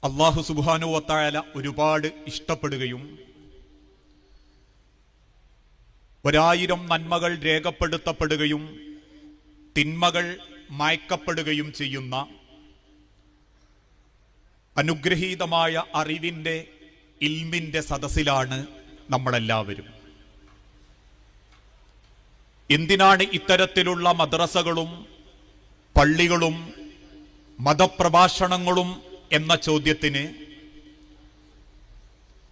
അല്ലാഹു സുബ്ഹാനഹു വ തആല ഒരുപാട് ഇഷ്ടപ്പെടുകയും 1000 നന്മകൾ രേഖപ്പെടുത്തപ്പെടുകയും തിന്മകൾ മായ്ക്കപ്പെടുകയും ചെയ്യുന്ന അനുഗ്രഹീതമായ അറിവിന്റെ ഇൽമിന്റെ സദസ്സിലാണ് നമ്മളെല്ലാവരും. എന്തിനാണ് ഇത്തരത്തിലുള്ള മദ്രസകളും പള്ളികളും മതപ്രഭാഷണങ്ങളും എന്ന ചോദ്യത്തിന്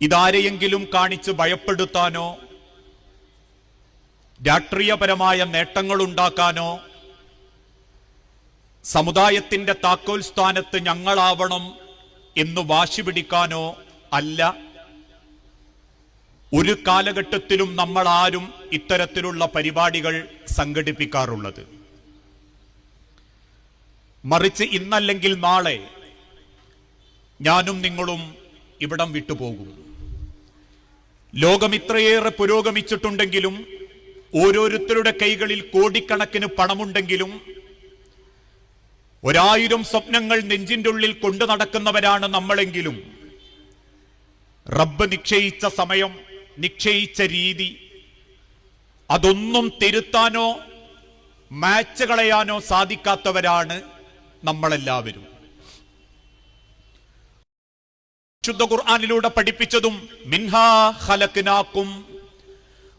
ഇതാരെയെങ്കിലും കാണിച്ച് ഭയപ്പെടുത്താനോ രാഷ്ട്രീയപരമായ നേട്ടങ്ങൾ ഉണ്ടാക്കാനോ സമുദായത്തിന്റെ താക്കോൽ സ്ഥാനത്ത് ഞങ്ങളാവണം എന്ന് വാശി പിടിക്കാനോ അല്ല. ഒരു കാലഘട്ടത്തിലും നമ്മൾ ആരും ഇത്തരത്തിലുള്ള പരിപാടികൾ സംഘടിപ്പിക്കാറുള്ളത്. മറിച്ച് ഇന്നല്ലെങ്കിൽ നാളെ ഞാനും നിങ്ങളും ഇവിടം വിട്ടുപോകും. ലോകം ഇത്രയേറെ പുരോഗമിച്ചിട്ടുണ്ടെങ്കിലും ഓരോരുത്തരുടെ കൈകളിൽ കോടിക്കണക്കിന് പണമുണ്ടെങ്കിലും 1000 സ്വപ്നങ്ങൾ നെഞ്ചിന്റെ ഉള്ളിൽ കൊണ്ടു നടക്കുന്നവരാണ് നമ്മളെങ്കിലും റബ്ബ് നിശ്ചയിച്ച സമയം, നിശ്ചയിച്ച രീതി അതൊന്നും തിരുത്താനോ മാച്ച് കളയാനോ സാധിക്കാത്തവരാണ് നമ്മളെല്ലാവരും. ശുദ്ധ ഖുർആനിലൂടെ പഠിപ്പിച്ചതും മിൻഹാ ഖലഖനാകും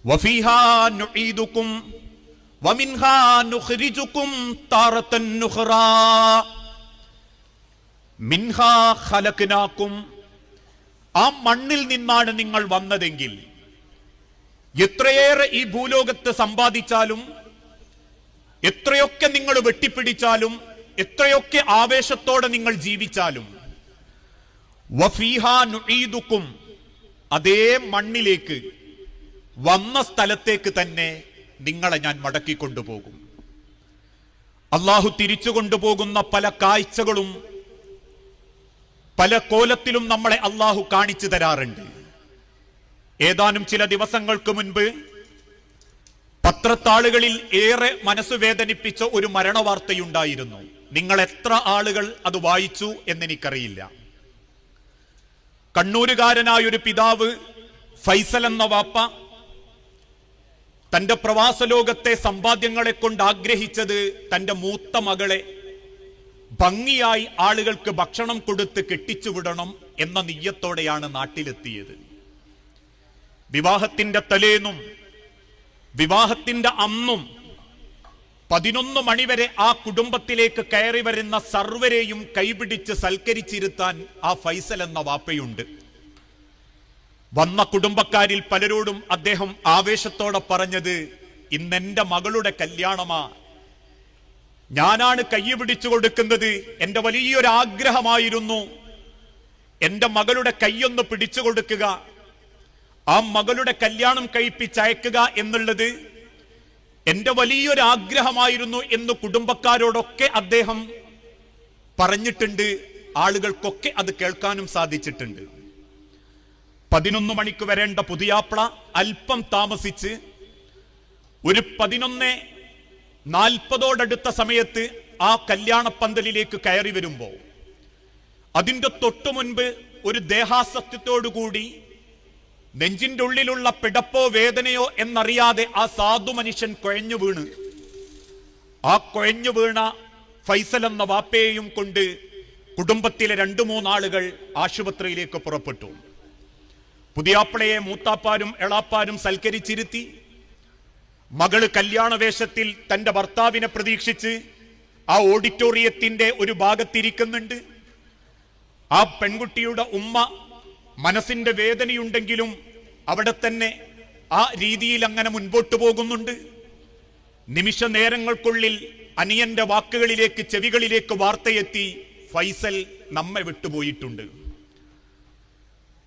വഫീഹാ നുഈദുകും വമിൻഹാ നുഖ്രിജുകും താറതൻ നുഖ്റാ. മിൻഹാ ഖലഖനാകും, ആ മണ്ണിൽ നിന്നാണ് നിങ്ങൾ വന്നതെങ്കിൽ എത്രയേറെ ഈ ഭൂലോകത്ത് സമ്പാദിച്ചാലും എത്രയൊക്കെ നിങ്ങൾ വെട്ടിപ്പിടിച്ചാലും എത്രയൊക്കെ ആവേശത്തോടെ നിങ്ങൾ ജീവിച്ചാലും വഫീഹാ നുഈദുകും, അതേ മണ്ണിലേക്ക് വന്ന സ്ഥലത്തേക്ക് തന്നെ നിങ്ങളെ ഞാൻ മടക്കിക്കൊണ്ടുപോകും. അള്ളാഹു തിരിച്ചു കൊണ്ടുപോകുന്ന പല കാഴ്ചകളും പല കോലത്തിലും നമ്മളെ അള്ളാഹു കാണിച്ചു തരാറുണ്ട്. ഏതാനും ചില ദിവസങ്ങൾക്ക് മുൻപ് പത്രത്താളുകളിൽ ഏറെ മനസ്സ് വേദനിപ്പിച്ച ഒരു മരണവാർത്തയുണ്ടായിരുന്നു. നിങ്ങൾ എത്ര ആളുകൾ അത് വായിച്ചു എന്നെനിക്കറിയില്ല. കണ്ണൂരുകാരനായൊരു പിതാവ് ഫൈസൽ എന്ന വാപ്പ തന്റെ പ്രവാസ ലോകത്തെ സമ്പാദ്യങ്ങളെ കൊണ്ട് ആഗ്രഹിച്ചത് തന്റെ മൂത്ത മകളെ ഭംഗിയായി ആളുകൾക്ക് ഭക്ഷണം കൊടുത്ത് കെട്ടിച്ചുവിടണം എന്ന നിയ്യത്തോടെയാണ് നാട്ടിലെത്തിയത്. വിവാഹത്തിന്റെ തലേന്നും വിവാഹത്തിന്റെ അന്നും 11 മണിവരെ ആ കുടുംബത്തിലേക്ക് കയറി വരുന്ന സർവരെയും കൈപിടിച്ച് സൽക്കരിച്ചിരുത്താൻ ആ ഫൈസൽ എന്ന വാപ്പയുണ്ട്. വന്ന കുടുംബക്കാരിൽ പലരോടും അദ്ദേഹം ആവേശത്തോടെ പറഞ്ഞത്, ഇന്നെന്റെ മകളുടെ കല്യാണമാ, ഞാനാണ് കൈ പിടിച്ചു കൊടുക്കുന്നത്, എന്റെ വലിയൊരു ആഗ്രഹമായിരുന്നു എന്റെ മകളുടെ കൈയൊന്ന് പിടിച്ചു കൊടുക്കുക, ആ മകളുടെ കല്യാണം കഴിപ്പിച്ചയക്കുക എന്നുള്ളത് എന്റെ വലിയൊരു ആഗ്രഹമായിരുന്നു എന്ന് കുടുംബക്കാരോടൊക്കെ അദ്ദേഹം പറഞ്ഞിട്ടുണ്ട്. ആളുകൾക്കൊക്കെ അത് കേൾക്കാനും സാധിച്ചിട്ടുണ്ട്. 11 മണിക്ക് വരേണ്ട പുതിയാപ്ല അല്പം താമസിച്ച് ഒരു 11:40 സമയത്ത് ആ കല്യാണപ്പന്തലിലേക്ക് കയറി വരുമ്പോ അതിന്റെ തൊട്ടു മുൻപ് ഒരു ദേഹാസത്യത്തോടുകൂടി നെഞ്ചിന്റെ ഉള്ളിലുള്ള പിടപ്പോ വേദനയോ എന്നറിയാതെ ആ സാധു മനുഷ്യൻ കുഴഞ്ഞു വീണ്, ആ കുഴഞ്ഞു വീണ ഫൈസൽ എന്ന വാപ്പയെയും കൊണ്ട് കുടുംബത്തിലെ 2-3 ആളുകൾ ആശുപത്രിയിലേക്ക് പുറപ്പെട്ടു. പുതിയാപ്പിളയെ മൂത്താപ്പാരും എളാപ്പാരും സൽക്കരിച്ചിരുത്തി. മകള് കല്യാണവേഷത്തിൽ തന്റെ ഭർത്താവിനെ പ്രതീക്ഷിച്ച് ആ ഓഡിറ്റോറിയത്തിന്റെ ഒരു ഭാഗത്തിരിക്കുന്നുണ്ട്. ആ പെൺകുട്ടിയുടെ ഉമ്മ മനസ്സിന്റെ വേദനയുണ്ടെങ്കിലും അവിടെ തന്നെ ആ രീതിയിൽ അങ്ങനെ മുൻപോട്ട് പോകുന്നുണ്ട്. നിമിഷ നേരങ്ങൾക്കുള്ളിൽ അനിയന്റെ വാക്കുകളിലേക്ക്, ചെവികളിലേക്ക് വാർത്തയെത്തി, ഫൈസൽ നമ്മെ വിട്ടുപോയിട്ടുണ്ട്.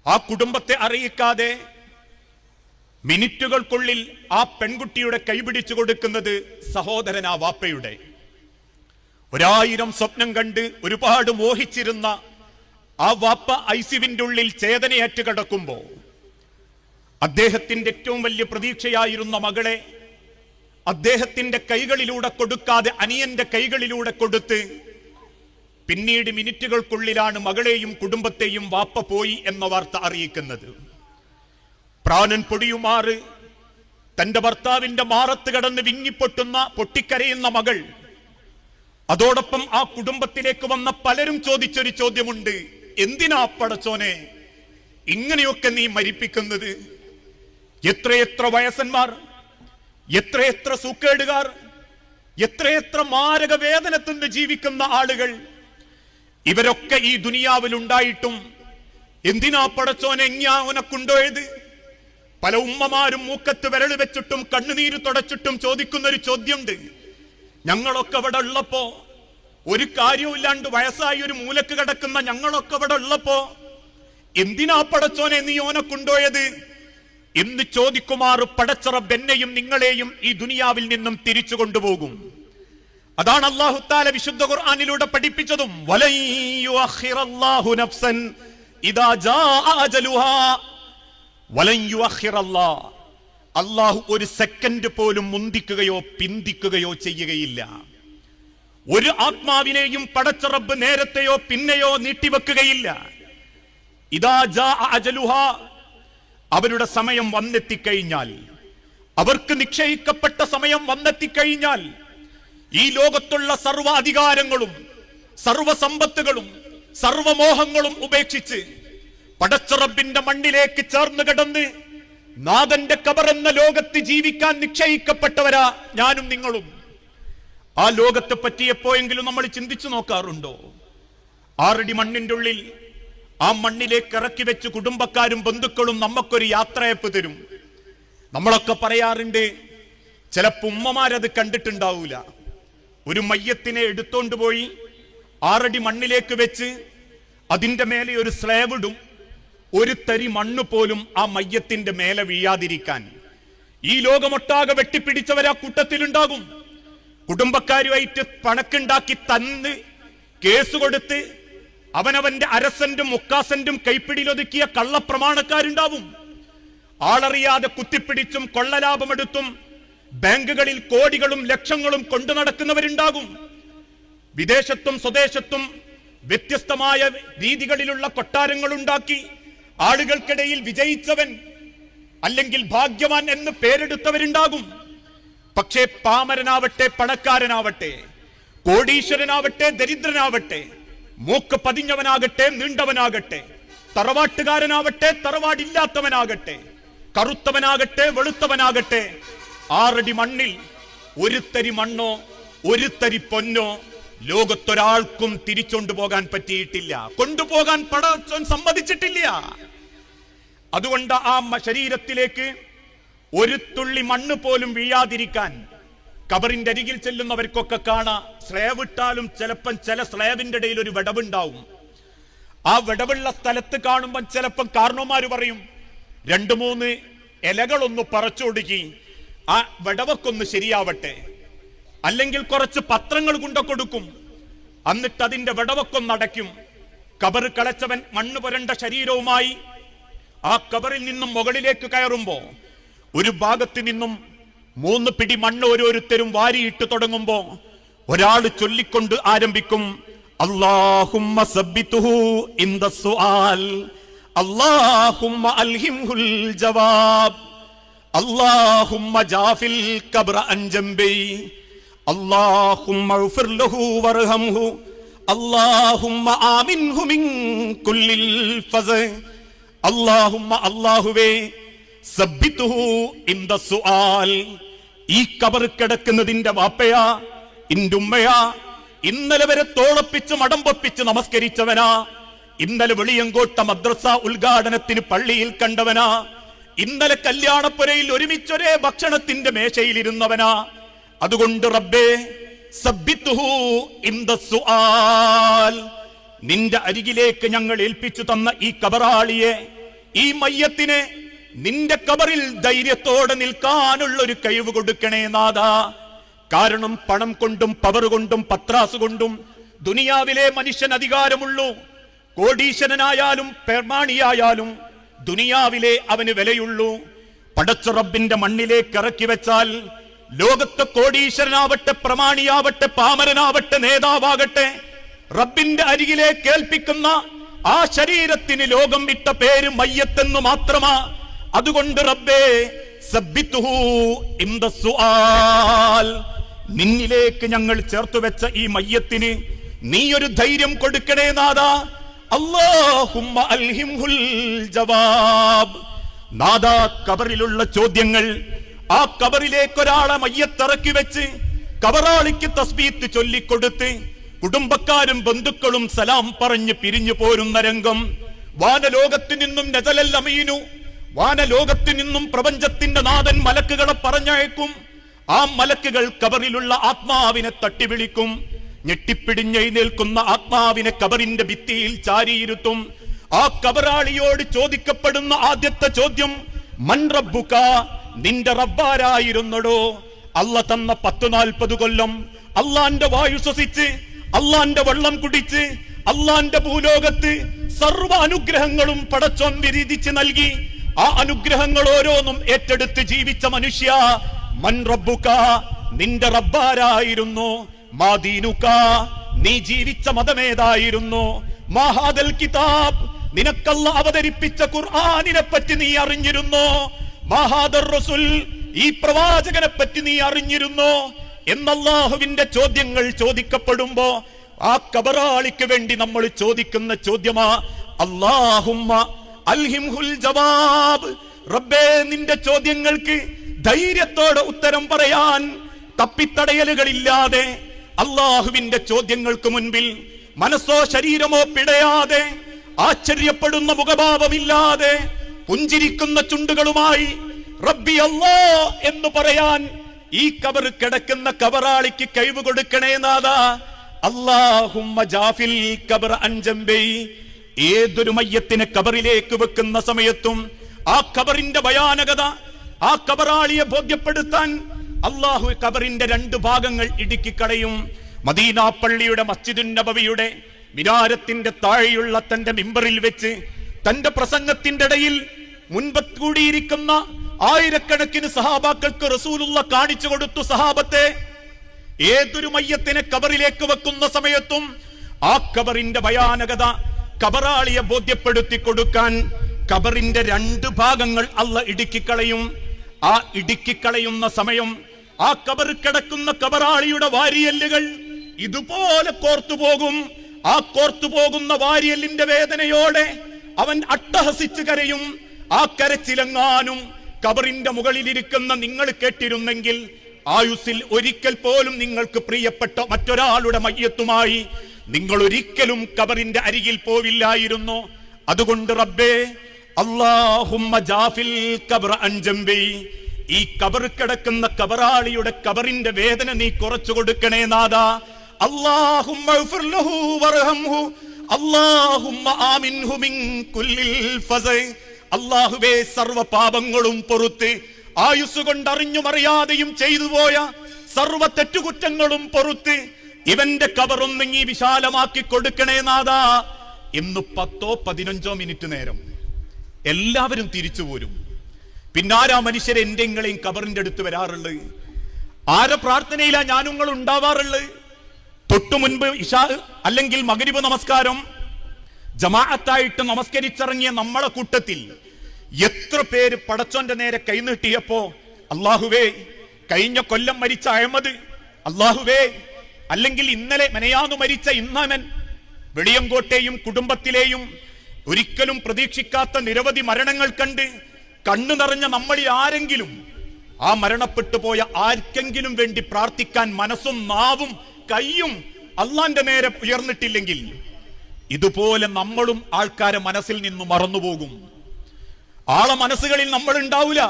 ആ കുടുംബത്തെ അറിയിക്കാതെ മിനിറ്റുകൾക്കുള്ളിൽ ആ പെൺകുട്ടിയുടെ കൈപിടിച്ചു കൊടുക്കുന്നത് സഹോദരൻ ആ വാപ്പയുടെ. 1000 സ്വപ്നം കണ്ട് ഒരുപാട് മോഹിച്ചിരുന്ന ആ വാപ്പ ഐസിയുവിന്റെ ഉള്ളിൽ ചേതനയേറ്റ് കിടക്കുമ്പോ അദ്ദേഹത്തിന്റെ ഏറ്റവും വലിയ പ്രതീക്ഷയായിരുന്ന മകളെ അദ്ദേഹത്തിന്റെ കൈകളിലൂടെ കൊടുക്കാതെ അനിയന്റെ കൈകളിലൂടെ കൊടുത്ത് പിന്നീട് മിനിറ്റുകൾക്കുള്ളിലാണ് മകളെയും കുടുംബത്തെയും വാപ്പ പോയി എന്ന വാർത്ത അറിയിക്കുന്നത്. പ്രാണൻ പൊടിയുമാറ് തന്റെ ഭർത്താവിന്റെ മാറത്ത് കടന്ന് വിങ്ങിപ്പൊട്ടുന്ന പൊട്ടിക്കരയുന്ന മകൾ. അതോടൊപ്പം ആ കുടുംബത്തിലേക്ക് വന്ന പലരും ചോദിച്ചൊരു ചോദ്യമുണ്ട്: എന്തിനാ പടച്ചോനെ ഇങ്ങനെയൊക്കെ നീ മരിപ്പിക്കുന്നത്? എത്രയെത്ര വയസ്സന്മാർ, എത്രയെത്ര സൂക്കേടുകാർ, എത്രയെത്ര മാരക വേദനത്തിന് ജീവിക്കുന്ന ആളുകൾ, ഇവരൊക്കെ ഈ ദുനിയാവിൽ ഉണ്ടായിട്ടും എന്തിനാ പടച്ചോനെ എങ്ങാവനെ കൊണ്ടുപോയത്? പല ഉമ്മമാരും മൂക്കത്ത് വിരൽ വെച്ചിട്ടും കണ്ണുനീര് തുടച്ചിട്ടും ചോദിക്കുന്നൊരു ചോദ്യമുണ്ട്: ഞങ്ങളൊക്കെ ഇവിടെ ഉള്ളപ്പോ, ഒരു കാര്യമില്ലാണ്ട് വയസ്സായി ഒരു മൂലക്ക് കിടക്കുന്ന ഞങ്ങളൊക്കെ ഇവിടെ ഉള്ളപ്പോ എന്തിനാ പടച്ചോനെ നീ ഓനെ കൊണ്ടുപോയത് എന്ന് ചോദിക്കുമാറ് പടച്ച റബ്ബ് എന്നെയും നിങ്ങളെയും ഈ ദുനിയാവിൽ നിന്നും തിരിച്ചു കൊണ്ടുപോകും. അതാണ് അല്ലാഹു തആല വിശുദ്ധ ഖുർആനിലൂടെ പഠിപ്പിച്ചതും. വലൻ യുഅഖിറല്ലാഹു നഫ്സൻ ഇദാ ജാഅ അജലുഹാ. വലൻ യുഅഖിറല്ലാഹ്, അല്ലാഹു ഒരു സെക്കൻഡ് പോലും മുന്തിക്കുകയോ പിന്തിക്കുകയോ ചെയ്യുകയില്ല. ഒരു ആത്മാവിനെയും പടച്ച റബ്ബ് നേരത്തെയോ പിന്നെയോ നീട്ടിവെക്കുകയില്ല. ഇദാ ജാഅ അജലുഹാ, അവരുടെ സമയം വന്നെത്തിക്കഴിഞ്ഞാൽ, അവർക്ക് നിശ്ചയിക്കപ്പെട്ട സമയം വന്നെത്തിക്കഴിഞ്ഞാൽ ഈ ലോകത്തുള്ള സർവ്വ അധികാരങ്ങളും സർവ്വ സമ്പത്തുകളും സർവ്വമോഹങ്ങളും ഉപേക്ഷിച്ച് പടച്ച റബ്ബിന്റെ മണ്ണിലേക്ക് ചേർന്ന് കിടന്ന് നാഥന്റെ ഖബർ എന്ന ലോകത്ത് ജീവിക്കാൻ നിശ്ചയിക്കപ്പെട്ടവരാ ഞാനും നിങ്ങളും. ആ ലോകത്തെ പറ്റി എപ്പോഴെങ്കിലും നമ്മൾ ചിന്തിച്ചു നോക്കാറുണ്ടോ? 6 അടി മണ്ണിന്റെ ഉള്ളിൽ ആ മണ്ണിലേക്ക് ഇറക്കി വെച്ച് കുടുംബക്കാരും ബന്ധുക്കളും നമുക്കൊരു യാത്രയപ്പ് തരും. നമ്മളൊക്കെ പറയാറുണ്ട്, ചിലപ്പോ ഉമ്മമാരത് കണ്ടിട്ടുണ്ടാവൂല. ഒരു മയ്യത്തിനെ എടുത്തോണ്ട് പോയി 6 അടി മണ്ണിലേക്ക് വെച്ച് അതിന്റെ മേലെ ഒരു സ്ലാബ് ഇടും. ഒരു തരി മണ്ണ് പോലും ആ മയ്യത്തിന്റെ മേലെ വീഴാതിരിക്കാൻ. ഈ ലോകമൊട്ടാകെ വെട്ടിപ്പിടിച്ചവരാ കൂട്ടത്തിലുണ്ടാകും. കുടുംബക്കാരുമായിട്ട് പണക്കുണ്ടാക്കി തന്ന് കേസ് കൊടുത്ത് അവനവന്റെ അരസന്റും മുക്കാസന്റും കൈപ്പിടിയിലൊതുക്കിയ കള്ളപ്രമാണക്കാരുണ്ടാവും. ആളറിയാതെ കുത്തിപ്പിടിച്ചും കൊള്ളലാഭമെടുത്തും ബാങ്കുകളിൽ കോടികളും ലക്ഷങ്ങളും കൊണ്ടു നടക്കുന്നവരുണ്ടാകും. വിദേശത്തും സ്വദേശത്തും വ്യത്യസ്തമായ രീതികളിലുള്ള കൊട്ടാരങ്ങളുണ്ടാക്കി ആളുകൾക്കിടയിൽ വിജയിച്ചവൻ അല്ലെങ്കിൽ ഭാഗ്യവാൻ എന്ന് പേരെടുത്തവരുണ്ടാകും. പക്ഷേ പാമരനാവട്ടെ പണക്കാരനാവട്ടെ, കോടീശ്വരനാവട്ടെ ദരിദ്രനാവട്ടെ, മൂക്ക് പതിഞ്ഞവനാകട്ടെ നീണ്ടവനാകട്ടെ, തറവാട്ടുകാരനാവട്ടെ തറവാടില്ലാത്തവനാകട്ടെ, കറുത്തവനാകട്ടെ വെളുത്തവനാകട്ടെ, 6 അടി മണ്ണിൽ ഒരു തരി മണ്ണോ ഒരു തരി പൊന്നോ ലോകത്തൊരാൾക്കും തിരിച്ചോണ്ടു പോകാൻ പറ്റിയിട്ടില്ല. കൊണ്ടുപോകാൻ പടച്ചോൻ സമ്മതിച്ചിട്ടില്ല. അതുകൊണ്ട് ആ ശരീരത്തിലേക്ക് ഒരു തുള്ളി മണ്ണ് പോലും വീഴാതിരിക്കാൻ ഖബറിന്റെ അരികിൽ ചെല്ലുന്നവർക്കൊക്കെ കാണാം, സ്ലാബ് ഇട്ടാലും ചിലപ്പം ചില സ്ലാബിന്റെ ഇടയിൽ ഒരു വിടവുണ്ടാവും. ആ വിടവുള്ള സ്ഥലത്ത് കാണുമ്പം ചിലപ്പം കാരണവന്മാര് പറയും, 2-3 ഇലകളൊന്ന് പറിച്ചൊടുക്കി ആ വിടവൊക്കൊന്ന് ശരിയാവട്ടെ, അല്ലെങ്കിൽ കുറച്ച് പത്രങ്ങൾ കൊണ്ടു കൊടുക്കും. എന്നിട്ട് അതിന്റെ വിടവൊക്കൊന്നടയ്ക്കും. ഖബർ കളച്ചവൻ മണ്ണ് പുരണ്ട ശരീരവുമായി ആ ഖബറിൽ നിന്നും മുകളിലേക്ക് കയറുമ്പോ ഒരു ഭാഗത്ത് നിന്നും 3 പിടി മണ്ണ് ഓരോരുത്തരും വാരിയിട്ട് തുടങ്ങുമ്പോ ഒരാൾ ചൊല്ലിക്കൊണ്ട് ആരംഭിക്കും, അല്ലാഹുമ്മ സബ്ബിതുഹു ഇൻദ സുആൽ, അല്ലാഹുമ്മ അൽഹിംഹുൽ ജവാബ്, അല്ലാഹുമ്മ ജാഫിൽ ഖബ്റ അൻ ജംബി, അല്ലാഹുമ്മ ഉഗ്ഫിർ ലഹു വർഹംഹു, അല്ലാഹുമ്മ ആമിൻഹു മിൻ കുല്ലിൽ ഫസ, അല്ലാഹുമ്മ അല്ലാഹുവേ സബ്ബിതുഹു ഇൻദ സുആൽ, ഈ ഖബർ കിടക്കുന്നതിന്റെ വാപ്പയാ ഇന്റെ ഉമ്മയാ, ഇന്നലെ വരെ തോളപ്പിച്ച് മടമ്പൊപ്പിച്ച് നമസ്കരിച്ചവനാ, ഇന്നലെ വെളിയങ്കോട്ട മദ്രസ ഉദ്ഘാടനത്തിന് പള്ളിയിൽ കണ്ടവനാ, ഇന്നലെ കല്യാണപ്പുരയിൽ ഒരുമിച്ചൊരേ ഭക്ഷണത്തിന്റെ മേശയിലിരുന്നവനാ. അതുകൊണ്ട് റബ്ബേ സബ്ബിതുഹു ഇൻദ സുആൽ, നിന്റെ അരികിലേക്ക് ഞങ്ങൾ ഏൽപ്പിച്ചു തന്ന ഈ ഖബറാളിയെ, ഈ മയ്യത്തിനെ നിന്റെ ഖബറിൽ ധൈര്യത്തോടെ നിൽക്കാനുള്ള ഒരു കഴിവ് കൊടുക്കണേ നാഥാ. കാരണം പണം കൊണ്ടും പവർ കൊണ്ടും പത്രാസ് കൊണ്ടും ദുനിയാവിലെ മനുഷ്യൻ അധികാരമുള്ളൂ. കോടീശ്വരനായാലും പെർമാണിയായാലും ദുനിയാവിലെ അവന് വിലയുള്ളൂ. പടച്ച റബ്ബിന്റെ മണ്ണിലേക്ക് ഇറക്കി വെച്ചാൽ ലോകത്തെ കോടീശ്വരനാവട്ടെ പ്രമാണിയാവട്ടെ പാമരനാവട്ടെ നേതാവാകട്ടെ റബ്ബിന്റെ അരികിലേക്ക് കേൾപ്പിക്കുന്ന ആ ശരീരത്തിന് ലോകം വിട്ട പേര് മയ്യത്തെന്ന് മാത്രമാ. അതുകൊണ്ട് റബ്ബേ സബ്ബിത്തുഹു ഇൻദ സുആൽ, നിന്നിലേക്ക് ഞങ്ങൾ ചേർത്തു വെച്ച ഈ മയ്യത്തിന് നീ ഒരു ധൈര്യം കൊടുക്കണേ നാദാ. അല്ലാഹുമ്മ അൽഹിംഹുൽ ജവാബ്. നാദാ, കബറിലുള്ള ചോദ്യങ്ങൾ, ആ കബറിലേക്ക് ഒരാളെ മയ്യത്തിറക്കി വെച്ച് കബറാളിക്ക് തസ്ബീത്ത് ചൊല്ലിക്കൊടുത്ത് കുടുംബക്കാരും ബന്ധുക്കളും സലാം പറഞ്ഞ് പിരിഞ്ഞു പോരുന്ന രംഗം. വാനലോകത്തു നിന്നും നസലൽ അമീനു, വാനലോകത്തു നിന്നും പ്രപഞ്ചത്തിന്റെ നാഥൻ മലക്കുകളെ പറഞ്ഞയക്കും. ആ മലക്കുകൾ കബറിലുള്ള ആത്മാവിനെ തട്ടിവിളിക്കും. ഞെട്ടിപ്പിടിഞ്ഞെഴുന്നേൽക്കുന്ന ആത്മാവിനെ കബറിന്റെ ഭിത്തിയിൽ ചാരിയിരുത്തും. ആ കബറാളിയോട് ചോദിക്കപ്പെടുന്ന ആദ്യത്തെ ചോദ്യം, മൻ റബ്ബുക, നിന്റെ റബ്ബാരായിരുന്നടോ? അല്ല തന്ന 10-40 കൊല്ലം അള്ളാന്റെ വായു ശ്വസിച്ച്, അള്ളാന്റെ വെള്ളം കുടിച്ച്, അള്ളാന്റെ ഭൂലോകത്ത് സർവ്വ അനുഗ്രഹങ്ങളും പടച്ചോൻ വിരിതിച്ച് നൽകി. ആ അനുഗ്രഹങ്ങൾ ഓരോന്നും ഏറ്റെടുത്ത് ജീവിച്ച മനുഷ്യ, മൻ റബ്ബുക, നിന്റെ റബ്ബാരായിരുന്നു? മാ ദീനുക, നീ ജീവിച്ച മതമേതായിരുന്നു? മാ ഹാദൽ കിതാബ്, നിനക്കല്ല അവതരിപ്പിച്ച ഖുർആനിനെ പറ്റി നീ അറിഞ്ഞിരുന്നോ? മാ ഹാദർ റസൂൽ, ഈ പ്രവാചകനെ പറ്റി നീ അറിഞ്ഞിരുന്നോ? എന്നല്ലാഹുവിന്റെ ചോദ്യങ്ങൾ ചോദിക്കപ്പെടുമ്പോ ആ കബറാളിക്ക് വേണ്ടി നമ്മൾ ചോദിക്കുന്ന ചോദ്യമാ, അല്ലാഹുമ്മ അൽഹിംഹുൽ ജവാബ്. റബ്ബേ, നിന്റെ ചോദ്യങ്ങൾക്ക് ധൈര്യത്തോടെ ഉത്തരം പറയാൻ തപ്പിത്തടയലുകളില്ലാതെ, അല്ലാഹുവിന്റെ ചോദ്യങ്ങൾക്ക് മുൻപിൽ മനസ്സോ ശരീരമോ പിടയാതെ, ആശ്ചര്യപ്പെടുന്ന മുഖഭാവമില്ലാതെ, പുഞ്ചിരിക്കുന്ന ചുണ്ടുകളുമായി റബ്ബി അല്ലാ എന്ന് പറയാൻ ഈ കബർ കിടക്കുന്ന കബറാളിക്ക് കഴിവ് കൊടുക്കണേ നാദാ. അല്ലാഹുമ്മ ജാഫിൽ ഖബർ അൻ ജംബൈ. ഏതൊരു മയ്യത്തിനെ കബറിലേക്ക് വെക്കുന്ന സമയത്തും ആ ഖബറിന്റെ ഭയാനകത ആ കബറാളിയെ ബോധ്യപ്പെടുത്താൻ അല്ലാഹു ഖബറിന്റെ 2 ഭാഗങ്ങൾ ഇടുക്കിക്കളയും. മദീന പള്ളിയുടെ മസ്ജിദുൻ നബവിയുടെ മിനാരത്തിന്റെ താഴെയുള്ള തന്റെ മിമ്പറിൽ വെച്ച് തന്റെ പ്രസംഗത്തിന്റെ ഇടയിൽ മുൻപ് കൂടിയിരിക്കുന്ന ആയിരക്കണക്കിന് സഹാബാക്കൾക്ക് റസൂലുള്ള കാണിച്ചു കൊടുത്തു, സഹാബത്തെ, ഏതൊരു മയ്യത്തിനെ കബറിലേക്ക് വെക്കുന്ന സമയത്തും ആ കബറിന്റെ ഭയാനകത കബറാളിയെ ബോധ്യപ്പെടുത്തി കൊടുക്കാൻ കബറിന്റെ 2 ഭാഗങ്ങൾ അല്ല ഇടുക്കിക്കളയും. ആ ഇടുക്കിക്കളയുന്ന സമയം ആ കബർ കിടക്കുന്ന കബറാളിയുടെ വാരിയല്ലുകൾ ഇതുപോലെ കോർത്തുപോകും. ആ കോർത്തുപോകുന്ന വാരിയല്ലിന്റെ വേദനയോടെ അവൻ അട്ടഹസിച്ചു കരയും. ആ കരച്ചിലെങ്ങാനും കബറിന്റെ മുകളിലിരിക്കുന്ന നിങ്ങൾ കേട്ടിരുന്നെങ്കിൽ ആയുസ്സിൽ ഒരിക്കൽ പോലും നിങ്ങൾക്ക് പ്രിയപ്പെട്ട മറ്റൊരാളുടെ മയ്യത്തുമായി നിങ്ങൾ ഒരിക്കലും കബറിന്റെ അരികിൽ പോവില്ലായിരുന്നു. അതുകൊണ്ട് റബ്ബേ, അല്ലാഹുമ്മ ജാഫിൽ ഖബർ അൻ ജംബി, ഈ കബർ കിടക്കുന്ന കബറാളിയുടെ കബറിന്റെ വേദന നീ കുറച്ചു കൊടുക്കണേ നാദാ. അല്ലാഹുമ്മ ഗ്ഫിർ ലഹു വർഹംഹു, അല്ലാഹുമ്മ ആമിൻഹു മിൻ കുല്ലിൽ ഫസൈ. അല്ലാഹുവേ, സർവ്വ പാപങ്ങളും പൊറുത്ത്, ആയുസ് കൊണ്ട് അറിഞ്ഞും അറിയാതെയും ചെയ്തു പോയ സർവ്വ തെറ്റുകുറ്റങ്ങളും പൊറുത്ത് ഇവന്റെ കബറൊന്ന് നീ വിശാലമാക്കി കൊടുക്കണേ നാദാ. ഇന്ന് 10-15 മിനിറ്റ് നേരം എല്ലാവരും തിരിച്ചു പോരും. പിന്നാരാ മനുഷ്യരെ എന്റെങ്ങളെയും കബറിന്റെ അടുത്ത് വരാറുള്ളത്? ആരെ പ്രാർത്ഥനയിലാ ഞാനുങ്ങൾ ഉണ്ടാവാറുള്ളത്? തൊട്ടു മുൻപ് ഇശാ അല്ലെങ്കിൽ മഗ്രിബ് നമസ്കാരം ജമാഅത്തായിട്ട് നമസ്കരിച്ചിറങ്ങിയ നമ്മളെ കൂട്ടത്തിൽ എത്ര പേര് പടച്ചോന്റെ നേരെ കൈനീട്ടിയപ്പോ, അല്ലാഹുവേ, കഴിഞ്ഞ കൊല്ലം മരിച്ച അഹമ്മദ്, അല്ലാഹുവേ, അല്ലെങ്കിൽ ഇന്നലെ മെനയാന്നു മരിച്ച ഇന്നമൻ, വെളിയങ്കോട്ടെയും കുടുംബത്തിലെയും ഒരിക്കലും പ്രതീക്ഷിക്കാത്ത നിരവധി മരണങ്ങൾ കണ്ട് കണ്ണു നിറഞ്ഞ നമ്മളിൽ ആരെങ്കിലും ആ മരണപ്പെട്ടു പോയ ആർക്കെങ്കിലും വേണ്ടി പ്രാർത്ഥിക്കാൻ മനസ്സും നാവും കൈയും അള്ളാന്റെ നേരെ ഉയർന്നിട്ടില്ലെങ്കിൽ ഇതുപോലെ നമ്മളും ആൾക്കാരെ മനസ്സിൽ നിന്ന് മറന്നുപോകും. ആളെ മനസ്സുകളിൽ നമ്മൾ ഉണ്ടാവില്ല.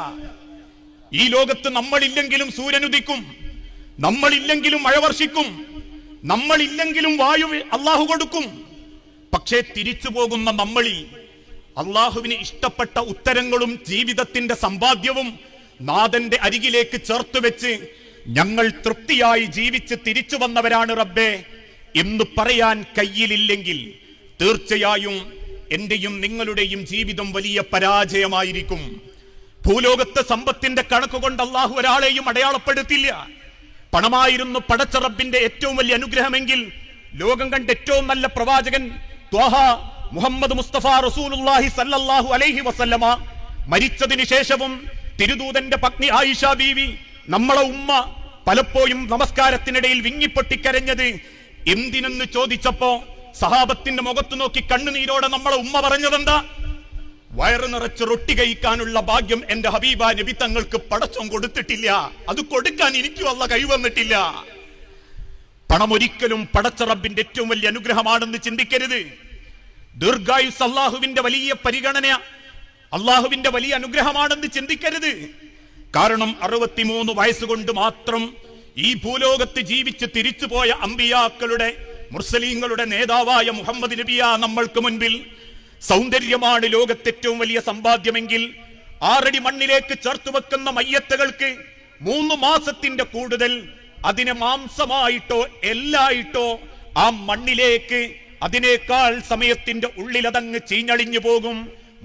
ഈ ലോകത്ത് നമ്മളില്ലെങ്കിലും സൂര്യനുദിക്കും, നമ്മളില്ലെങ്കിലും മഴ വർഷിക്കും, നമ്മളില്ലെങ്കിലും വായു അള്ളാഹു കൊടുക്കും. പക്ഷേ തിരിച്ചു പോകുന്ന നമ്മളിൽ അള്ളാഹുവിന് ഇഷ്ടപ്പെട്ട ഉത്തരങ്ങളും ജീവിതത്തിന്റെ സമ്പാദ്യവും നാഥന്റെ അരികിലേക്ക് ചേർത്ത് വെച്ച് ഞങ്ങൾ തൃപ്തിയായി ജീവിച്ച് തിരിച്ചു വന്നവരാണ് റബ്ബേ എന്ന് പറയാൻ കയ്യിലില്ലെങ്കിൽ തീർച്ചയായും എന്റെയും നിങ്ങളുടെയും ജീവിതം വലിയ പരാജയമായിരിക്കും. ഭൂലോകത്തെ സമ്പത്തിന്റെ കണക്കുകൊണ്ട് അള്ളാഹു ഒരാളെയും അടയാളപ്പെടുത്തില്ല. പണമായിരുന്നു പടച്ച റബ്ബിന്റെ ഏറ്റവും വലിയ അനുഗ്രഹമെങ്കിൽ ലോകം കണ്ട ഏറ്റവും നല്ല പ്രവാചകൻ ത്വാഹ മുഹമ്മദ് മുസ്തഫ റസൂലുള്ളാഹി സല്ലല്ലാഹു അലൈഹി വസല്ലമ മരിച്ചതിന് ശേഷവും തിരുദൂതന്റെ പത്നി ആയിഷ ബീവി, നമ്മളെ ഉമ്മ പലപ്പോഴും നമസ്കാരത്തിനിടയിൽ വിങ്ങിപ്പൊട്ടിക്കരഞ്ഞത് എന്തിനെന്ന് ചോദിച്ചപ്പോ സഹാബത്തിന്റെ മുഖത്ത് നോക്കി കണ്ണുനീരോടെ നമ്മളെ ഉമ്മ പറഞ്ഞതെന്താ? വയറ് നിറച്ച് റൊട്ടി കഴിക്കാനുള്ള ഭാഗ്യം എന്റെ ഹബീബ നബി തങ്ങൾക്ക് പടച്ചോൻ കൊടുത്തിട്ടില്ല, അത് കൊടുക്കാൻ എനിക്കും അല്ലാഹ് കൈവന്നിട്ടില്ല. പണം ഒരിക്കലും പടച്ച റബ്ബിന്റെ ഏറ്റവും വലിയ അനുഗ്രഹമാണെന്ന് ചിന്തിക്കരുത്. ദീർഘായുസ് അള്ളാഹുവിന്റെ വലിയ പരിഗണന, അള്ളാഹുവിന്റെ വലിയ അനുഗ്രഹമാണെന്ന് ചിന്തിക്കരുത്. കാരണം 63 വയസ്സുകൊണ്ട് മാത്രം ഈ ഭൂലോകത്ത് ജീവിച്ച് തിരിച്ചുപോയ അമ്പിയാക്കളുടെ മുർസലീങ്ങളുടെ നേതാവായ മുഹമ്മദ് നബിയ നമ്മൾക്ക് മുൻപിൽ. സൗന്ദര്യമാണ് ലോകത്തെ ഏറ്റവും വലിയ സമ്പാദ്യമെങ്കിൽ 6 അടി മണ്ണിലേക്ക് ചേർത്ത് വെക്കുന്ന മയ്യത്തുകൾക്ക് 3 മാസത്തിന്റെ കൂടുതൽ അതിനെ മാംസമായിട്ടോ എല്ലായിട്ടോ ആ മണ്ണിലേക്ക് അതിനേക്കാൾ സമയത്തിന്റെ ഉള്ളിൽ അതങ്ങ് ചീഞ്ഞളിഞ്ഞു പോകും.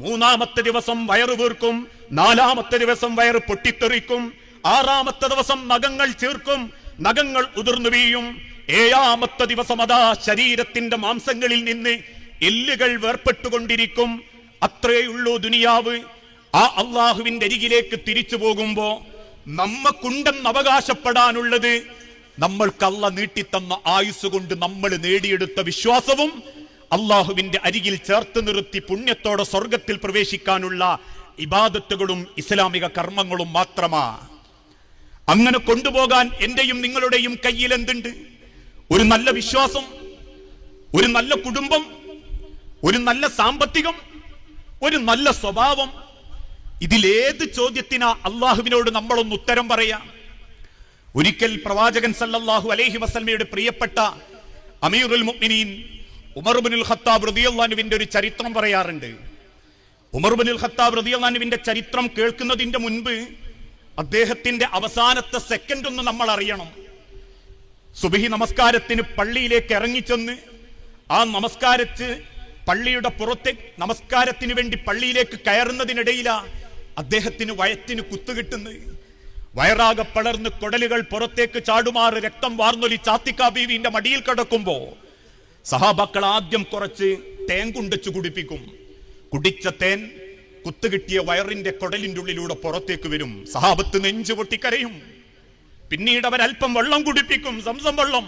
3-ാമത്തെ ദിവസം വയറ് വീർക്കും, 4-ാമത്തെ ദിവസം വയറ് പൊട്ടിത്തെറിക്കും, 6-ാമത്തെ ദിവസം നഖങ്ങൾ ചീർക്കും, നഖങ്ങൾ ഉതിർന്നു വീഴും, 7-ാമത്തെ ദിവസം അതാ ശരീരത്തിന്റെ മാംസങ്ങളിൽ നിന്ന് എല്ലുകൾ വേർപ്പെട്ടുകൊണ്ടിരിക്കും. അത്രയുള്ളൂ ദുനിയാവ്. ആ അള്ളാഹുവിന്റെ അരികിലേക്ക് തിരിച്ചു പോകുമ്പോ നമ്മക്കുണ്ടെന്ന് അവകാശപ്പെടാനുള്ളത് നമ്മൾക്ക് അല്ലാഹ് നീട്ടിത്തന്ന ആയുസ് കൊണ്ട് നമ്മൾ നേടിയെടുത്ത വിശ്വാസവും അള്ളാഹുവിന്റെ അരികിൽ ചേർത്ത് നിർത്തി പുണ്യത്തോടെ സ്വർഗത്തിൽ പ്രവേശിക്കാനുള്ള ഇബാദത്തുകളും ഇസ്ലാമിക കർമ്മങ്ങളും മാത്രമാ. അങ്ങനെ കൊണ്ടുപോകാൻ എന്റെയും നിങ്ങളുടെയും കയ്യിൽ എന്തുണ്ട്? ഒരു നല്ല വിശ്വാസം, ഒരു നല്ല കുടുംബം, ഒരു നല്ല സാമ്പത്തികം, ഒരു നല്ല സ്വഭാവം. ഇതിലേത് ചോദ്യത്തിനാ അള്ളാഹുവിനോട് നമ്മളൊന്ന് ഉത്തരം പറയാം? ഒരിക്കൽ പ്രവാചകൻ സല്ലല്ലാഹു അലൈഹി വസല്ലമയുടെ പ്രിയപ്പെട്ട അമീറുൽ മുഅ്മിനീൻ ഉമർ ഇബ്നുൽ ഖത്താബ് റളിയല്ലാഹു അൻഹുവിന്റെ ഒരു ചരിത്രം പറയാറുണ്ട്. ഉമർ ഇബ്നുൽ ഖത്താബ് റളിയല്ലാഹു അൻഹുവിന്റെ ചരിത്രം കേൾക്കുന്നതിന്റെ മുൻപ് അദ്ദേഹത്തിന്റെ അവസാനത്തെ സെക്കൻഡ് ഒന്ന് നമ്മൾ അറിയണം. സുബ്ഹി നമസ്കാരത്തിന് പള്ളിയിലേക്ക് ഇറങ്ങിച്ചെന്ന് ആ പള്ളിയുടെ പുറത്തെ നമസ്കാരത്തിന് വേണ്ടി പള്ളിയിലേക്ക് കയറുന്നതിനിടയിലാ അദ്ദേഹത്തിന് വയറ്റിന് കുത്തുകിട്ടുന്നത്. വയറാകെ പളർന്ന് കൊടലുകൾ പുറത്തേക്ക് ചാടുമാറ് രക്തം വാർന്നൊലിച്ച് ആത്തിക്ക ബീവിന്റെ മടിയിൽ കിടക്കുമ്പോ സഹാബാക്കൾ ആദ്യം കുറച്ച് തേൻ കുണ്ടിച്ചു കുടിപ്പിക്കും. കുടിച്ച തേൻ കുത്തുകിട്ടിയ വയറിന്റെ കൊടലിന്റെ ഉള്ളിലൂടെ പുറത്തേക്ക് വരും. സഹാബത്ത് നെഞ്ചു പൊട്ടിക്കരയും. പിന്നീട് അവരൽപ്പം വെള്ളം കുടിപ്പിക്കും, സംസം വെള്ളം.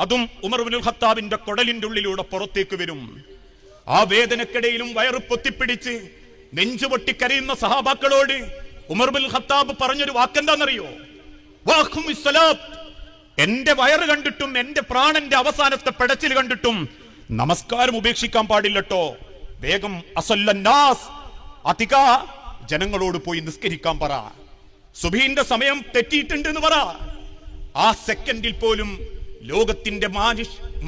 അതും ഉമർ ഇബ്നുൽ ഖത്താബിന്റെ കൊടലിന്റെ ഉള്ളിലൂടെ പുറത്തേക്ക് വരും. ആ വേദനക്കിടയിലും വയറ് പൊത്തിപ്പിടിച്ച് നെഞ്ചു പൊട്ടിക്കരയുന്ന സഹാബാക്കളോട് ഉമർ ഇബ്നുൽ ഖത്താബ് പറഞ്ഞൊരു വാക്കെന്താണെന്നറിയോ? എന്റെ വയറ് കണ്ടിട്ടും എന്റെ പ്രാണന്റെ അവസാനത്തെ പെടച്ചിൽ കണ്ടിട്ടും നമസ്കാരം ഉപേക്ഷിക്കാൻ പാടില്ലട്ടോ. വേഗം അസല്ലന്നാസ്, അധിക ജനങ്ങളോട് പോയി നിസ്കരിക്കാൻ പറ. സുബഹിന്റെ സമയം തെറ്റിയിട്ടുണ്ട് എന്ന് പറ. ആ സെക്കൻഡിൽ പോലും ലോകത്തിന്റെ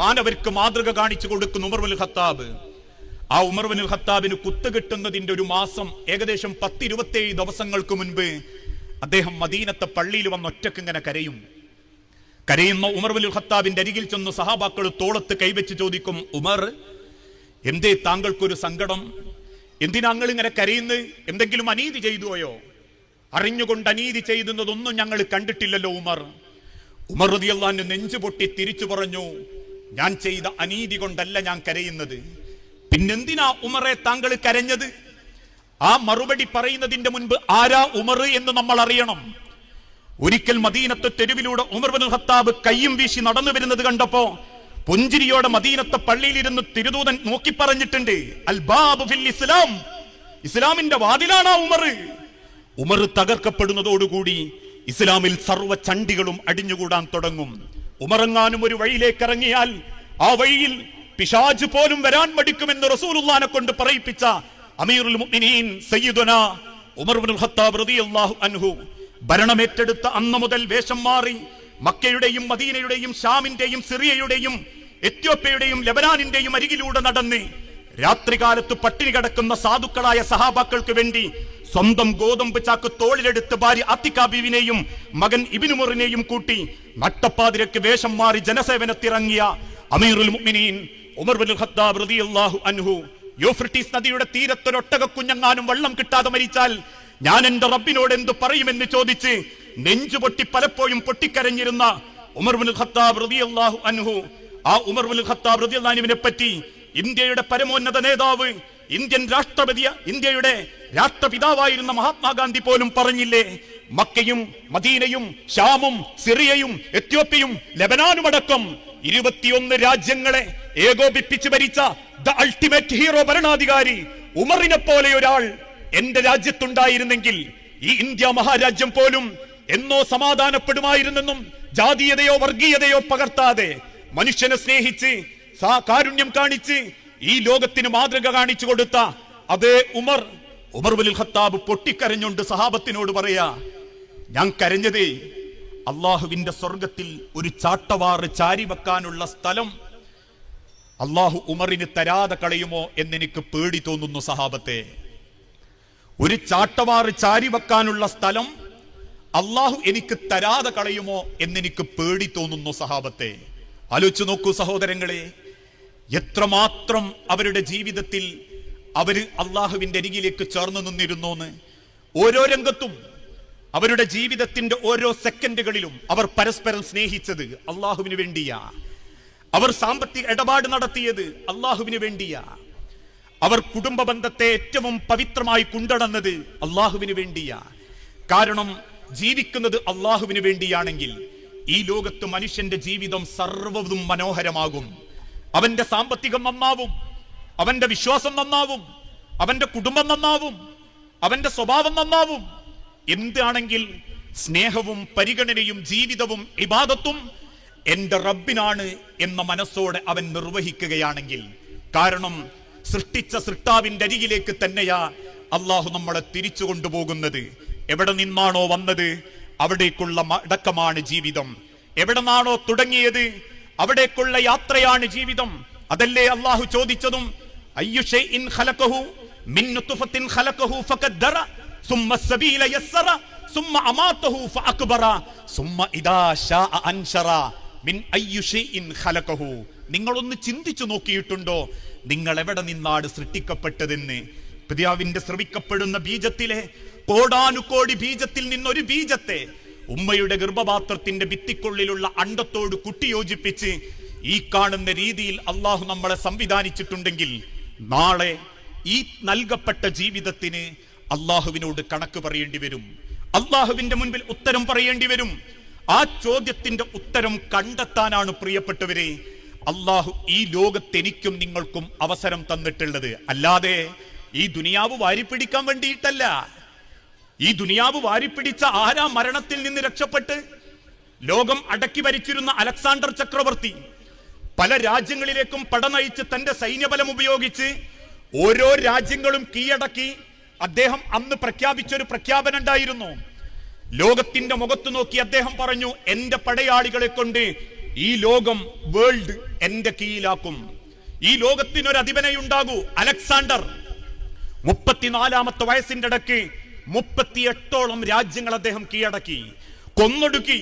മാനവർക്ക് മാതൃക കാണിച്ചു കൊടുക്കുന്ന ഉമർ ഇബ്നുൽ ഖത്താബ്. ആ ഉമർ ഇബ്നുൽ ഖത്താബിന് കുത്തുകിട്ടുന്നതിന്റെ ഒരു മാസം, ഏകദേശം 10-27 ദിവസങ്ങൾക്ക് മുൻപ് അദ്ദേഹം മദീനത്തെ പള്ളിയിൽ വന്ന് ഒറ്റക്ക് ഇങ്ങനെ കരയുന്ന ഉമർ ഇബ്നുൽ ഖത്താബിന്റെ അരികിൽ ചെന്ന് സഹാബാക്കൾ തോളത്ത് കൈവച്ച് ചോദിക്കും, ഉമർ, എന്തേ താങ്കൾക്കൊരു സങ്കടം? എന്തിനാ നിങ്ങൾ ഇങ്ങനെ കരയുന്നത്? എന്തെങ്കിലും അനീതി ചെയ്തുപോയോ? അറിഞ്ഞുകൊണ്ട് അനീതി ചെയ്യുന്നതൊന്നും ഞങ്ങൾ കണ്ടിട്ടില്ലല്ലോ ഉമർ. ഉമർ റളിയല്ലാഹു അൻഹു നെഞ്ചു പൊട്ടി തിരിച്ചു പറഞ്ഞു, ഞാൻ ചെയ്ത അനീതി കൊണ്ടല്ല ഞാൻ കരയുന്നത്. പിന്നെന്തിനാ ഉമറെ താങ്കൾ കരഞ്ഞത്? ആ മറുപടി പറയുന്നതിന്റെ മുൻപ് ആരാ ഉമർ എന്ന് നമ്മൾ അറിയണം. ഒരിക്കൽ മദീനത്തെ തെരുവിലൂടെ ഉമർ ഇബ്നുൽ ഖത്താബ് കയ്യും വീശി നടന്നു വരുന്നത് കണ്ടപ്പോ പുഞ്ചിരിയോടെ മദീനത്തെ പള്ളിയിലിരുന്ന് തിരുദൂതൻ നോക്കി പറഞ്ഞിട്ടുണ്ട്, അൽ ബാബു ഫിൽ ഇസ്ലാം, ഇസ്ലാമിന്റെ വാതിലാണ് ഉമർ. ഉമർ തകർക്കപ്പെടുന്നതോടുകൂടി ഇസ്ലാമിൽ സർവ്വ ചണ്ടികളും അടിഞ്ഞുകൂടാൻ തുടങ്ങും. ഉമറെങ്ങാനും ഒരു വഴിയിലേക്ക് ഇറങ്ങിയാൽ ആ വഴിയിൽ പിശാച് പോലും വരാൻ മടിക്കുമെന്ന് റസൂലുള്ളാഹിനെ കൊണ്ട് പറയിപ്പിച്ച അമീറുൽ മുഅ്മിനീൻ സയ്യിദുനാ ഉമർ ഇബ്നുൽ ഖത്താബ് റളിയല്ലാഹു അൻഹു ഭരണമേറ്റെടുത്ത അന്ന് മുതൽ വേഷം മാറി മക്കയുടെയും മദീനയുടെയും ഷാമിന്റെയും സിറിയയുടെയും എത്യോപ്യയുടെയും ലെബനാനിന്റെയും അരികിലൂടെ നടന്ന് രാത്രികാലത്ത് പട്ടിണി കിടക്കുന്ന സാധുക്കളായ സഹാബാക്കൾക്ക് വേണ്ടി സ്വന്തം ഗോതമ്പ് ചാക്ക് തോളിലെടുത്ത് ഭാര്യ ആത്തിക്ക ബീവിനെയും മകൻ ഇബ്നു ഉമറിനെയും കൂട്ടി നട്ടപ്പാതിരക്ക് വേഷം മാറി ജനസേവനത്തിറങ്ങിയ അമീറുൽ മുഅ്മിനീൻ ഉമർ ഇബ്നുൽ ഖത്താബ് റളിയല്ലാഹു അൻഹു യൂഫ്രട്ടീസ് നദിയുടെ തീരത്തൊരൊട്ടക കുഞ്ഞങ്ങാനും വെള്ളം കിട്ടാതെ മരിച്ചാൽ ഞാൻ എന്റെ റബ്ബിനോട് എന്ത് പറയുമെന്ന് ചോദിച്ച് നെഞ്ചുപൊട്ടി പലപ്പോഴും പൊട്ടിക്കരഞ്ഞിരുന്ന ഉമർ ഇബ്നുൽ ഖത്താബ് റളിയല്ലാഹു അൻഹു ആ ഉമർ ഇബ്നുൽ ഖത്താബ് റളിയല്ലാഹു അൻഹുവിനെ പറ്റി ഇന്ത്യയുടെ പരമോന്നത നേതാവ്, ഇന്ത്യൻ ഇന്ത്യയുടെ രാഷ്ട്രപിതാവായിരുന്ന മഹാത്മാഗാന്ധി പോലും പറഞ്ഞില്ലേ, മക്കയും മദീനയും ഷാമും സിറിയയും എത്യോപ്യയും ലെബനാനും അടക്കം 21 രാജ്യങ്ങളെ ഏകോപിപ്പിച്ച് ഭരിച്ച ദ അൾട്ടിമേറ്റ് ഹീറോ ഭരണാധികാരി ഉമറിനെ പോലെ ഒരാൾ എന്റെ രാജ്യത്തുണ്ടായിരുന്നെങ്കിൽ ഈ ഇന്ത്യ മഹാരാജ്യം പോലും എന്നോ സമാധാനപ്പെടുമായിരുന്നെന്നും, ജാതീയതയോ വർഗീയതയോ പകർത്താതെ മനുഷ്യനെ സ്നേഹിച്ച് കാരുണ്യം കാണിച്ച് ഈ ലോകത്തിന് മാതൃക കാണിച്ചു കൊടുത്ത അതേ ഉമർ ഇബ്നുൽ ഖത്താബ് പൊട്ടിക്കരഞ്ഞുകൊണ്ട് സഹാബത്തിനോട് പറയാ, ഞാൻ കരഞ്ഞതേ അള്ളാഹുവിന്റെ സ്വർഗത്തിൽ ഒരു ചാട്ടവാറ് ചാരി വെക്കാനുള്ള സ്ഥലം അള്ളാഹു ഉമറിന് തരാതെ കളയുമോ എന്നെനിക്ക് പേടി തോന്നുന്നു സഹാബത്തെ. ഒരു ചാട്ടവാറ് ചാരി വെക്കാനുള്ള സ്ഥലം അള്ളാഹു എനിക്ക് തരാതെ കളയുമോ എന്നെനിക്ക് പേടി തോന്നുന്നു സഹാബത്തെ. ആലോചിച്ചു നോക്കൂ സഹോദരങ്ങളെ, എത്രമാത്രം അവരുടെ ജീവിതത്തിൽ അവര് അള്ളാഹുവിന്റെ അരികിലേക്ക് ചേർന്ന് നിന്നിരുന്നോന്ന്. ഓരോ രംഗത്തും അവരുടെ ജീവിതത്തിന്റെ ഓരോ സെക്കൻഡുകളിലും അവർ പരസ്പരം സ്നേഹിച്ചത് അള്ളാഹുവിന് വേണ്ടിയാ. അവർ സാമ്പത്തിക ഇടപാട് നടത്തിയത് അള്ളാഹുവിന് വേണ്ടിയാ. അവർ കുടുംബ ബന്ധത്തെ ഏറ്റവും പവിത്രമായി കൊണ്ടുനടന്നത് അള്ളാഹുവിന് വേണ്ടിയാ. കാരണം ജീവിക്കുന്നത് അള്ളാഹുവിന് വേണ്ടിയാണെങ്കിൽ ഈ ലോകത്ത് മനുഷ്യന്റെ ജീവിതം സർവ്വതും മനോഹരമാകും. അവന്റെ സാമ്പത്തികം നന്നാവും, അവന്റെ വിശ്വാസം നന്നാവും, അവന്റെ കുടുംബം നന്നാവും, അവന്റെ സ്വഭാവം നന്നാവും. എന്താണെങ്കിൽ സ്നേഹവും പരിഗണനയും ജീവിതവും ഇബാദത്തും എന്റെ റബ്ബിനാണ് എന്ന മനസ്സോടെ അവൻ നിർവഹിക്കുകയാണെങ്കിൽ. കാരണം സൃഷ്ടിച്ച സൃഷ്ടാവിന്റെ അരികിലേക്ക് തന്നെയാ അള്ളാഹു നമ്മളെ തിരിച്ചു കൊണ്ടുപോകുന്നത്. എവിടെ നിന്നാണോ വന്നത് അവിടേക്കുള്ള മടക്കമാണ് ജീവിതം. എവിടെ നിന്നാണോ തുടങ്ങിയത് അവിടേക്കുള്ള യാത്രയാണ് ജീവിതം. അതല്ലേ അള്ളാഹു ചോദിച്ചതും, അയ്യു ഷൈഇൻ ഖലഖഹു മിൻ നുത്ഫത്തിൻ ഖലഖഹു ഫഖദ്ദറ സുമ്മ സബീല യസ്സറ സുമ്മ അമാതഹു ഫഅക്ബറ സുമ്മ ഇദാ ശാഅ അൻശറ മിൻ അയ്യു ഷൈഇൻ ഖലഖഹു. നിങ്ങളൊന്ന് ചിന്തിച്ചു നോക്കിയിട്ടുണ്ടോ നിങ്ങൾ എവിടെ നിന്നാണ് സൃഷ്ടിക്കപ്പെട്ടതെന്ന്? പിതാവിന്റെ സ്രവിക്കപ്പെടുന്ന ബീജത്തിലെ കോടാനുകോടി ബീജത്തിൽ നിന്നൊരു ബീജത്തെ ഉമ്മയുടെ ഗർഭപാത്രത്തിന്റെ ഭിത്തിക്കുള്ളിലുള്ള അണ്ടത്തോട് കുട്ടിയോജിപ്പിച്ച് ഈ കാണുന്ന രീതിയിൽ അള്ളാഹു നമ്മളെ സംവിധാനിച്ചിട്ടുണ്ടെങ്കിൽ നാളെ ഈ നൽകപ്പെട്ട ജീവിതത്തിന് അള്ളാഹുവിനോട് കണക്ക് പറയേണ്ടി വരും. അള്ളാഹുവിന്റെ മുൻപിൽ ഉത്തരം പറയേണ്ടി വരും. ആ ചോദ്യത്തിന്റെ ഉത്തരം കണ്ടെത്താനാണ് പ്രിയപ്പെട്ടവരെ അള്ളാഹു ഈ ലോകത്ത് എനിക്കും നിങ്ങൾക്കും അവസരം തന്നിട്ടുള്ളത്. അല്ലാതെ ഈ ദുനിയാവ് വാരിപ്പിടിക്കാൻ വേണ്ടിയിട്ടല്ല. ഈ ദുനിയാവ് വാരിപ്പിടിച്ച ആരാ മരണത്തിൽ നിന്ന് രക്ഷപ്പെട്ട്? ലോകം അടക്കി ഭരിച്ചിരുന്ന അലക്സാണ്ടർ ചക്രവർത്തി പല രാജ്യങ്ങളിലേക്കും പടനയിച്ച് തന്റെ സൈന്യബലം ഉപയോഗിച്ച് ഓരോ രാജ്യങ്ങളും കീഴടക്കി അദ്ദേഹം അന്ന് പ്രഖ്യാപിച്ചൊരു പ്രഖ്യാപനം ഉണ്ടായിരുന്നു. ലോകത്തിന്റെ മുഖത്ത് നോക്കി അദ്ദേഹം പറഞ്ഞു, എന്റെ പടയാളികളെ കൊണ്ട് ഈ ലോകം വേൾഡ് എന്റെ കീഴിലാക്കും. ഈ ലോകത്തിനൊരു അധിപനയുണ്ടാകൂ. അലക്സാണ്ടർ 34-ാമത്തെ വയസ്സിന്റെ ഇടയ്ക്ക് 38ഓളം രാജ്യങ്ങൾ അദ്ദേഹം കീഴടക്കി, കൊന്നൊടുക്കി,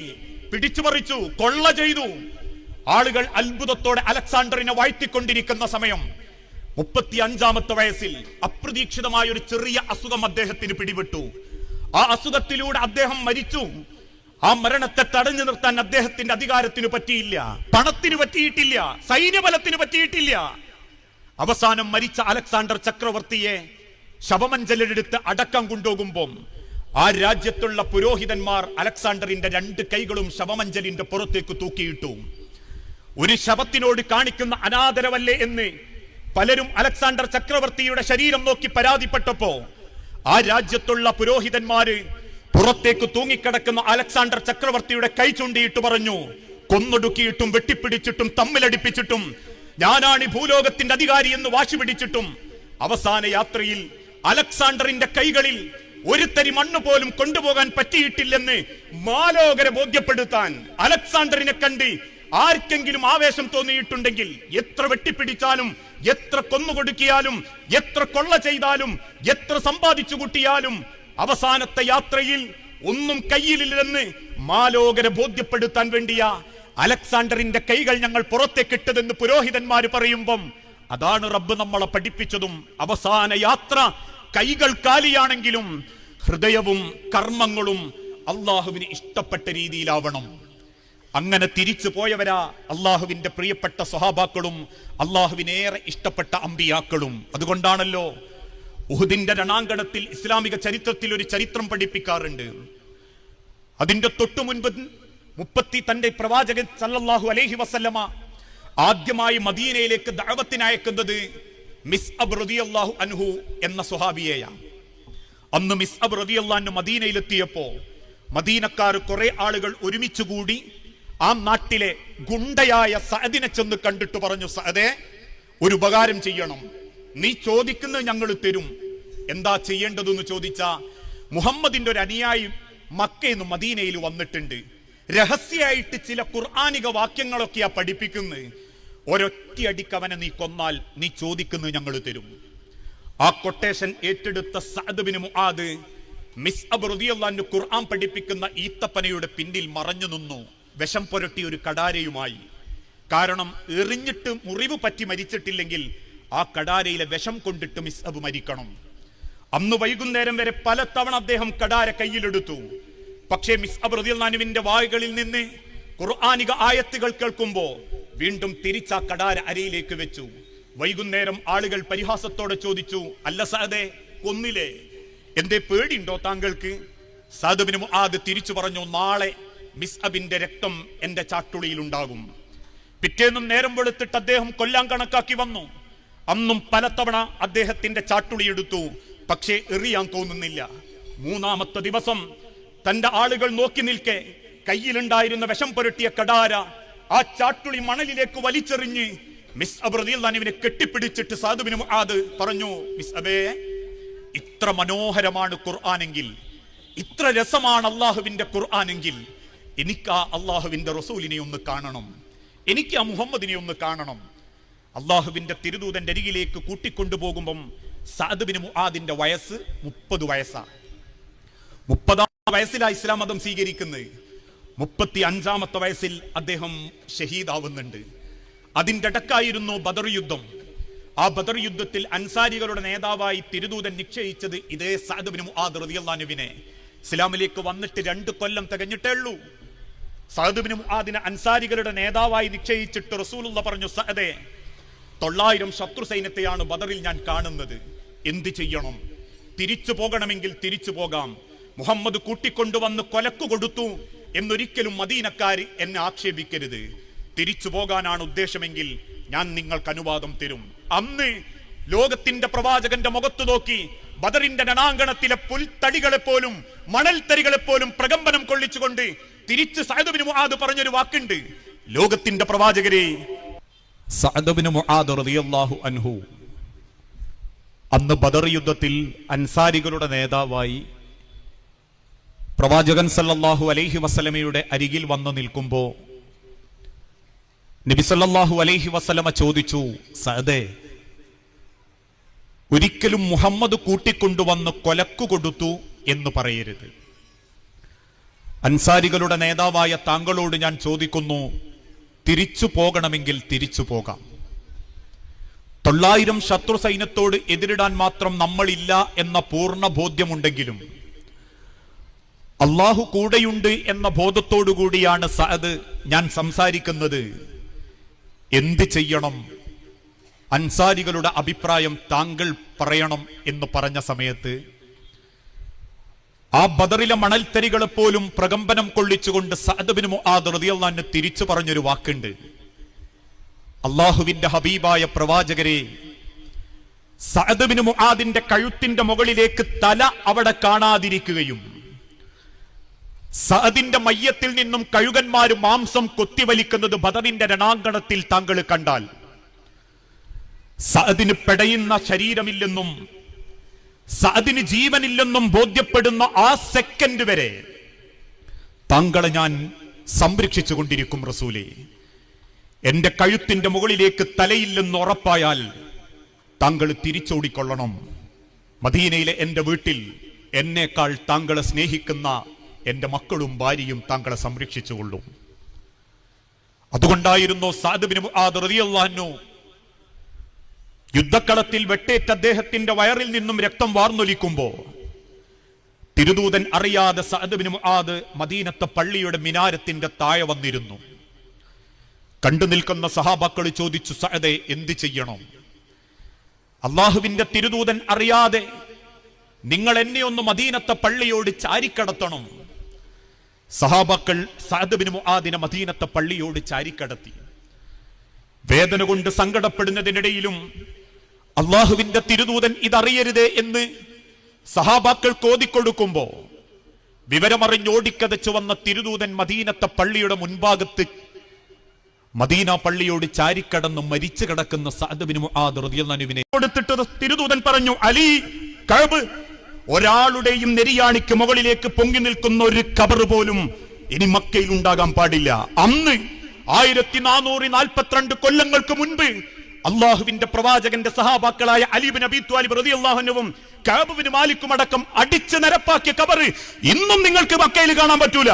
പിടിച്ചുപറിച്ചു, കൊള്ള ചെയ്തു. ആളുകൾ അത്ഭുതത്തോടെ അലക്സാണ്ടറിനെ വാഴ്ത്തിക്കൊണ്ടിരിക്കുന്ന സമയം 35-ാമത്തെ വയസ്സിൽ അപ്രതീക്ഷിതമായ ഒരു ചെറിയ അസുഖം അദ്ദേഹത്തിന് പിടിപെട്ടു. ആ അസുഖത്തിലൂടെ അദ്ദേഹം മരിച്ചു. ആ മരണത്തെ തടഞ്ഞു നിർത്താൻ അദ്ദേഹത്തിന്റെ അധികാരത്തിന് പറ്റിയില്ല, പണത്തിന് പറ്റിയിട്ടില്ല, സൈന്യബലത്തിന് പറ്റിയിട്ടില്ല. അവസാനം മരിച്ച അലക്സാണ്ടർ ചക്രവർത്തിയെ ശവമഞ്ചലെടുത്ത് അടക്കം കൊണ്ടുപോകുമ്പോൾ ആ രാജ്യത്തുള്ള പുരോഹിതന്മാർ അലക്സാണ്ടറിന്റെ 2 കൈകളും ശവമഞ്ചലിന്റെ പുറത്തേക്ക് തൂക്കിയിട്ടു. ഒരു ശവത്തിനോട് കാണിക്കുന്ന അനാദരവല്ലേ എന്ന് പലരും അലക്സാണ്ടർ ചക്രവർത്തിയുടെ ശരീരം നോക്കി പരാതിപ്പെട്ടപ്പോ ആ രാജ്യത്തുള്ള പുരോഹിതന്മാര് പുറത്തേക്ക് തൂങ്ങിക്കിടക്കുന്ന അലക്സാണ്ടർ ചക്രവർത്തിയുടെ കൈ ചൂണ്ടിയിട്ട് പറഞ്ഞു, കൊന്നൊടുക്കിയിട്ടും വെട്ടിപ്പിടിച്ചിട്ടും തമ്മിലടിപ്പിച്ചിട്ടും ഞാനാണ് ഈ ഭൂലോകത്തിന്റെ അധികാരി എന്ന് വാശി പിടിച്ചിട്ടും അവസാന യാത്രയിൽ അലക്സാണ്ടറിന്റെ കൈകളിൽ ഒരു തരി മണ്ണ് പോലും കൊണ്ടുപോകാൻ പറ്റിയിട്ടില്ലെന്ന് മാലോകരെ ബോധ്യപ്പെടുത്താൻ അലക്സാണ്ടറിനെ കണ്ട് ആർക്കെങ്കിലും ആവേശം തോന്നിയിട്ടുണ്ടെങ്കിൽ എത്ര വെട്ടിപ്പിടിച്ചാലും, എത്ര കൊന്നുകൊടുക്കിയാലും, എത്ര കൊള്ള ചെയ്താലും, എത്ര സമ്പാദിച്ചു കൂട്ടിയാലും അവസാനത്തെ യാത്രയിൽ ഒന്നും കയ്യിലില്ലെന്ന് മാലോകരെ ബോധ്യപ്പെടുത്താൻ വേണ്ടിയാ അലക്സാണ്ടറിന്റെ കൈകൾ ഞങ്ങൾ പുറത്തേക്കിട്ടതെന്ന് പുരോഹിതന്മാര് പറയുമ്പം അതാണ് റബ്ബ് നമ്മളെ പഠിപ്പിച്ചതും. അവസാന യാത്ര കൈകൾ കാലിയാണെങ്കിലും ഹൃദയവും കർമ്മങ്ങളും അള്ളാഹുവിന് ഇഷ്ടപ്പെട്ട രീതിയിലാവണം. അങ്ങനെ തിരിച്ചു പോയവരാ അള്ളാഹുവിന്റെ പ്രിയപ്പെട്ട സ്വഹാബാക്കളും അള്ളാഹുവിനേറെ ഇഷ്ടപ്പെട്ട അമ്പിയാക്കളും. അതുകൊണ്ടാണല്ലോ ഉഹുദിന്റെ രണാങ്കണത്തിൽ ഇസ്ലാമിക ചരിത്രത്തിൽ ഒരു ചരിത്രം പഠിപ്പിക്കാറുണ്ട്. അതിന്റെ തൊട്ടു മുൻപ് തന്റെ പ്രവാചകൻ സല്ലല്ലാഹു അലൈഹി വസല്ലമ ആദ്യമായി മദീനയിലേക്ക് ദഅവത്തിനയക്കുന്നത് മിസ്അബ് റളിയല്ലാഹു അൻഹു എന്ന സ്വഹാബിയെയാണ്. അന്ന് മിസ്അബ് റളിയല്ലാഹു അൻഹു മദീനയിലെത്തിയപ്പോ മദീനക്കാർ കുറെ ആളുകൾ ഒരുമിച്ച് കൂടി ആ നാട്ടിലെ ഗുണ്ടയായ സഅദിനെ ചെന്ന് കണ്ടിട്ട് പറഞ്ഞു, സഅദേ, ഒരു ഉപകാരം ചെയ്യണം, നീ ചോദിക്കുന്നത് ഞങ്ങൾ തരും. എന്താ ചെയ്യേണ്ടതെന്ന് ചോദിച്ചാ, മുഹമ്മദിന്റെ ഒരു അനുയായി മക്കയിൽ നിന്ന് മദീനയിൽ വന്നിട്ടുണ്ട്, രഹസ്യമായിട്ട് ചില ഖുർആനിക വാക്യങ്ങളൊക്കെയാ പഠിപ്പിക്കുന്നത്, ഒരൊറ്റയടിക്ക് അവനെ നീ കൊന്നാൽ നീ ചോദിക്കുന്നത് ഞങ്ങൾ തരും. ആ കൊട്ടേഷൻ ഏറ്റെടുത്ത സഅദ് ബിൻ മുആദ് മിസ്അബ് റളിയല്ലാഹു അൻഹു ഖുർആൻ പഠിപ്പിക്കുന്ന ഈത്തപ്പനയുടെ പിന്നിൽ മറഞ്ഞു നിന്നു, വിഷം പുരട്ടിയ ഒരു കടാരയുമായി. കാരണം എറിഞ്ഞിട്ട് മുറിവ് പറ്റി മരിച്ചിട്ടില്ലെങ്കിൽ ആ കടാരയിലെ വിഷം കൊണ്ടിട്ട് മിസ്അബ് മരിക്കണം. അന്ന് വൈകുന്നേരം വരെ പല തവണ അദ്ദേഹം കടാര കയ്യിലെടുത്തു. പക്ഷേ മിസ്അബ് റളിയല്ലാഹു അൻഹുവിന്റെ വായുകളിൽ നിന്ന് ഖുർആനിക ആയത്തുകൾ കേൾക്കുമ്പോ വീണ്ടും തിരിച്ച കടാര അരയിലേക്ക് വെച്ചു. വൈകുന്നേരം ആളുകൾ പരിഹാസത്തോടെ ചോദിച്ചു, അല്ല സഅദേ, കൊന്നില്ലേ, എന്തേ പേടിയുണ്ടോ താങ്കൾക്ക്? സഅദ് ബിൻ മുആദ് തിരിച്ചു പറഞ്ഞു, നാളെ മിസ്അബിന്റെ രക്തം എന്റെ ചാട്ടുളിയിൽ ഉണ്ടാകും. പിറ്റേന്നും നേരം വെളുത്തിട്ട് അദ്ദേഹം കൊല്ലാൻ കണക്കാക്കി വന്നു. അന്നും പലതവണ അദ്ദേഹത്തിന്റെ ചാട്ടുളി എടുത്തു, പക്ഷേ എറിയാൻ തോന്നുന്നില്ല. മൂന്നാമത്തെ ദിവസം തന്റെ ആളുകൾ നോക്കി നിൽക്കെ കയ്യിലുണ്ടായിരുന്ന വിഷം പുരട്ടിയ കടാര ആ ചാട്ടുളി മണലിലേക്ക് വലിച്ചെറിഞ്ഞ് മിസ്അബ് റളിയല്ലാഹു അൻഹുവിനെ കെട്ടിപ്പിടിച്ചിട്ട് സഅദ് ബിൻ മുആദ് പറഞ്ഞു, മിസ്അബേ, ഇത്ര മനോഹരമാണ് ഖുർആനെങ്കിൽ, ഇത്ര രസമാണ് അള്ളാഹുവിന്റെ ഖുർആനെങ്കിൽ, എനിക്ക് ആ അള്ളാഹുവിന്റെ റസൂലിനെ ഒന്ന് കാണണം, എനിക്ക് ആ മുഹമ്മദിനെ ഒന്ന് കാണണം. അള്ളാഹുവിന്റെ തിരുദൂതന്റെ അരികിലേക്ക് കൂട്ടിക്കൊണ്ടുപോകുമ്പം സഅദ് ബിൻ മുആദിന്റെ വയസ്സ് 30 വയസ്സാണ്. 30-ാം വയസ്സിലാണ് ഇസ്ലാം മതം സ്വീകരിക്കുന്നത്. 35-ാമത്തെ വയസ്സിൽ അദ്ദേഹം ഷഹീദാവുന്നുണ്ട്. അതിൻ്റെ ഇടക്കായിരുന്നു ബദർ യുദ്ധം. ആ ബദർ യുദ്ധത്തിൽ അൻസാരികളുടെ നേതാവായി തിരുദൂതൻ നിശ്ചയിച്ചത് ഇതേ സഅദ് ബിൻ മുആദ് റളിയല്ലാഹു അൻഹുവിനെ. ഇസ്ലാമിലേക്ക് വന്നിട്ട് 2 കൊല്ലം തികഞ്ഞിട്ടേ ഉള്ളൂ. സഅദ് ബിൻ മുആദിനെ അൻസാരികളുടെ നേതാവായി നിശ്ചയിച്ചിട്ട് റസൂലുള്ളാഹി പറഞ്ഞു, സഅദേ, 900 ശത്രു സൈന്യത്തെയാണ് ബദറിൽ ഞാൻ കാണുന്നത്, എന്ത് ചെയ്യണം? തിരിച്ചു പോകണമെങ്കിൽ തിരിച്ചു പോകാം, മുഹമ്മദ് കൂട്ടിക്കൊണ്ടുവന്ന് കൊലക്കു കൊടുത്തു എന്നൊരിക്കലും മദീനക്കാര് എന്നെ ആക്ഷേപിക്കരുത്. തിരിച്ചു പോകാനാണ് ഉദ്ദേശമെങ്കിൽ ഞാൻ നിങ്ങൾക്ക് അനുവാദം തരും. അന്ന് ലോകത്തിന്റെ പ്രവാചകന്റെ മുഖത്ത് നോക്കി ബദറിന്റെ രണാങ്കണത്തിലെ പുൽത്തടികളെ പോലും മണൽത്തരികളെ പോലും പ്രകമ്പനം കൊള്ളിച്ചുകൊണ്ട് തിരിച്ച് സഅദ് ബിൻ മുആദ് പറഞ്ഞൊരു വാക്കുണ്ട്, ലോകത്തിന്റെ പ്രവാചകരെ, സഅദ് ബിൻ മുആദ് റളിയല്ലാഹു അൻഹു അന്ന് ബദർ യുദ്ധത്തിൽ അൻസാരികളുടെ നേതാവായി പ്രവാചകൻ സല്ലല്ലാഹു അലൈഹി വസല്ലമയുടെ അരികിൽ വന്നു നിൽക്കുമ്പോൾ നബി സല്ലല്ലാഹു അലൈഹി വസല്ലമ ചോദിച്ചു, സഅദേ, ഒരിക്കലും മുഹമ്മദ് കൂട്ടിക്കൊണ്ടുവന്ന് കൊലക്കു കൊടുത്തു എന്ന് പറയരുത്. അൻസാരികളുടെ നേതാവായ താങ്കളോട് ഞാൻ ചോദിക്കുന്നു, തിരിച്ചു പോകണമെങ്കിൽ തിരിച്ചു പോകാം. 900 ശത്രു സൈന്യത്തോട് എതിരിടാൻ മാത്രം നമ്മളില്ല എന്ന പൂർണ്ണ ബോധ്യമുണ്ടെങ്കിലും അള്ളാഹു കൂടെയുണ്ട് എന്ന ബോധത്തോടു കൂടിയാണ് സഅദ് ഞാൻ സംസാരിക്കുന്നത്. എന്ത് ചെയ്യണം? അൻസാരികളുടെ അഭിപ്രായം താങ്കൾ പറയണം എന്ന് പറഞ്ഞ സമയത്ത് ആ ബദറിലെ മണൽത്തരികളെ പോലും പ്രകമ്പനം കൊള്ളിച്ചുകൊണ്ട് സഅദ് ബിൻ മുആദ് റളിയല്ലാഹു അൻഹു തിരിച്ചു പറഞ്ഞൊരു വാക്കുണ്ട്, അള്ളാഹുവിന്റെ ഹബീബായ പ്രവാചകരെ, സഅദ് ബിൻ മുആദിന്റെ കഴുത്തിന്റെ മുകളിലേക്ക് തല അവിടെ കാണാതിരിക്കുകയും സഅദിന്റെ മയ്യത്തിൽ നിന്നും കഴുകന്മാര് മാംസം കൊത്തിവലിക്കുന്നത് ബദറിന്റെ രണാങ്കണത്തിൽ താങ്കൾ കണ്ടാൽ സഅദിന് പെടയുന്ന ശരീരമില്ലെന്നും സഅദിന് ജീവനില്ലെന്നും ബോധ്യപ്പെടുന്ന ആ സെക്കൻഡ് വരെ താങ്കളെ ഞാൻ സംരക്ഷിച്ചു കൊണ്ടിരിക്കും റസൂലേ. എന്റെ കഴുത്തിന്റെ മുകളിലേക്ക് തലയില്ലെന്ന് ഉറപ്പായാൽ താങ്കൾ തിരിച്ചോടിക്കൊള്ളണം. മദീനയിലെ എന്റെ വീട്ടിൽ എന്നേക്കാൾ താങ്കളെ സ്നേഹിക്കുന്ന എന്റെ മക്കളും ഭാര്യയും താങ്കളെ സംരക്ഷിച്ചുകൊള്ളും. അതുകൊണ്ടായിരുന്നു സഅദ് ബിൻ മുആദ് റളിയല്ലാഹു അൻഹു യുദ്ധക്കളത്തിൽ വെട്ടേറ്റ് അദ്ദേഹത്തിന്റെ വയറിൽ നിന്നും രക്തം വാർന്നൊലിക്കുമ്പോ തിരുദൂതൻ അറിയാതെ സഅദ് ബിൻ മുആദ് മദീനത്തെ പള്ളിയുടെ മിനാരത്തിന്റെ താഴെ വന്നിരുന്നു. കണ്ടു നിൽക്കുന്ന സഹാബാക്കൾ ചോദിച്ചു, സഅദേ, എന്ത് ചെയ്യണം? അള്ളാഹുവിന്റെ തിരുദൂതൻ അറിയാതെ നിങ്ങൾ എന്നെ ഒന്ന് മദീനത്തെ പള്ളിയോട് ചാരിക്കടത്തണം. സഹാബാക്കൾ സഅദ് ബിൻ മുആദിനെ മദീനത്തെ പള്ളിയോട് ചാരിക്കടത്തി. വേദന കൊണ്ട് സങ്കടപ്പെടുന്നതിനിടയിലും അള്ളാഹുവിന്റെ തിരുദൂതൻ ഇതറിയരുതേ എന്ന് സഹാബാക്കൾ കോതിക്കൊടുക്കുമ്പോ വിവരമറിഞ്ഞോടിക്കതച്ചു വന്ന തിരുദൂതൻ മദീനത്തെ പള്ളിയുടെ മുൻഭാഗത്ത് മദീന പള്ളിയോട് ചാരിക്കടന്ന് മരിച്ചു കിടക്കുന്ന സഅദ് ബിൻ മുആദ് റളിയല്ലാഹു അൻഹുവിനെ കൊടുത്തിട്ട് തിരുദൂതൻ പറഞ്ഞു, അലി, കഅബ്, ഒരാളുടെയും നെരിയാണിക്ക് മുകളിലേക്ക് പൊങ്ങി നിൽക്കുന്ന ഒരു ഖബർ പോലും ഇനി മക്കയിൽ ഉണ്ടാകാൻ പാടില്ല. അന്ന് 1442 കൊല്ലങ്ങൾക്ക് മുൻപ് അള്ളാഹുവിന്റെ പ്രവാചകന്റെ സഹാബാക്കളായ അലി ബിൻ അബീ ത്വാലിബ് റളിയല്ലാഹു അൻഹുവും കഅബ് ബിൻ മാലിക്കും അടക്കം അടിച്ചു നിരപ്പാക്കിയ ഖബർ ഇന്നും നിങ്ങൾക്ക് മക്കയിൽ കാണാൻ പറ്റൂല.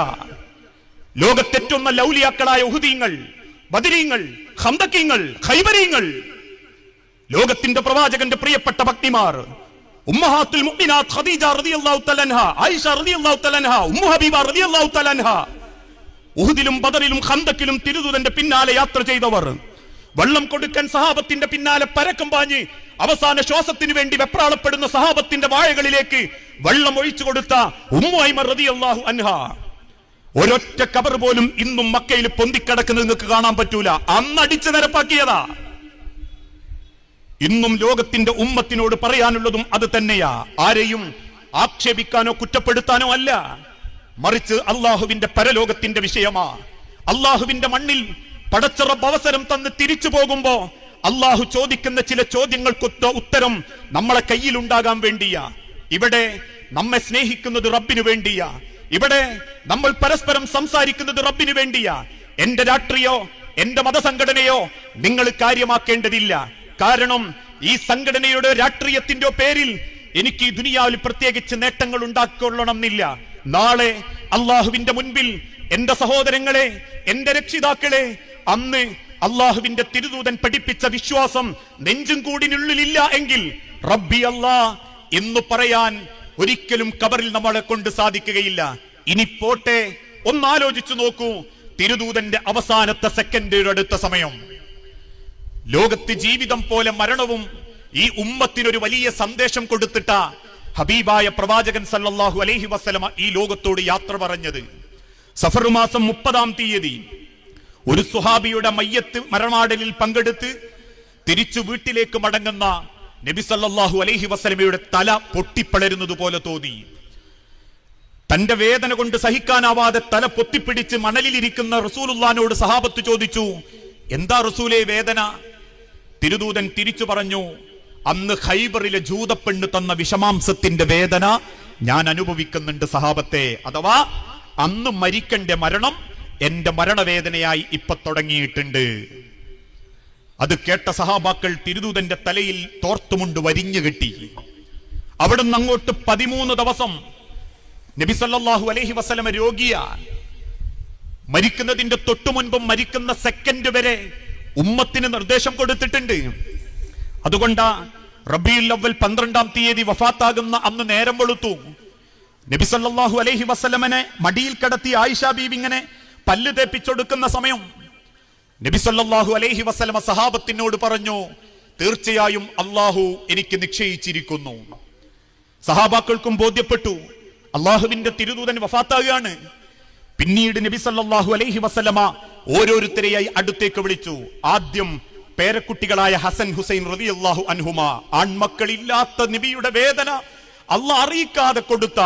ലോകത്തേറ്റവും നല്ല ഔലിയാക്കളായ ഉഹുദീങ്ങൾ, ബദരീങ്ങൾ, ഖന്ദഖീങ്ങൾ, ഖൈബരീങ്ങൾ, ലോകത്തിന്റെ പ്രവാചകന്റെ പ്രിയപ്പെട്ട ഭക്തിമാർ, ഉമ്മഹാത്തുൽ മുഅ്മിനാത്ത് ഖദീജ റളിയല്ലാഹു തആല അൻഹ, ആയിഷ റളിയല്ലാഹു തആല അൻഹ, ഉമ്മു ഹബീബ റളിയല്ലാഹു തആല അൻഹ, ഉഹുദിലും ബദറിലും ഖന്ദഖിലും തിരുദൂതന്റെ പിന്നാലെ യാത്ര ചെയ്തവർ, വെള്ളം കൊടുക്കാൻ സഹാബത്തിന്റെ പിന്നാലെ പരക്കം പാഞ്ഞ് അവസാന ശ്വാസത്തിന് വേണ്ടി വെപ്രാളപ്പെടുന്ന സഹാബത്തിന്റെ വാഴകളിലേക്ക് വെള്ളം ഒഴിച്ചു കൊടുത്ത ഉമ്മു ഐമർ റളിയല്ലാഹു അൻഹ, ഒരൊറ്റ ഖബർ പോലും ഇന്നും മക്കയിൽ പൊന്തിക്കിടക്കുന്നത് നിങ്ങൾക്ക് കാണാൻ പറ്റൂല. അന്ന് അടിച്ചു നിരപ്പാക്കിയതാ. ഇന്നും ലോകത്തിന്റെ ഉമ്മത്തിനോട് പറയാനുള്ളതും അത് തന്നെയാ. ആരെയും ആക്ഷേപിക്കാനോ കുറ്റപ്പെടുത്താനോ അല്ല, മറിച്ച് അള്ളാഹുവിന്റെ പരലോകത്തിന്റെ വിഷയമാ. അള്ളാഹുവിന്റെ മണ്ണിൽ പടച്ച റബ്ബ് അവസരം തന്ന് തിരിച്ചു പോകുമ്പോ അള്ളാഹു ചോദിക്കുന്ന ചില ചോദ്യങ്ങൾക്ക് ഉത്തരം നമ്മളെ കയ്യിലുണ്ടാകാൻ വേണ്ടിയാ. ഇവിടെ നമ്മെ സ്നേഹിക്കുന്നത് റബ്ബിനു വേണ്ടിയാ. ഇവിടെ നമ്മൾ പരസ്പരം സംസാരിക്കുന്നത് റബ്ബിനു വേണ്ടിയാ. എന്റെ രാഷ്ട്രീയോ എന്റെ മതസംഘടനയോ നിങ്ങൾ കാര്യമാക്കേണ്ടതില്ല. കാരണം ഈ സംഘടനയുടെ രാഷ്ട്രീയത്തിന്റെ പേരിൽ എനിക്ക് ഈ ദുനിയാവിൽ പ്രത്യേകിച്ച് നേട്ടങ്ങൾ ഉണ്ടാക്കിക്കൊള്ളണമെന്നില്ല. നാളെ അള്ളാഹുവിന്റെ മുൻപിൽ എന്റെ സഹോദരങ്ങളെ, എന്റെ രക്ഷിതാക്കളെ, അന്ന് അള്ളാഹുവിന്റെ തിരുദൂതൻ പഠിപ്പിച്ച വിശ്വാസം നെഞ്ചും കൂടിനുള്ളിലില്ല എങ്കിൽ റബ്ബി അല്ലാ എന്ന് പറയാൻ ഒരിക്കലും ഖബറിൽ നമ്മളെ കൊണ്ട് സാധിക്കുകയില്ല. ഇനി പോട്ടെ, ഒന്നാലോചിച്ചു നോക്കൂ. തിരുദൂതന്റെ അവസാനത്തെ സെക്കൻഡുകളുടെ അടുത്ത സമയം, ലോകത്ത് ജീവിതം പോലെ മരണവും ഈ ഉമ്മത്തിനൊരു വലിയ സന്ദേശം കൊടുത്തിട്ട ഹബീബായ പ്രവാചകൻ സല്ലല്ലാഹു അലൈഹി വസല്ലമ ഈ ലോകത്തോട് യാത്ര പറഞ്ഞത്. സഫർ മാസം 30-ാം തീയതി ഒരു സുഹാബിയുടെ മയ്യത്ത് മരണാടലിൽ പങ്കെടുത്ത് തിരിച്ചു വീട്ടിലേക്ക് മടങ്ങുന്ന നബി സല്ലല്ലാഹു അലൈഹി വസല്ലമയുടെ തല പൊട്ടിപ്പളരുന്നത് പോലെ തോന്നി. തന്റെ വേദന കൊണ്ട് സഹിക്കാനാവാതെ തല പൊത്തിപ്പിടിച്ച് മണലിലിരിക്കുന്ന റസൂലുള്ളാഹിനോട് സഹാബത്ത് ചോദിച്ചു, എന്താ റസൂലേ വേദന? തിരുദൂതൻ തിരിച്ചു പറഞ്ഞു, അന്ന് ഖൈബറിലെ ജൂതപ്പെണ്ണ് തന്ന വിഷമാംസത്തിന്റെ വേദന ഞാൻ അനുഭവിക്കുന്നുണ്ട് സഹാബത്തെ. അഥവാ അന്ന് മരിക്കണ്ട മരണം എന്റെ മരണവേദനയായി ഇപ്പൊ തുടങ്ങിയിട്ടുണ്ട്. അത് കേട്ട സഹാബാക്കൾ തിരുദൂതന്റെ തലയിൽ തോർത്തുമുണ്ട് വരിഞ്ഞു കെട്ടി. അവിടുന്ന് അങ്ങോട്ട് 13 ദിവസം നബി സല്ലല്ലാഹു അലൈഹി വസല്ലമ രോഗിയാ. മരിക്കുന്നതിന്റെ തൊട്ടു മുൻപും മരിക്കുന്ന സെക്കൻഡ് വരെ ഉമ്മത്തിന് നിർദ്ദേശം കൊടുത്തിട്ടുണ്ട്. അതുകൊണ്ടാ റബീഉൽ അവ്വൽ 12-ാം തീയതി വഫാത്താകുന്ന അന്ന് നേരം വെളുത്തു. നബി സല്ലല്ലാഹു അലൈഹി വസല്ലമനെ മടിയിൽ കിടത്തി ആയിഷ ബീവി ഇങ്ങനെ പല്ല് തേപ്പിച്ചൊടുക്കുന്ന സമയം നബി സല്ലല്ലാഹു അലൈഹി വസല്ലമ സഹാബത്തിനോട് പറഞ്ഞു, തീർച്ചയായും അള്ളാഹു എനിക്ക് നിശ്ചയിച്ചിരിക്കുന്നു. സഹാബാക്കൾക്കും ബോധ്യപ്പെട്ടു അള്ളാഹുവിന്റെ തിരുദൂതൻ വഫാത്താകുകയാണ്. പിന്നീട് നബി സല്ലല്ലാഹു അലൈഹി വസല്ലമ ഓരോരുത്തരെയായി അടുത്തേക്ക് വിളിച്ചു. ആദ്യം പേരക്കുട്ടികളായ ഹസൻ ഹുസൈൻ റളിയല്ലാഹു അൻഹുമാ, ആൺമക്കളില്ലാത്ത നബിയുടെ വേദന അള്ളാഹ് അറിയിക്കാതെ കൊടുത്ത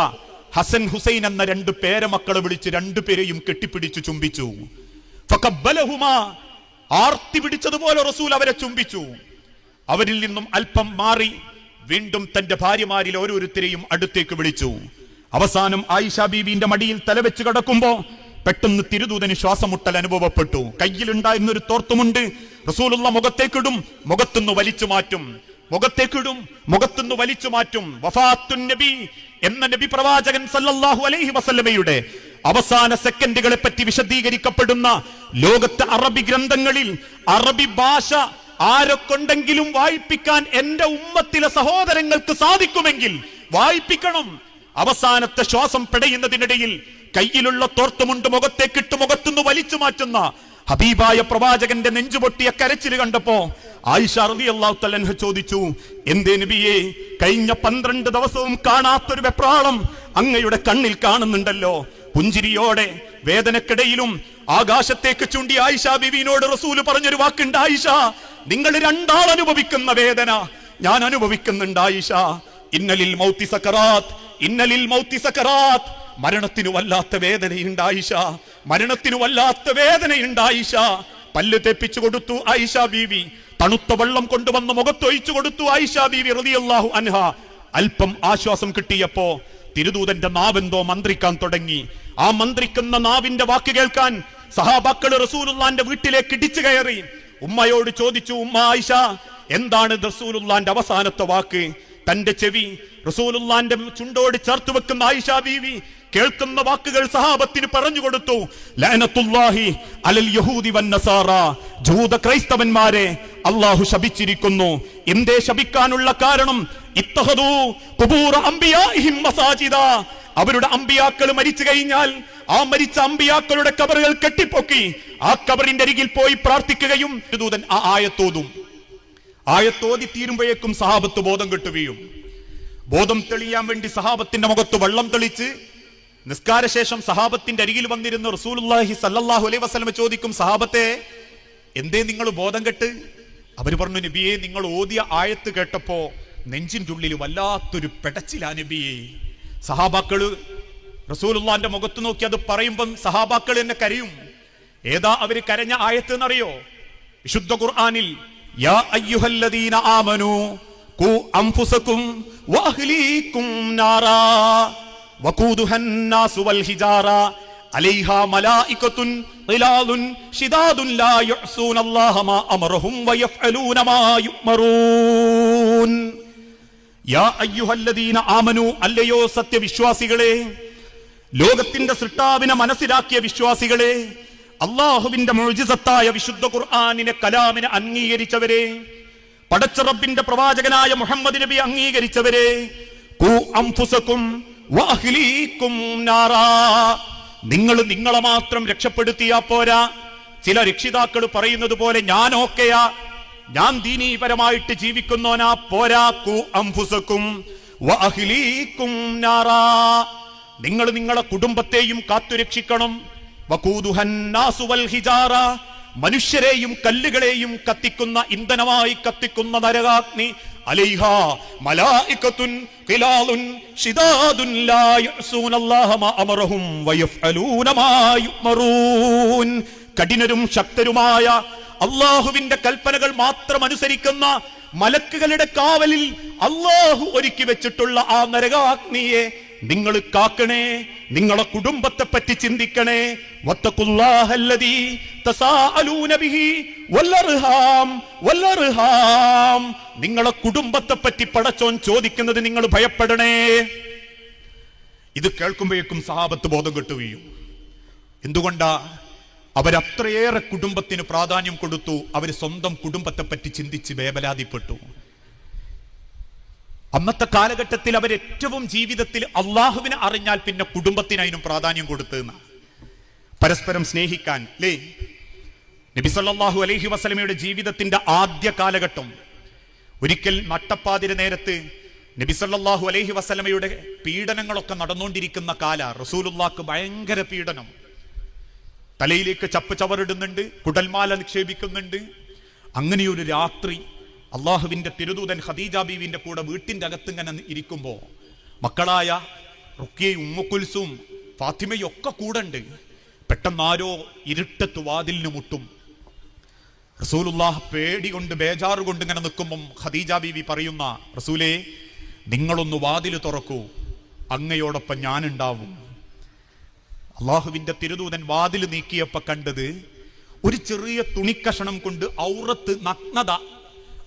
ഹസൻ ഹുസൈൻ എന്ന 2 പേരമക്കളെ വിളിച്ച് 2 പേരെയും കെട്ടിപ്പിടിച്ചു ചുംബിച്ചു. ഫഖബ്ബലഹുമാ, ആർത്തി പിടിച്ചതുപോലെ റസൂൽ അവരെ ചുംബിച്ചു. അവരിൽ നിന്നും അല്പം മാറി വീണ്ടും തന്റെ ഭാര്യമാരിൽ ഓരോരുത്തരെയും അടുത്തേക്ക് വിളിച്ചു. അവസാനം ആയിഷ ബീബിന്റെ മടിയിൽ തലവെച്ച് കിടക്കുമ്പോ പെട്ടെന്ന് തിരുദൂതന് ശ്വാസമുട്ടൽ അനുഭവപ്പെട്ടു. കയ്യിലുണ്ടായിരുന്ന ഒരു തോർത്തുമുണ്ട് റസൂലുള്ള മുഖത്തേക്കിടും, മുഖത്തുനിന്ന് വലിച്ചു മാറ്റും, മുഖത്തേക്കിടും, മുഖത്തുനിന്ന് വലിച്ചു മാറ്റും. വഫാത്തുൻ നബി എന്ന നബി പ്രവാചകൻ സല്ലല്ലാഹു അലൈഹി വസല്ലമയുടെ അവസാന സെക്കൻഡുകളെ പറ്റി വിശദീകരിക്കപ്പെടുന്ന ലോകത്തെ അറബി ഗ്രന്ഥങ്ങളിൽ അറബി ഭാഷ ആരൊക്കൊണ്ടെങ്കിലും വായിപ്പിക്കാൻ എന്റെ ഉമ്മത്തിലെ സഹോദരങ്ങൾക്ക് സാധിക്കുമെങ്കിൽ വായിപ്പിക്കണം. അവസാനത്തെ ശ്വാസം പിടയുന്നതിനിടയിൽ കയ്യിലുള്ള തോർത്തുമുണ്ട് മുഖത്തേക്കിട്ട് മുഖത്തുനിന്ന് വലിച്ചു മാറ്റുന്ന ഹബീബായ പ്രവാചകന്റെ നെഞ്ചുപൊട്ടിയ കരച്ചിൽ കണ്ടപ്പോ ആയിഷ റളിയല്ലാഹു തആല അൻഹ ചോദിച്ചു, എന്തേ നബിയേ, കഴിഞ്ഞ 12 ദിവസവും കാണാത്തൊരു വെപ്രാളം അങ്ങയുടെ കണ്ണിൽ കാണുന്നുണ്ടല്ലോ. പുഞ്ചിരിയോടെ വേദനക്കിടയിലും ആകാശത്തേക്ക് ചൂണ്ടി ആയിഷ ബീവിയോട് റസൂല് പറഞ്ഞൊരു വാക്കുണ്ട്, ആയിഷ, നിങ്ങൾ രണ്ടാൾ അനുഭവിക്കുന്ന വേദന ഞാൻ അനുഭവിക്കുന്നുണ്ട് ആയിഷ. ഇന്നലിൽ മൗതി സക്കറാത്ത്, ഇന്നലിൽ മൗതി സക്കറാത്ത്. മരണത്തിനു വല്ലാത്ത വേദനയുണ്ട് ആയിഷ, മരണത്തിനു വല്ലാത്ത വേദനയുണ്ട് ആയിഷ. പല്ല് തെപ്പിച്ചു കൊടുത്തു ആയിഷ ബീവി, തണുത്ത വെള്ളം കൊണ്ടുവന്ന് മുഖത്തൊഴിച്ചു കൊടുത്തു ആയിഷ ബീവി റളിയല്ലാഹു അൻഹ. അല്പം ആശ്വാസം കിട്ടിയപ്പോ തിരുദൂതന്റെ നാവെന്തോ മന്ത്രിക്കാൻ തുടങ്ങി. ആ മന്ത്രിക്കുന്ന നാവിന്റെ വാക്ക് കേൾക്കാൻ സഹാബാക്കൾ റസൂലുള്ളാന്റെ വീട്ടിലേക്ക് ഇടിച്ചു കയറി. ഉമ്മയോട് ചോദിച്ചു, ഉമ്മ ആയിഷ, എന്താണ് റസൂലുള്ളാന്റെ അവസാനത്തെ വാക്ക്? തന്റെ ചെവി റസൂലുള്ളാന്റെ ചുണ്ടോട് ചേർത്ത് വെക്കുന്ന ആയിഷ ബീവി കേൾക്കുന്ന വാക്കുകൾ സഹാബത്തിന് പറഞ്ഞു കൊടുത്തു. ലഅനത്തുല്ലാഹി അലൽ യഹൂദി വന്നസാറ, ജൂത ക്രൈസ്തവന്മാരെ അല്ലാഹു ശപിച്ചിരിക്കുന്നു. എന്തേ ശപിക്കാനുള്ള കാരണം? ഇത്തഖദൂ ഖുബൂറ അംബിയാഇഹിം മസാജിദ, അവരുടെ അമ്പിയാക്കൾ മരിച്ചു കഴിഞ്ഞാൽ ആ മരിച്ച അമ്പിയാക്കളുടെ ഖബറുകൾ കെട്ടിപ്പൊക്കി ആ ഖബറിന്റെ അരികിൽ പോയി പ്രാർത്ഥിക്കുകയും. ദൂതൻ ആ ആയത്തോതും. ആയത്തോതി തീരുമ്പോഴേക്കും സഹാബത്ത് ബോധം കെട്ടുകയും. ബോധം തെളിയാൻ വേണ്ടി സഹാബത്തിന്റെ മുഖത്ത് വെള്ളം തെളിച്ച് നിസ്കാരശേഷം സഹാബത്തിന്റെ അരികിൽ വന്നിരുന്ന റസൂലുള്ളാഹി സല്ലല്ലാഹു അലൈഹി വസല്ലം ചോദിക്കും, സഹാബത്തെ, എന്തേ നിങ്ങൾ ബോധം കെട്ട്? അവർ പറഞ്ഞു, നബിയെ, നിങ്ങൾ ഓതിയ ആയത്ത് കേട്ടപ്പോ നെഞ്ചിന്റെ ഉള്ളിൽ വല്ലാത്തൊരു പെടച്ചിലാ നബിയെ. സഹാബാക്കള് റസൂലുള്ളാന്റെ മുഖത്ത് നോക്കി അത് പറയുമ്പം സഹാബാക്കൾ എന്നെ കരയും. ഏതാ അവര് കരഞ്ഞ ആയത്ത് എന്നറിയോ? വിശുദ്ധ ഖുർആനിൽ യാ അയ്യുഹല്ലദീന ആമനൂ ഖു അൻഫുസകും വഅഹ്ലീകും നാറാ വഖൂദുഹൻ നാസു വൽ ഹിജാറ അലൈഹാ മലായികത്തുൻ ഖിലാലുൻ ശിദാദുൻ ലാ യഅ്സൂനല്ലാഹ മാ അമറഹും വയഫ്അലൂന മാ യുഅ്മറൂൻ. യാ അയ്യുഹല്ലദീന ആമനൂ, അല്ലയോ സത്യവിശ്വാസികളെ, ലോകത്തിന്റെ സൃഷ്ടാവിനെ മനസ്സിലാക്കിയ വിശ്വാസികളെ, അല്ലാഹുവിന്റെ മുഅ്ജിസത്തായ വിശുദ്ധ ഖുർആനിനെ കലാമിനെ അംഗീകരിച്ചവരെ, പടച്ച റബ്ബിന്റെ പ്രവാചകനായ മുഹമ്മദ് നബി അംഗീകരിച്ചവരെ, ഖു അൻഫുസകും വഅഹ്ലീകും നാറാ, നിങ്ങൾ നിങ്ങളെ മാത്രം രക്ഷപ്പെടുത്തിയാ പോരാ. ചില രക്ഷിതാക്കൾ പറയുന്നത് പോലെ ഞാൻ ഓക്കെയാ, ഞാൻ ദീനീപരമായിട്ട് ജീവിക്കുന്നോനാ, പോരാ. ഖു അൻഫുസകും വഅഹ്ലീകും നാറാ, നിങ്ങൾ നിങ്ങളെ കുടുംബത്തെയും കാത്തുരക്ഷിക്കണം. വഖൂദുഹൻ നാസു വൽ ഹിജാറ, മനുഷ്യരെയും കല്ലുകളെയും കത്തിക്കുന്ന ഇന്ധനമായി കത്തിക്കുന്ന നരകാഗ്നി. അലൈഹാ മലായികത്തുൻ ഖിലാലുൻ ശിദാദുൻ ലാ യഅ്സൂനല്ലാഹ മാ അമറഹും വയഫ്അലൂന മാ യുഅ്മറൂൻ. കഠിനരും ശക്തരുമായ അല്ലാഹുവിന്റെ കൽപ്പനകൾ മാത്രം അനുസരിക്കുന്ന മലക്കുകളുടെ കാവലിൽ അല്ലാഹു ഒരുക്കി വെച്ചിട്ടുള്ള ആ നരകാഗ്നിയെ നിങ്ങൾ കാക്കണേ. നിങ്ങളെ കുടുംബത്തെ പറ്റി ചിന്തിക്കണേ. വത്തഖുല്ലാഹല്ലദീ തസാഅലൂന ബിഹി വല്ലർഹാം വല്ലർഹാം, നിങ്ങളെ കുടുംബത്തെ പറ്റി പടച്ചോൻ ചോദിക്കുന്നത് നിങ്ങൾ ഭയപ്പെടണേ. ഇത് കേൾക്കുമ്പോഴേക്കും സഹാബത്ത് ബോധം കെട്ടുകയും. എന്തുകൊണ്ടാ? അവരത്രയേറെ കുടുംബത്തിന് പ്രാധാന്യം കൊടുത്തു. അവർ സ്വന്തം കുടുംബത്തെ പറ്റി ചിന്തിച്ച് വേവലാതിപ്പെട്ടു. അന്നത്തെ കാലഘട്ടത്തിൽ അവരേറ്റവും ജീവിതത്തിൽ അള്ളാഹുവിനെ അറിഞ്ഞാൽ പിന്നെ കുടുംബത്തിനതിനും പ്രാധാന്യം കൊടുത്തെന്ന്. പരസ്പരം സ്നേഹിക്കാൻ അല്ലേ? നബി സല്ലല്ലാഹു അലൈഹി വസല്ലമയുടെ ജീവിതത്തിന്റെ ആദ്യ കാലഘട്ടം, ഒരിക്കൽ നട്ടപ്പാതിര നേരത്ത് നബി സല്ലല്ലാഹു അലൈഹി വസല്ലമയുടെ പീഡനങ്ങളൊക്കെ നടന്നുകൊണ്ടിരിക്കുന്ന കാല. റസൂലുള്ളാഹ്ക്ക് ഭയങ്കര പീഡനം. തലയിലേക്ക് ചപ്പ് ചവറിടുന്നുണ്ട്, കുടൽമാല നിക്ഷേപിക്കുന്നുണ്ട്. അങ്ങനെയൊരു രാത്രി അള്ളാഹുവിന്റെ തിരുദൂതൻ ഖദീജ ബീവിന്റെ കൂടെ വീട്ടിന്റെ അകത്തിങ്ങനെ ഇരിക്കുമ്പോ മക്കളായ റുഖിയയും ഉമ്മു കുൽസും ഫാത്തിമയും ഒക്കെ കൂടെ. പെട്ടെന്ന് ആരോ ഇരുട്ടത്ത് വാതിലിന് മുട്ടും. റസൂലുള്ളാഹ് പേടി കൊണ്ട് ബേജാറ് കൊണ്ട് ഇങ്ങനെ നിൽക്കുമ്പം ഖദീജ ബീവി പറയുന്ന, റസൂലേ, നിങ്ങളൊന്ന് വാതിൽ തുറക്കൂ, അങ്ങയോടൊപ്പം ഞാനുണ്ടാവും. അള്ളാഹുവിന്റെ തിരുദൂതൻ വാതിൽ നീക്കിയപ്പോ കണ്ടത് ഒരു ചെറിയ തുണിക്കഷണം കൊണ്ട് ഔറത്ത് നഗ്നത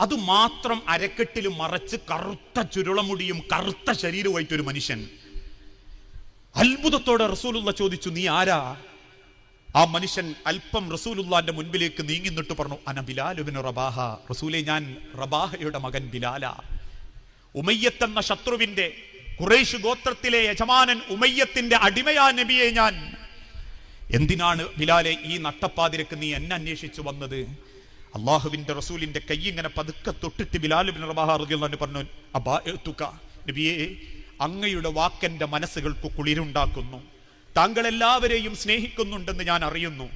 അത് മാത്രം അരക്കെട്ടിൽ മറച്ച് കറുത്ത ചുരുളമുടിയും കറുത്ത ശരീരവുമായിട്ടൊരു മനുഷ്യൻ. അത്ഭുതത്തോടെ റസൂലുള്ള ചോദിച്ചു, നീ ആരാ? ആ മനുഷ്യൻ അല്പം റസൂലുള്ളാന്റെ മുൻപിലേക്ക് നീങ്ങി നിന്നിട്ട് പറഞ്ഞു, അന ബിലാൽ ഇബ്നു റബാഹ. റസൂലേ, ഞാൻ റബാഹയുടെ മകൻ ബിലാല. ഉമയ്യത്ത് എന്ന ശത്രുവിന്റെ ഖുറൈശ് ഗോത്രത്തിലെ യജമാനൻ ഉമയ്യത്തിന്റെ അടിമയാ നബിയെ ഞാൻ. എന്തിനാണ് ബിലാലെ ഈ നട്ടപ്പാതിരക്ക് നീ എന്നെ അന്വേഷിച്ചു വന്നത്? അള്ളാഹുവിന്റെ റസൂലിന്റെ കൈ ഇങ്ങനെ പതുക്കെ തൊട്ടിട്ട് ബിലാൽ ഇബ്നു റബാഹ റളിയല്ലാഹു അൻഹു പറഞ്ഞു, അബാഅതുക നബിയേ, അങ്ങയുടെ വാക്കെന്റെ മനസ്സുകൾക്ക് കുളിരുണ്ടാക്കുന്നു. താങ്കൾ എല്ലാവരെയും സ്നേഹിക്കുന്നുണ്ടെന്ന് ഞാൻ അറിയുന്നു.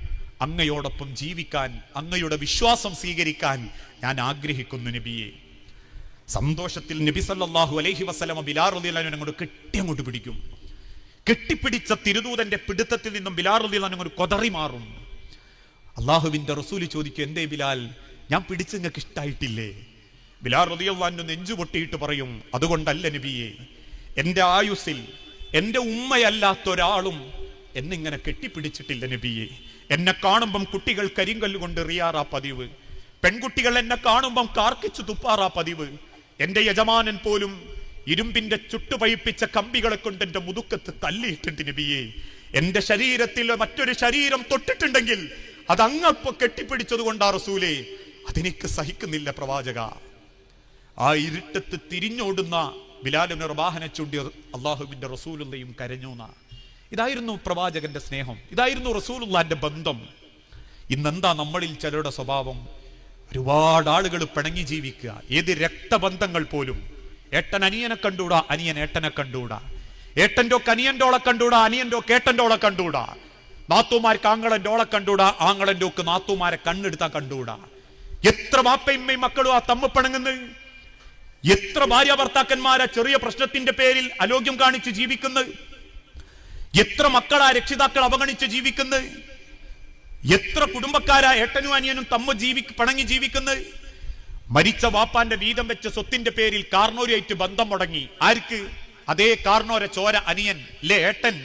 അങ്ങയോടൊപ്പം ജീവിക്കാൻ, അങ്ങയുടെ വിശ്വാസം സ്വീകരിക്കാൻ ഞാൻ ആഗ്രഹിക്കുന്നു നബിയെ. സന്തോഷത്തിൽ നബി സല്ലല്ലാഹു അലൈഹി വസല്ലമ ബിലാൽ റളിയല്ലാഹു അൻഹു അങ്ങോട്ട് കെട്ടിയങ്ങോട്ട് പിടിക്കും. കെട്ടിപ്പിടിച്ച തിരുദൂതന്റെ പിടുത്തത്തിൽ നിന്നും ബിലാൽ റളിയല്ലാഹു അൻഹു കൊതറി മാറും. അള്ളാഹുവിന്റെ റസൂൽ ചോദിക്കും, എന്തേ ബിലാൽ, ഞാൻ പിടിച്ച് നിങ്ങൾക്ക് ഇഷ്ടായിട്ടില്ലേ? ബിലാൽ റളിയല്ലാഹു അൻഹു നെഞ്ചു പൊട്ടിയിട്ട് പറയും, അതുകൊണ്ടല്ല നബിയെ, എന്റെ ആയുസ്സിൽ എന്റെ ഉമ്മയല്ലാത്ത ഒരാളും എന്നിങ്ങനെ കെട്ടിപ്പിടിച്ചിട്ടില്ല നബിയെ. എന്നെ കാണുമ്പം കുട്ടികൾ കരിങ്കല്ല് കൊണ്ട് എറിയാറാ പതിവ്, പെൺകുട്ടികൾ എന്നെ കാണുമ്പം കാർക്കിച്ചു തുപ്പാറാ പതിവ്. എന്റെ യജമാനൻ പോലും ഇരുമ്പിന്റെ ചുട്ടുപഴിപ്പിച്ച കമ്പികളെ കൊണ്ട് എന്റെ മുതുക്കത്ത് തല്ലിയിട്ടുണ്ട് നബിയെ. എന്റെ ശരീരത്തിൽ മറ്റൊരു ശരീരം തൊട്ടിട്ടുണ്ടെങ്കിൽ അത് അങ്ങപ്പോ കെട്ടിപ്പിടിച്ചത് കൊണ്ടാ റസൂലേ, അതെനിക്ക് സഹിക്കുന്നില്ല പ്രവാചക. ആ ഇരുട്ടത്ത് തിരിഞ്ഞോടുന്ന ബിലാൽ ഇബ്നു റബാഹനെ ചൂണ്ടി അള്ളാഹുവിന്റെ റസൂലുള്ളയും കരഞ്ഞൂന്ന. ഇതായിരുന്നു പ്രവാചകന്റെ സ്നേഹം, ഇതായിരുന്നു റസൂലുള്ളാന്റെ ബന്ധം. ഇന്നെന്താ നമ്മളിൽ ചിലരുടെ സ്വഭാവം? ഒരുപാട് ആളുകൾ പിണങ്ങി ജീവിക്കുക. ഏത് രക്തബന്ധങ്ങൾ പോലും, ഏട്ടൻ അനിയനെ കണ്ടൂടാ, അനിയൻ ഏട്ടനെ കണ്ടൂടാ, ഏട്ടൻ്റെ അനിയൻ്റെ ഓളെ കണ്ടൂടാ, അനിയൻ്റെ ഏട്ടൻ്റെ ഓളെ കണ്ടൂടാ, നാത്തൂമാർക്ക് ആങ്ങളൻ്റെ ഓളെ കണ്ടൂടാ, ആങ്ങളൻ്റെ ഒക്കെ നാത്തൂമാരെ കണ്ണെടുത്താ കണ്ടൂടാ. എത്ര വാപ്പയമ്മയും മക്കളും ആ തമ്മ പിണങ്ങുന്നത്, എത്ര ഭാര്യ ഭർത്താക്കന്മാരെ ചെറിയ പ്രശ്നത്തിന്റെ പേരിൽ അലോഗ്യം കാണിച്ച് ജീവിക്കുന്നത്, എത്ര മക്കളാ രക്ഷിതാക്കൾ അവഗണിച്ച് ജീവിക്കുന്നത്, എത്ര കുടുംബക്കാരാ ഏട്ടനും അനിയനും പിണങ്ങി ജീവിക്കുന്നത്. മരിച്ച വാപ്പാന്റെ വീതം വെച്ച സ്വത്തിന്റെ പേരിൽ കാർണോരുമായിട്ട് ബന്ധം മുടങ്ങി. ആർക്ക്? അതേ കാർണോരെ ചോര അനിയൻ അല്ലേ ഏട്ടൻ.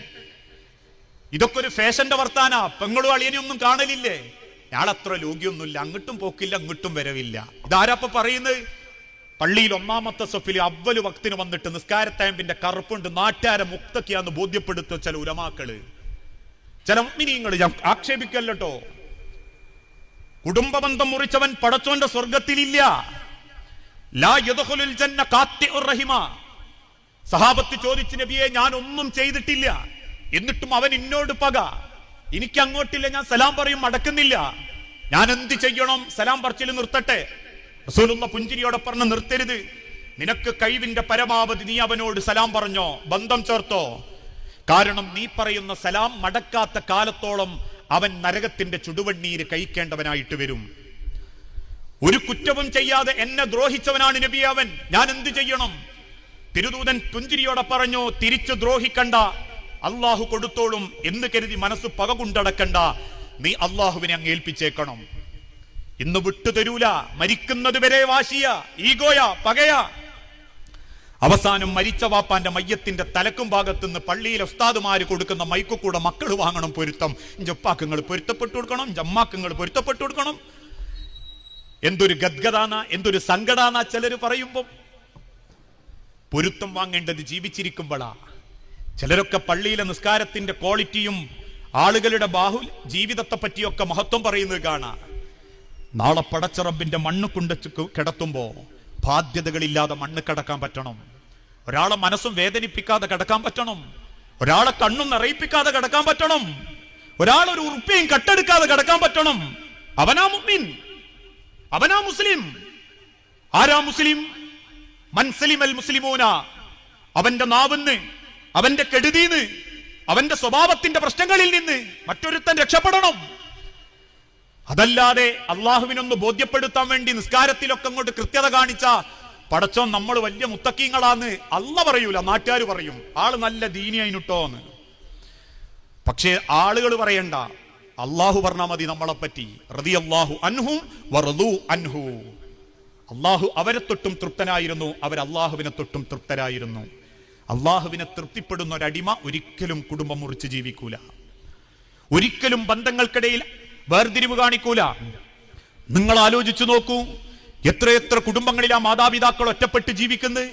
ഇതൊക്കെ ഒരു ഫാഷന്റെ വർത്താനാ. പെങ്ങളും അളിയനും ഒന്നും കാണലില്ലേ? ഞാളത്ര ലോഗ്യൊന്നുമില്ല, അങ്ങോട്ടും പോക്കില്ല, അങ്ങോട്ടും വരവില്ല. ഇതാരപ്പ പറയുന്നത്? പള്ളിയിൽ ഒന്നാമത്തെ സൊഫിൽ അവ്വല് വക്തിന് വന്നിട്ട് നിസ്കാരത്തായമ്പിന്റെ കറുപ്പുണ്ട് നാട്ടുകാരെ മുക്തക്കിയാന്ന് ബോധ്യപ്പെടുത്തുക ചില ഉലമാക്കള്, ചില മുഅ്മിനീങ്ങൾ. ആക്ഷേപിക്കല്ലോ. കുടുംബബന്ധം മുറിച്ചവൻ പടച്ചോന്റെ സ്വർഗത്തിലില്ല. ലാ യദ്ഖുലുൽ ജന്ന ഖാത്തിഉർ റഹിമ. സഹാബത്ത് ചോദിച്ചു, നബിയെ, ഞാൻ ഒന്നും ചെയ്തിട്ടില്ല, എന്നിട്ടും അവൻ എന്നോട് പക. എനിക്ക് അങ്ങോട്ടില്ല, ഞാൻ സലാം പറയും, മടക്കുന്നില്ല, ഞാൻ എന്ത് ചെയ്യണം? സലാം പറച്ചിൽ നിർത്തട്ടെ? റസൂലുള്ള പുഞ്ചിരിയോടെ പറഞ്ഞ്, നിർത്തരുത്. നിനക്ക് കഴിവിന്റെ പരമാവധി നീ അവനോട് സലാം പറഞ്ഞോ, ബന്ധം ചേർത്തോ. കാരണം നീ പറയുന്ന സലാം മടക്കാത്ത കാലത്തോളം അവൻ നരകത്തിന്റെ ചുടുവണ്ണീര് കഴിക്കേണ്ടവനായിട്ട് വരും. ഒരു കുറ്റവും ചെയ്യാതെ എന്നെ ദ്രോഹിച്ചവനാണ് നബി അവൻ, ഞാൻ എന്ത് ചെയ്യണം? തിരുദൂതൻ പുഞ്ചിരിയോടെ പറഞ്ഞു, തിരിച്ചു ദ്രോഹിക്കണ്ട, അള്ളാഹു കൊടുത്തോളും എന്ന് കരുതി മനസ്സ് പക കൊണ്ടടക്കണ്ട, നീ അള്ളാഹുവിനെ അങ്ങ് ഏൽപ്പിച്ചേക്കണം. ഇന്ന് വിട്ടുതരൂല, മരിക്കുന്നത് വരെ വാശിയ, ഈഗോയ, പകയ. അവസാനം മരിച്ച വാപ്പാന്റെ മയ്യത്തിന്റെ തലക്കും ഭാഗത്തുനിന്ന് പള്ളിയിലെ ഉസ്താദുമാര് കൊടുക്കുന്ന മൈക്കൂടെ മക്കൾ വാങ്ങണം പൊരുത്തം. ജപ്പാക്കങ്ങൾ പൊരുത്തപ്പെട്ടു കൊടുക്കണം, ജമ്മാക്കങ്ങൾ പൊരുത്തപ്പെട്ടു കൊടുക്കണം. എന്തൊരു ഗദ്ഗതാന, എന്തൊരു സങ്കടാന ചിലര് പറയുമ്പോ. പൊരുത്തം വാങ്ങേണ്ടത് ജീവിച്ചിരിക്കുമ്പോഴാ. ചിലരൊക്കെ പള്ളിയിലെ നിസ്കാരത്തിന്റെ ക്വാളിറ്റിയും ആളുകളുടെ ജീവിതത്തെ പറ്റിയൊക്കെ മഹത്വം പറയുന്നത് കാണാം. നാളെ പടച്ച റബ്ബിന്റെ മണ്ണ് കൊണ്ട് കിടത്തുമ്പോ ബാധ്യതകളില്ലാതെ മണ്ണ് കിടക്കാൻ പറ്റണം. ഒരാളെ മനസ്സും വേദനിപ്പിക്കാതെ കിടക്കാൻ പറ്റണം. ഒരാളെ കണ്ണും നിറയിപ്പിക്കാതെ കിടക്കാൻ പറ്റണം. ഒരാളൊരു ഉറുപ്പിയും കട്ടെടുക്കാതെ കിടക്കാൻ പറ്റണം. അവനാ മുഅ്മിൻ, അവനാ മുസ്ലിം. ആരാ മുസ്ലിം? മൻ സലിമൽ മുസ്ലിമൂന. അവന്റെ നാവിന്ന്, അവന്റെ കെടുതിന്ന്, അവന്റെ സ്വഭാവത്തിന്റെ പ്രശ്നങ്ങളിൽ നിന്ന് മറ്റൊരുത്തൻ രക്ഷപ്പെടണം. അതല്ലാതെ അള്ളാഹുവിനൊന്ന് ബോധ്യപ്പെടുത്താൻ വേണ്ടി നിസ്കാരത്തിലൊക്കെ അങ്ങോട്ട് കൃത്യത കാണിച്ച പടച്ചോൻ നമ്മൾ വലിയ മുത്തക്കീങ്ങളാന്ന് അല്ല പറയൂല, നാട്ടുകാർ പറയും. ആള് നല്ല ദീനിയായിട്ടോ. പക്ഷേ ആളുകൾ പറയണ്ട, അള്ളാഹു പറഞ്ഞാൽ മതി നമ്മളെപ്പറ്റി. റളിയല്ലാഹു അൻഹും വറളൂ അൻഹു. അള്ളാഹു അവരെ തൊട്ടും തൃപ്തനായിരുന്നു, അവർ അള്ളാഹുവിനെ തൊട്ടും തൃപ്തരായിരുന്നു. അള്ളാഹുവിനെ തൃപ്തിപ്പെടുന്ന ഒരടിമ ഒരിക്കലും കുടുംബം മുറിച്ച് ജീവിക്കൂല, ഒരിക്കലും ബന്ധങ്ങൾക്കിടയിൽ വേർതിരിവ് കാണിക്കൂല. നിങ്ങൾ ആലോചിച്ചു നോക്കൂ, എത്രയെത്ര കുടുംബങ്ങളിലാ മാതാപിതാക്കൾ ഒറ്റപ്പെട്ട് ജീവിക്കുന്നത്,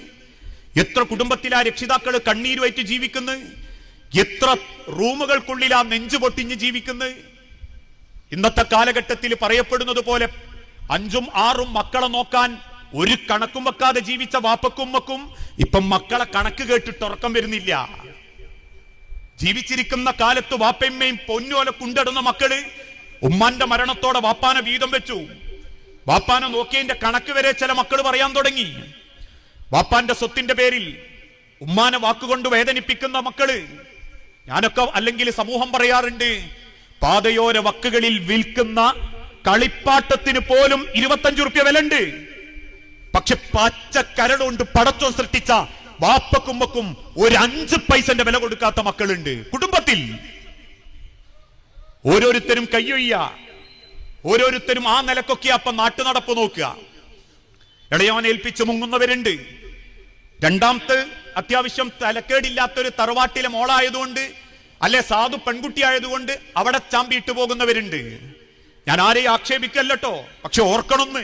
എത്ര കുടുംബത്തിലാ രക്ഷിതാക്കൾ കണ്ണീരുമായിട്ട് ജീവിക്കുന്നത്, എത്ര റൂമുകൾക്കുള്ളിലാ നെഞ്ചു പൊട്ടിഞ്ഞ് ജീവിക്കുന്നത്. ഇന്നത്തെ കാലഘട്ടത്തിൽ പറയപ്പെടുന്നത് പോലെ 5ഉം 6ഉം മക്കളെ നോക്കാൻ ഒരു കണക്കും വെക്കാതെ ജീവിച്ച വാപ്പക്കും ഉമ്മക്കും ഇപ്പം മക്കളെ കണക്ക് കേട്ടിട്ട് ഉറക്കം വരുന്നില്ല. ജീവിച്ചിരിക്കുന്ന കാലത്ത് വാപ്പയമ്മയും പൊന്നോല കൊണ്ടിടുന്ന മക്കള് ഉമ്മാന്റെ മരണത്തോടെ വാപ്പാനെ വീതം വെച്ചു. വാപ്പാനെ നോക്കിയതിന്റെ കണക്ക് വരെ ചില മക്കൾ പറയാൻ തുടങ്ങി. വാപ്പാന്റെ സ്വത്തിന്റെ പേരിൽ ഉമ്മാനെ വാക്കുകൊണ്ട് വേദനിപ്പിക്കുന്ന മക്കള്. ഞാനൊക്കെ അല്ലെങ്കിൽ സമൂഹം പറയാറുണ്ട്, പാതയോര വക്കുകളിൽ വിൽക്കുന്ന കളിപ്പാട്ടത്തിന് പോലും 25 റുപ്യ വില ഉണ്ട്. പക്ഷെ പച്ച കരടുകൊണ്ട് പടച്ചോൻ സൃഷ്ടിച്ച വാപ്പക്കുമ്മക്കും ഒരു 5 പൈസന്റെ വില കൊടുക്കാത്ത മക്കളുണ്ട് കുടുംബത്തിൽ. ഓരോരുത്തരും കയ്യൊയ്യ, ഓരോരുത്തരും ആ നിലക്കൊക്കെ അപ്പം നാട്ടുനടപ്പ് നോക്കുക. ഇളയവനെ ഏൽപ്പിച്ച് മുങ്ങുന്നവരുണ്ട്. രണ്ടാമത്തെ അത്യാവശ്യം തലക്കേടില്ലാത്തൊരു തറവാട്ടിലെ മോളായതുകൊണ്ട് അല്ലെ സാധു പെൺകുട്ടിയായതുകൊണ്ട് അവിടെ ചാമ്പിയിട്ട് പോകുന്നവരുണ്ട്. ഞാൻ ആരെയും ആക്ഷേപിക്കല്ലോ. പക്ഷെ ഓർക്കണമെന്ന്,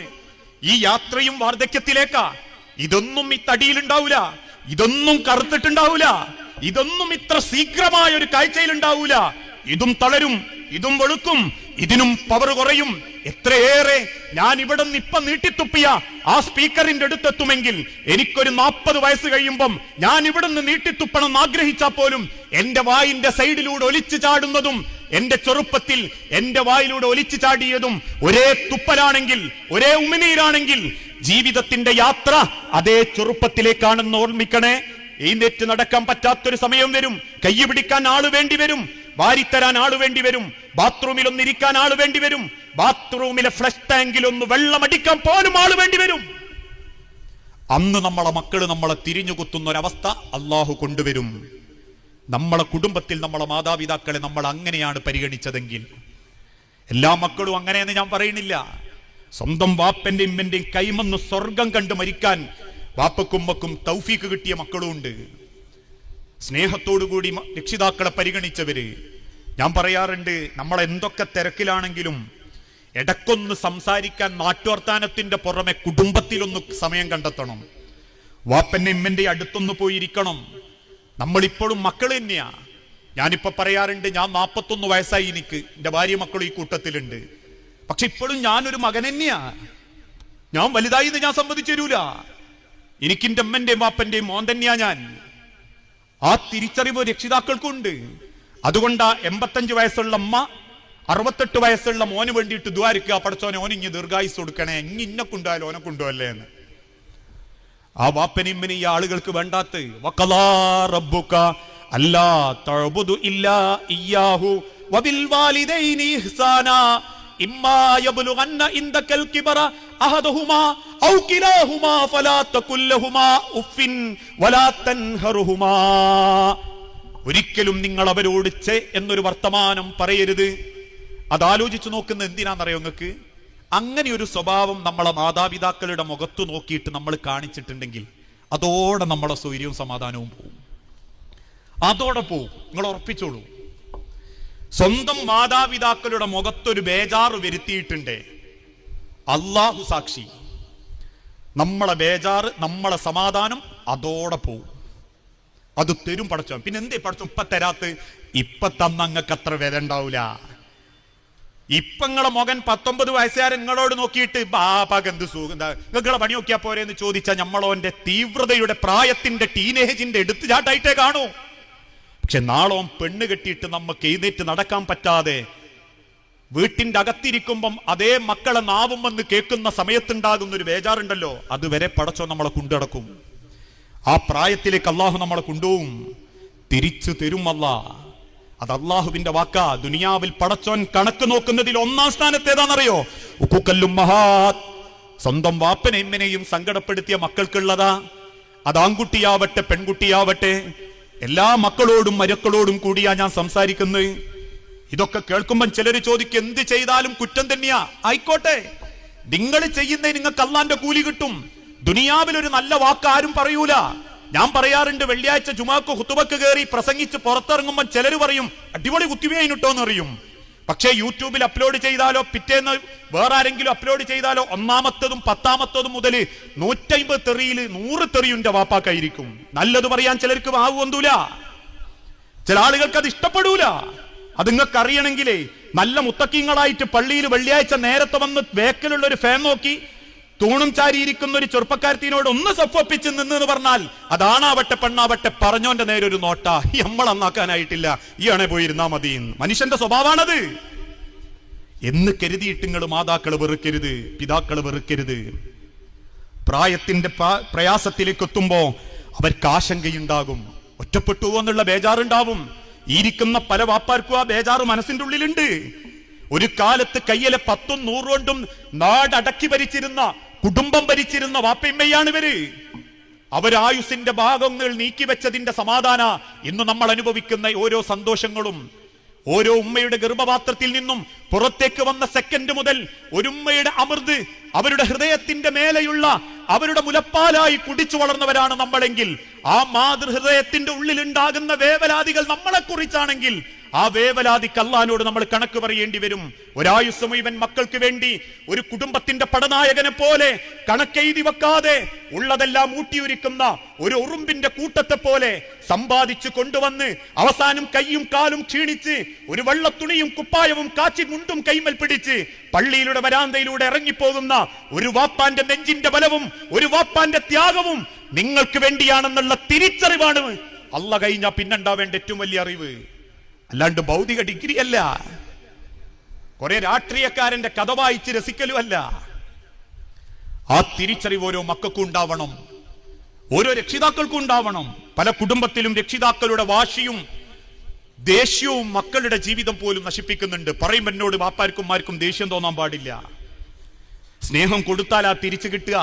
ഈ യാത്രയും വാർദ്ധക്യത്തിലേക്കാ. ഇതൊന്നും ഈ തടിയിലുണ്ടാവൂല, ഇതൊന്നും കറുത്തിട്ടുണ്ടാവൂല, ഇതൊന്നും ഇത്ര ശീഘ്രമായ ഒരു കാഴ്ചയിലുണ്ടാവൂല. ഇതും തളരും, ഇതും വെളുക്കും, ഇതിനും പവർ കുറയും. എത്രയേറെ ഞാൻ ഇവിടെ നിന്ന് ഇപ്പൊ നീട്ടിത്തുപ്പിയ ആ സ്പീക്കറിന്റെ അടുത്തെത്തുമെങ്കിൽ എനിക്കൊരു 40 വയസ്സ് കഴിയുമ്പം ഞാൻ ഇവിടെ നിന്ന് നീട്ടിത്തുപ്പണം ആഗ്രഹിച്ചാൽ പോലും എന്റെ വായിന്റെ സൈഡിലൂടെ ഒലിച്ചു ചാടുന്നതും എന്റെ ചെറുപ്പത്തിൽ എന്റെ വായിലൂടെ ഒലിച്ചു ചാടിയതും ഒരേ തുപ്പലാണെങ്കിൽ, ഒരേ ഉമിനീരാണെങ്കിൽ ജീവിതത്തിന്റെ യാത്ര അതേ ചെറുപ്പത്തിലേക്കാണെന്ന് ഓർമ്മിക്കണേ. എഴുന്നേറ്റ് നടക്കാൻ പറ്റാത്തൊരു സമയം വരും. കൈ പിടിക്കാൻ ആള് വേണ്ടി വരും, വാരിത്തരാൻ ആള് വേണ്ടി വരും, ബാത്റൂമിൽ ഒന്നിരിക്കാൻ ആള് വേണ്ടി വരും, ബാത്റൂമിലെ ഫ്ലഷ് ടാങ്കിൽ ഒന്ന് വെള്ളമടിക്കാൻ പോലും ആള് വേണ്ടി വരും. അന്ന് നമ്മളെ മക്കള് നമ്മളെ തിരിഞ്ഞു കുത്തുന്ന ഒരവസ്ഥ അള്ളാഹു കൊണ്ടുവരും. നമ്മളെ കുടുംബത്തിൽ നമ്മളെ മാതാപിതാക്കളെ നമ്മൾ അങ്ങനെയാണ് പരിഗണിച്ചതെങ്കിൽ, എല്ലാ മക്കളും അങ്ങനെയെന്ന് ഞാൻ പറയുന്നില്ല. സ്വന്തം വാപ്പന്റെയും ഇമ്മന്റെയും കൈമന്ന് സ്വർഗം കണ്ട് മരിക്കാൻ വാപ്പക്കുമ്മക്കും തൗഫീക്ക് കിട്ടിയ മക്കളും ഉണ്ട്. സ്നേഹത്തോടുകൂടി രക്ഷിതാക്കളെ പരിഗണിച്ചവര്. ഞാൻ പറയാറുണ്ട്, നമ്മൾ എന്തൊക്കെ തിരക്കിലാണെങ്കിലും ഇടക്കൊന്ന് സംസാരിക്കാൻ നാട്ടുവർത്താനത്തിന്റെ പുറമെ കുടുംബത്തിലൊന്ന് സമയം കണ്ടെത്തണം. വാപ്പന്റെ ഇമ്മന്റെ അടുത്തൊന്ന് പോയിരിക്കണം. നമ്മളിപ്പോഴും മക്കൾ തന്നെയാ. ഞാനിപ്പോ പറയാറുണ്ട്, ഞാൻ 41 വയസ്സായി, എനിക്ക് എന്റെ ഭാര്യ മക്കളും ഈ കൂട്ടത്തിലുണ്ട്. പക്ഷെ ഇപ്പോഴും ഞാനൊരു മകൻ തന്നെയാ. ഞാൻ വലുതായി ഞാൻ സമ്മതിച്ചു തരൂല. എനിക്കിന്റെ അമ്മന്റെയും വാപ്പന്റെയും മോൻ തന്നെയാ ഞാൻ. ആ തിരിച്ചറിവ് രക്ഷിതാക്കൾക്കുണ്ട്. അതുകൊണ്ടാ 85 വയസ്സുള്ള അമ്മ 68 വയസ്സുള്ള മോന് വേണ്ടിയിട്ട് ദ്വാരിക്കുക, പടച്ചോനെ ഓനിഞ്ഞ് ദീർഘായുസ് കൊടുക്കണേ, ഇന്നെ കൊണ്ടുപോയാലോ ഓനെ കൊണ്ടുപോയല്ലേ എന്ന്. ആ വാപ്പനിമ്മനി ഈ ആളുകൾക്ക് വേണ്ടാത്ത വഖലാ റബ്ബുക അല്ലാ തഅബുദു ഇല്ലാ ഇയ്യാഹു വബിൽ വാലിദൈനി ഇഹ്സാനാ ഇമ്മാ യബ്ലുഗന്ന ഇൻദകൽ കിബറ അഹദുഹുമാ ഔ കിലാഹുമാ ഫലാ തഖുൽ ലഹുമാ ഉഫിൻ വലാ തൻഹറുഹുമാ. ഒരിക്കലും നിങ്ങൾ അവരോട് ചെ എന്നൊരു വർത്തമാനം പറയരുത്. അതാലോചിച്ചു നോക്കുന്ന എന്തിനാണെന്നറിയോ നിങ്ങൾക്ക്? അങ്ങനെ ഒരു സ്വഭാവം നമ്മളെ മാതാപിതാക്കളുടെ മുഖത്ത് നോക്കിയിട്ട് നമ്മൾ കാണിച്ചിട്ടുണ്ടെങ്കിൽ അതോടെ നമ്മളെ സ്വൈര്യവും സമാധാനവും പോവും. അതോടെ പോവും, നിങ്ങൾ ഉറപ്പിച്ചോളൂ. സ്വന്തം മാതാപിതാക്കളുടെ മുഖത്തൊരു ബേജാറ് വരുത്തിയിട്ടുണ്ട്, അള്ളാഹു സാക്ഷി, നമ്മളെ ബേജാറ്, നമ്മളെ സമാധാനം അതോടെ പോവും. അത് തരും പടച്ചോ. പിന്നെ എന്തേ പടച്ചോ ഇപ്പൊ തരാത്ത്? ഇപ്പൊ തന്ന അങ്ങക്ക് അത്ര വില ഉണ്ടാവൂല. ഇപ്പൊ നിങ്ങളെ മകൻ 19 വയസ്സുകാരൻ നിങ്ങളോട് നോക്കിയിട്ട് ബാപ്പാക്ക് എന്ത് സുഖം, നിങ്ങളെ പണി നോക്കിയാ പോരെ എന്ന് ചോദിച്ചാൽ നമ്മളോന്റെ തീവ്രതയുടെ പ്രായത്തിന്റെ ടീനേജിന്റെ എടുത്തുചാട്ടായിട്ടേ കാണൂ. പക്ഷെ നാളോം പെണ്ണ് കെട്ടിയിട്ട് നമുക്ക് എഴുന്നേറ്റ് നടക്കാൻ പറ്റാതെ വീട്ടിന്റെ അകത്തിരിക്കുമ്പം അതേ മക്കളെ നാവും വന്ന് കേൾക്കുന്ന സമയത്തുണ്ടാകുന്ന ഒരു ബേജാറുണ്ടല്ലോ, അതുവരെ പടച്ചോ നമ്മളെ കൊണ്ടുനടക്കും. ആ പ്രായത്തിലേക്ക് അള്ളാഹു നമ്മളെ കൊണ്ടുപോകും, തിരിച്ചു തരും അല്ലാഹ്. അത് അള്ളാഹുവിന്റെ വാക്കാ. ദുനിയാവിൽ പടച്ചോൻ കണക്ക് നോക്കുന്നതിൽ 1-ാം സ്ഥാനത്ത് ഏതാണെന്നറിയോ? ഉഖുഖല്ലും മഹാത്. സ്വന്തം വാപ്പനെ ഇമ്മനെയും സങ്കടപ്പെടുത്തിയ മക്കൾക്കുള്ളതാ. അത് ആൺകുട്ടിയാവട്ടെ പെൺകുട്ടിയാവട്ടെ, എല്ലാ മക്കളോടും മരക്കളോടും കൂടിയാ ഞാൻ സംസാരിക്കുന്നത്. ഇതൊക്കെ കേൾക്കുമ്പോൾ ചിലർ ചോദിക്കും, എന്ത് ചെയ്താലും കുറ്റം തന്നെയാ. ആയിക്കോട്ടെ, നിങ്ങൾ ചെയ്യുന്നതിന് നിങ്ങൾക്ക് അള്ളാന്റെ കൂലി കിട്ടും. ദുനിയാവിൽ ഒരു നല്ല വാക്ക് ആരും പറയൂല. ഞാൻ പറയാറുണ്ട്, വെള്ളിയാഴ്ച ജുമാക്ക് ഹുതുബക്ക് കയറി പ്രസംഗിച്ച് പുറത്തിറങ്ങുമ്പോൾ ചിലർ പറയും അടിപൊളി കുത്തിവീണിട്ടോന്ന് അറിയും. പക്ഷേ യൂട്യൂബിൽ അപ്ലോഡ് ചെയ്താലോ പിറ്റേന്ന് വേറെ ആരെങ്കിലും അപ്ലോഡ് ചെയ്താലോ 1-ാമത്തതും 10-ാമത്തതും മുതൽ 150 തെറിയിൽ 100 തെറിയുന്റെ വാപ്പാക്കായിരിക്കും. നല്ലത് പറയാൻ ചിലർക്ക് ആവുകൊണ്ടൂല, ചില ആളുകൾക്ക് അത് ഇഷ്ടപ്പെടൂല. അത് നിങ്ങൾക്ക് അറിയണമെങ്കിലേ നല്ല മുത്തക്കിങ്ങളായിട്ട് പള്ളിയിൽ വെള്ളിയാഴ്ച നേരത്തെ വന്ന് വേക്കലുള്ള ഒരു ഫാൻ നോക്കി തൂണും ചാരിയിരിക്കുന്ന ഒരു ചെറുപ്പക്കാരത്തിനോട് ഒന്ന് സഫൊപ്പിച്ച് നിന്ന് പറഞ്ഞാൽ അതാണാവട്ടെ പെണ്ണാവട്ടെ പറഞ്ഞോന്റെ നേരെ ഒരു നോട്ട, നമ്മൾ നന്നാക്കാനായിട്ടില്ല, ഈ അണെ പോയിരുന്നാ മതി. മനുഷ്യന്റെ സ്വഭാവമാണത് എന്ന് കരുതിയിട്ട് നിങ്ങൾ മാതാക്കള് വെറുക്കരുത്, പിതാക്കള് വെറുക്കരുത്. പ്രായത്തിന്റെ പ്രയാസത്തിലേക്ക് എത്തുമ്പോ അവർക്ക് ആശങ്കയുണ്ടാകും, ഒറ്റപ്പെട്ടു എന്നുള്ള ബേജാറുണ്ടാവും. ഇരിക്കുന്ന പല വാപ്പാർക്കും ആ ബേജാറ് മനസ്സിന്റെ ഉള്ളിലുണ്ട്. ഒരു കാലത്ത് കയ്യിലെ 10ഉം 100 കൊണ്ടും നാടടക്കി ഭരിച്ചിരുന്ന, കുടുംബം ഭരിച്ചിരുന്ന വാപ്പയമ്മയാണ് ഇവര്. അവരായുസിന്റെ ഭാഗങ്ങൾ നീക്കിവെച്ചതിന്റെ സമാധാന ഇന്ന് നമ്മൾ അനുഭവിക്കുന്ന ഓരോ സന്തോഷങ്ങളും. ഓരോ ഉമ്മയുടെ ഗർഭപാത്രത്തിൽ നിന്നും പുറത്തേക്ക് വന്ന സെക്കൻഡ് മുതൽ ഒരു ഉമ്മയുടെ അമൃത് അവരുടെ ഹൃദയത്തിന്റെ മേലെയുള്ള അവരുടെ മുലപ്പാലായി കുടിച്ചു വളർന്നവരാണ് നമ്മളെങ്കിൽ, ആ മാതൃഹൃദയത്തിന്റെ ഉള്ളിലുണ്ടാകുന്ന വേവലാതികൾ നമ്മളെ കുറിച്ചാണെങ്കിൽ ആ വേവലാതിക്ക് അല്ലാഹുവിനോട് നമ്മൾ കണക്ക് പറയേണ്ടി വരും. ഒരായുസ് മുഴുവൻ മക്കൾക്ക് വേണ്ടി ഒരു കുടുംബത്തിന്റെ പടനായകനെ പോലെ കണക്കെഴുതി വെക്കാതെ ഉള്ളതെല്ലാം ഊട്ടിയൊരുക്കുന്ന ഒരു ഉറുമ്പിന്റെ കൂട്ടത്തെ പോലെ സമ്പാദിച്ചു കൊണ്ടുവന്ന് അവസാനം കൈയും കാലും ക്ഷീണിച്ച് ഒരു വെള്ളത്തുണിയും കുപ്പായവും കാച്ചി മുണ്ടും കൈമൽ പിടിച്ച് പള്ളിയിലൂടെ വരാന്തയിലൂടെ ഇറങ്ങിപ്പോകുന്ന ഒരു വാപ്പാന്റെ നെഞ്ചിന്റെ ബലവും ഒരു വാപ്പാന്റെ ത്യാഗവും നിങ്ങൾക്ക് വേണ്ടിയാണെന്നുള്ള തിരിച്ചറിവാണ് അല്ലാഹ് കഴിഞ്ഞാൽ പിന്നുണ്ടാവേണ്ട ഏറ്റവും വലിയ അറിവ്. അല്ലാണ്ട് ഭൗതിക ഡിഗ്രി അല്ല, കുറെ രാഷ്ട്രീയക്കാരന്റെ കഥ വായിച്ച് രസിക്കലുമല്ല. ആ തിരിച്ചറിവ് ഓരോ മക്കൾക്കും ഉണ്ടാവണം, ഓരോ രക്ഷിതാക്കൾക്കും ഉണ്ടാവണം. പല കുടുംബത്തിലും രക്ഷിതാക്കളുടെ വാശിയും ദേഷ്യവും മക്കളുടെ ജീവിതം പോലും നശിപ്പിക്കുന്നുണ്ട്. പറയും എന്നോട് വാപ്പാർക്കും ദേഷ്യം തോന്നാൻ പാടില്ല, സ്നേഹം കൊടുത്താൽ ആ തിരിച്ചു കിട്ടുക.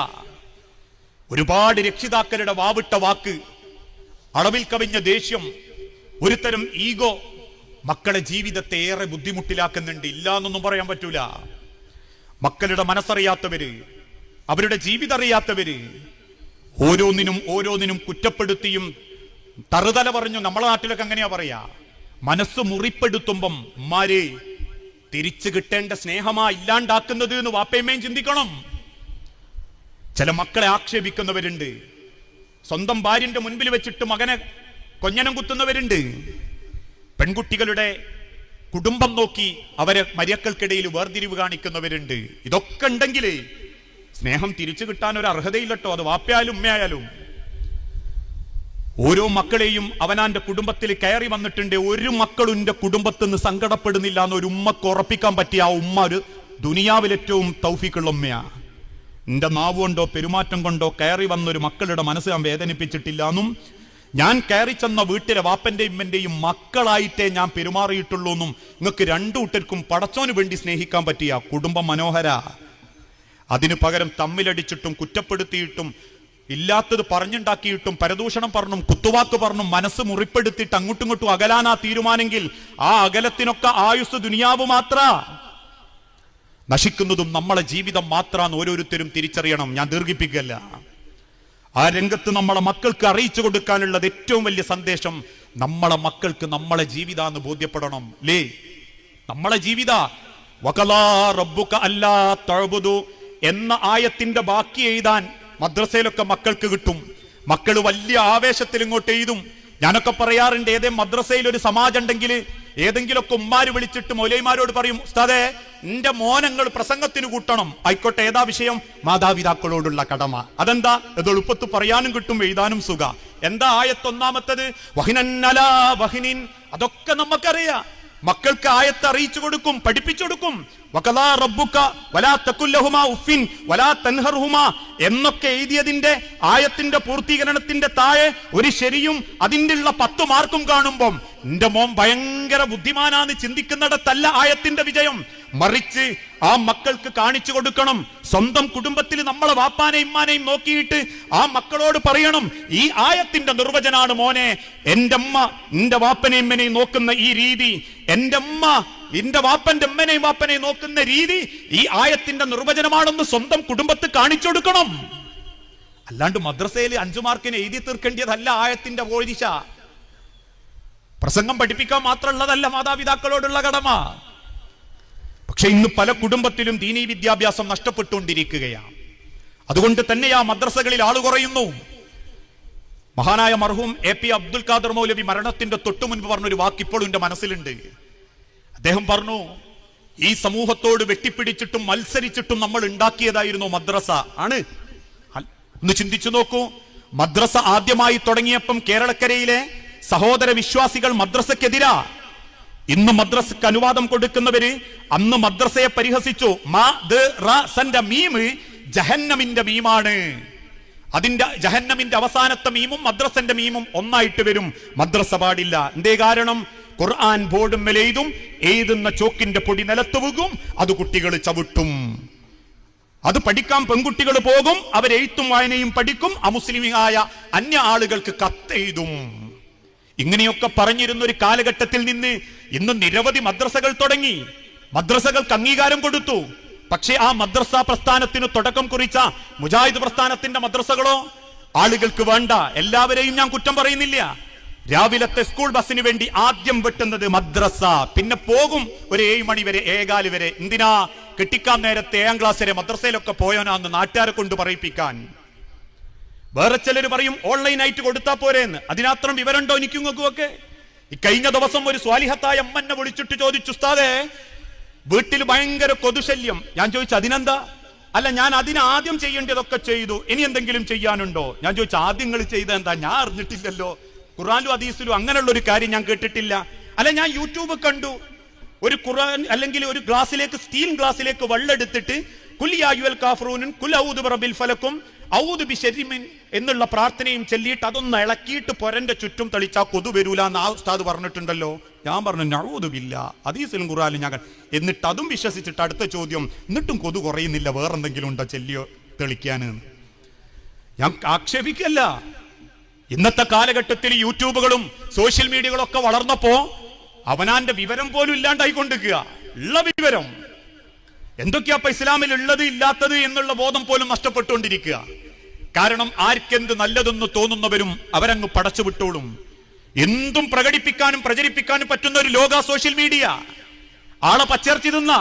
ഒരുപാട് രക്ഷിതാക്കളുടെ വാവിട്ട വാക്ക്, അളവിൽ കവിഞ്ഞ ദേഷ്യം, ഒരുതരം ഈഗോ മക്കളെ ജീവിതത്തെ ഏറെ ബുദ്ധിമുട്ടിലാക്കുന്നുണ്ട്. ഇല്ല എന്നൊന്നും പറയാൻ പറ്റൂല. മക്കളുടെ മനസ്സറിയാത്തവര്, അവരുടെ ജീവിതം അറിയാത്തവര് ഓരോന്നിനും കുറ്റപ്പെടുത്തിയും തറുതല പറഞ്ഞു. നമ്മളെ നാട്ടിലൊക്കെ അങ്ങനെയാ പറയാ, മനസ്സ് മുറിപ്പെടുത്തുമ്പം ഉമ്മാരെ തിരിച്ചു കിട്ടേണ്ട സ്നേഹമാ ഇല്ലാണ്ടാക്കുന്നത് എന്ന് വാപ്പയമ്മയും ചിന്തിക്കണം. ചില മക്കളെ ആക്ഷേപിക്കുന്നവരുണ്ട്, സ്വന്തം ഭാര്യന്റെ മുൻപിൽ വെച്ചിട്ട് മകനെ കൊഞ്ഞനം കുത്തുന്നവരുണ്ട്, പെൺകുട്ടികളുടെ കുടുംബം നോക്കി അവരെ മര്യക്കൾക്കിടയിൽ വേർതിരിവ് കാണിക്കുന്നവരുണ്ട്. ഇതൊക്കെ ഉണ്ടെങ്കിൽ സ്നേഹം തിരിച്ചു കിട്ടാൻ ഒരു അർഹതയില്ലട്ടോ, അത് വാപ്പയായാലും ഉമ്മയായാലും. ഓരോ മക്കളെയും അവനാന്റെ കുടുംബത്തിൽ കയറി വന്നിട്ടുണ്ട്. ഒരു മക്കളും എന്റെ കുടുംബത്തിൽ നിന്ന് സങ്കടപ്പെടുന്നില്ല എന്ന് ഒരു ഉമ്മക്ക് ഉറപ്പിക്കാൻ പറ്റിയ ആ ഉമ്മ ഒരു ദുനിയാവിൽ ഏറ്റവും തൗഫീഖുള്ള ഉമ്മയാ. എന്റെ നാവ് കൊണ്ടോ പെരുമാറ്റം കൊണ്ടോ കയറി വന്നൊരു മക്കളുടെ മനസ്സ് ഞാൻ വേദനിപ്പിച്ചിട്ടില്ല എന്നും, ഞാൻ കയറി ചെന്ന വീട്ടിലെ വാപ്പന്റെയും ഉമ്മന്റെയും മക്കളായിട്ടേ ഞാൻ പെരുമാറിയിട്ടുള്ളൂ എന്നും നിങ്ങൾക്ക് രണ്ടു കൂട്ടർക്കും പടച്ചോന് വേണ്ടി സ്നേഹിക്കാൻ പറ്റിയ കുടുംബം മനോഹര. അതിനു പകരം തമ്മിലടിച്ചിട്ടും കുറ്റപ്പെടുത്തിയിട്ടും ഇല്ലാത്തത് പറഞ്ഞുണ്ടാക്കിയിട്ടും പരദൂഷണം പറഞ്ഞും കുത്തുവാക്ക് പറഞ്ഞും മനസ്സ് മുറിപ്പെടുത്തിയിട്ട് അങ്ങോട്ടും ഇങ്ങോട്ടും അകലാനാ തീരുമാനെങ്കിൽ ആ അകലത്തിനൊക്കെ ആയുസ് ദുനിയാവ് മാത്ര. നശിക്കുന്നതും നമ്മളെ ജീവിതം മാത്രാന്ന് ഓരോരുത്തരും തിരിച്ചറിയണം. ഞാൻ ദീർഘിപ്പിക്കല്ല. ആ രംഗത്ത് നമ്മളെ മക്കൾക്ക് അറിയിച്ചു കൊടുക്കാനുള്ളത് ഏറ്റവും വലിയ സന്ദേശം, നമ്മളെ മക്കൾക്ക് നമ്മളെ ജീവിതാന്ന് ബോധ്യപ്പെടണം. ലേ നമ്മളെ ജീവിത വഖലാ റബ്ബുക അല്ലാ തഅബുദു എന്ന ആയത്തിന്റെ ബാക്കി എഴുതാൻ മദ്രസയിലൊക്കെ മക്കൾക്ക് കിട്ടും. മക്കൾ വലിയ ആവേശത്തിൽ ഇങ്ങോട്ട് എഴുതും. ഞാനൊക്കെ പറയാറുണ്ട്, ഏതെങ്കിലും മദ്രസയിൽ ഒരു സമാജം ഉണ്ടെങ്കിൽ ഏതെങ്കിലുമൊക്കെ ഉമ്മാര് വിളിച്ചിട്ട് മൗലൈമാരോട് പറയും, ഉസ്താദേ എന്റെ മോനങ്ങൾ പ്രസംഗത്തിന് കൂട്ടണം. ആയിക്കോട്ടെ, ഏതാ വിഷയം? മാതാപിതാക്കളോടുള്ള കടമ. അതെന്താ? ഇത് എളുപ്പത്ത് പറയാനും കിട്ടും, എഴുതാനും സുഖ. എന്താ ആയത്ത് ഒന്നാമത്തത്? വഹിനന്നലാ വഹിനിൻ. അതൊക്കെ നമുക്കറിയാം. മക്കൾക്ക് ആയത്ത് അറിയിച്ചു കൊടുക്കും, പഠിപ്പിച്ചു കൊടുക്കും. വഖലാ റബ്ബുക വലാ തഖുൽ ലഹുമാ ഉഫിൻ വലാ തൻഹർഹുമാ എന്നൊക്കെ എഴുതിയതിന്റെ ആയത്തിന്റെ പൂർത്തീകരണത്തിന്റെ താഴെ ഒരു ശരിയും അതിൻ്റെ ഉള്ള 10 മാർക്കും കാണുമ്പം എന്റെ മോൻ ഭയങ്കര ബുദ്ധിമാനാന്ന് ചിന്തിക്കുന്നിടത്തല്ല ആയത്തിന്റെ വിജയം. മറിച്ച് ആ മക്കൾക്ക് കാണിച്ചു കൊടുക്കണം. സ്വന്തം കുടുംബത്തിൽ നമ്മളെ വാപ്പാനെയും ഇമ്മാനെയും നോക്കിയിട്ട് ആ മക്കളോട് പറയണം, ഈ ആയത്തിന്റെ നിർവചനാണ് മോനെ. എന്റെ അമ്മ എന്റെ വാപ്പനെയും ഇമ്മനെയും നോക്കുന്ന ഈ രീതി, എന്റെ അമ്മ എന്റെ വാപ്പന്റെ അമ്മനെയും വാപ്പനെയും നോക്കുന്ന രീതി ഈ ആയത്തിന്റെ നിർവചനമാണെന്ന് സ്വന്തം കുടുംബത്ത് കാണിച്ചു കൊടുക്കണം. അല്ലാണ്ട് മദ്രസയിൽ 5 മാർക്കിന് എഴുതി തീർക്കേണ്ടതല്ല ആയത്തിന്റെ പോരിശ. പ്രസംഗം പഠിപ്പിക്കാൻ മാത്രമുള്ളതല്ല മാതാപിതാക്കളോടുള്ള കടമ. പക്ഷെ ഇന്ന് പല കുടുംബത്തിലും ദീനീ വിദ്യാഭ്യാസം നഷ്ടപ്പെട്ടുകൊണ്ടിരിക്കുകയാണ്. അതുകൊണ്ട് തന്നെ ആ മദ്രസകളിൽ ആള് കുറയുന്നു. മഹാനായ മർഹൂം AP അബ്ദുൽ ഖാദർ മൗലവി മരണത്തിന്റെ തൊട്ടു മുൻപ് പറഞ്ഞൊരു വാക്ക് ഇപ്പോഴും എന്റെ മനസ്സിലുണ്ട്. അദ്ദേഹം പറഞ്ഞു, ഈ സമൂഹത്തോട് വെട്ടിപ്പിടിച്ചിട്ടും മത്സരിച്ചിട്ടും നമ്മൾ ഉണ്ടാക്കിയതായിരുന്നു മദ്രസ ആണ്. ഒന്ന് ചിന്തിച്ചു നോക്കൂ. മദ്രസ ആദ്യമായി തുടങ്ങിയപ്പം കേരളക്കരയിലെ സഹോദര വിശ്വാസികൾ മദ്രസക്കെതിരാ. ഇന്ന് മദ്രസക്ക് അനുവാദം കൊടുക്കുന്നവര് അന്ന് മദ്രസയെ പരിഹസിച്ചു. മീമ് ജഹന്നമിന്റെ മീമാണ്. അതിന്റെ ജഹന്നമിന്റെ അവസാനത്തെ മീമും മദ്രസന്റെ മീമും ഒന്നായിട്ട് വരും. മദ്രസ പാടില്ല. എന്തേ കാരണം? ഖുർആൻ ബോർഡും മെലെയ്തും എഴുതുന്ന ചോക്കിന്റെ പൊടി നിലത്ത് വീകും, അത് കുട്ടികൾ ചവിട്ടും. അത് പഠിക്കാൻ പെൺകുട്ടികൾ പോകും, അവരെഴുത്തും വായനയും പഠിക്കും, അമുസ്ലിമായ അന്യ ആളുകൾക്ക് കത്തെഴുതും. ഇങ്ങനെയൊക്കെ പറഞ്ഞിരുന്ന ഒരു കാലഘട്ടത്തിൽ നിന്ന് ഇന്ന് നിരവധി മദ്രസകൾ തുടങ്ങി, മദ്രസകൾക്ക് അംഗീകാരം കൊടുത്തു. പക്ഷേ ആ മദ്രസ പ്രസ്ഥാനത്തിന് തുടക്കം കുറിച്ച മുജാഹിദ് പ്രസ്ഥാനത്തിന്റെ മദ്രസകളോ ആളുകൾക്ക് വേണ്ട. എല്ലാവരെയും ഞാൻ കുറ്റം പറയുന്നില്ല. രാവിലത്തെ സ്കൂൾ ബസ്സിന് വേണ്ടി ആദ്യം വെട്ടുന്നത് മദ്രസ, പിന്നെ പോകും ഒരു 7 മണി വരെ, 7:15 വരെ. എന്തിനാ? കെട്ടിക്കാൻ നേരത്തെ 7ാം ക്ലാസ് വരെ മദ്രസയിലൊക്കെ പോയോനാന്ന് നാട്ടുകാരെ കൊണ്ട് പറയിപ്പിക്കാൻ. വേറെ ചിലർ പറയും ഓൺലൈനായിട്ട് കൊടുത്താ പോരേന്ന്. അതിനത്രം വിവരമുണ്ടോ എനിക്കും ഒക്കെ? ഈ കഴിഞ്ഞ ദിവസം ഒരു സ്വാലിഹത്തായ അമ്മന്നെ വിളിച്ചിട്ട് ചോദിച്ചു, ഉസ്താദേ വീട്ടിൽ ഭയങ്കര കൊതുശല്യം. ഞാൻ ചോദിച്ചു അതിനെന്താ? അല്ല, ഞാൻ അതിനാദ്യം ചെയ്യേണ്ടതൊക്കെ ചെയ്തു, ഇനി എന്തെങ്കിലും ചെയ്യാനുണ്ടോ? ഞാൻ ചോദിച്ചു ആദ്യം നിങ്ങൾ ചെയ്ത എന്താ? ഞാൻ അറിഞ്ഞിട്ടില്ലല്ലോ, ഖുർആനിലും ഹദീസിലും അങ്ങനെയുള്ള ഒരു കാര്യം ഞാൻ കേട്ടിട്ടില്ല. അല്ല, ഞാൻ യൂട്യൂബ് കണ്ടു, ഒരു ഖുർആൻ അല്ലെങ്കിൽ ഒരു ഗ്ലാസ്സിലേക്ക്, സ്റ്റീൽ ഗ്ലാസ്സിലേക്ക് വെള്ളം എടുത്തിട്ട് കുൽ യാ അയ്യുഹൽ കാഫിറൂൻ കുൽ ഔദു ബിറബ്ബിൽ ഫലക്കും ഔദു ബിശർരി മിൻ എന്നുള്ള പ്രാർത്ഥനയും ചൊല്ലിയിട്ട് അതൊന്ന് ഇളക്കിയിട്ട് പൊരന്റെ ചുറ്റും തളിച്ചാൽ കൊതു വരൂല എന്ന് ആ ഉസ്താദ് പറഞ്ഞിട്ടുണ്ടല്ലോ. ഞാൻ പറഞ്ഞു നഊദു ബില്ലാ, ഹദീസിലും ഖുർആനിലും ഞാൻ. എന്നിട്ട് അതും വിശ്വസിച്ചിട്ട് അടുത്ത ചോദ്യം, എന്നിട്ടും കൊതു കുറയുന്നില്ല, വേറെന്തെങ്കിലും ഉണ്ടോ ചെല്ലിയോ തെളിക്കാന്? ഞാൻ ആക്ഷേപിക്കല്ല. ഇന്നത്തെ കാലഘട്ടത്തിൽ യൂട്യൂബുകളും സോഷ്യൽ മീഡിയകളൊക്കെ വളർന്നപ്പോ അവനാന്റെ വിവരം പോലും ഇല്ലാണ്ടായിക്കൊണ്ടിരിക്കുക. ഉള്ള വിവരം എന്തൊക്കെയാ ഇസ്ലാമിൽ ഉള്ളത് ഇല്ലാത്തത് എന്നുള്ള ബോധം പോലും നഷ്ടപ്പെട്ടുകൊണ്ടിരിക്കുക. കാരണം ആർക്കെന്ത് നല്ലതെന്ന് തോന്നുന്നവരും അവരങ്ങ് പടച്ചു വിട്ടോളും. എന്തും പ്രകടിപ്പിക്കാനും പ്രചരിപ്പിക്കാനും പറ്റുന്ന ഒരു ലോക സോഷ്യൽ മീഡിയ. ആളെ പച്ചർച്ചി തിന്ന,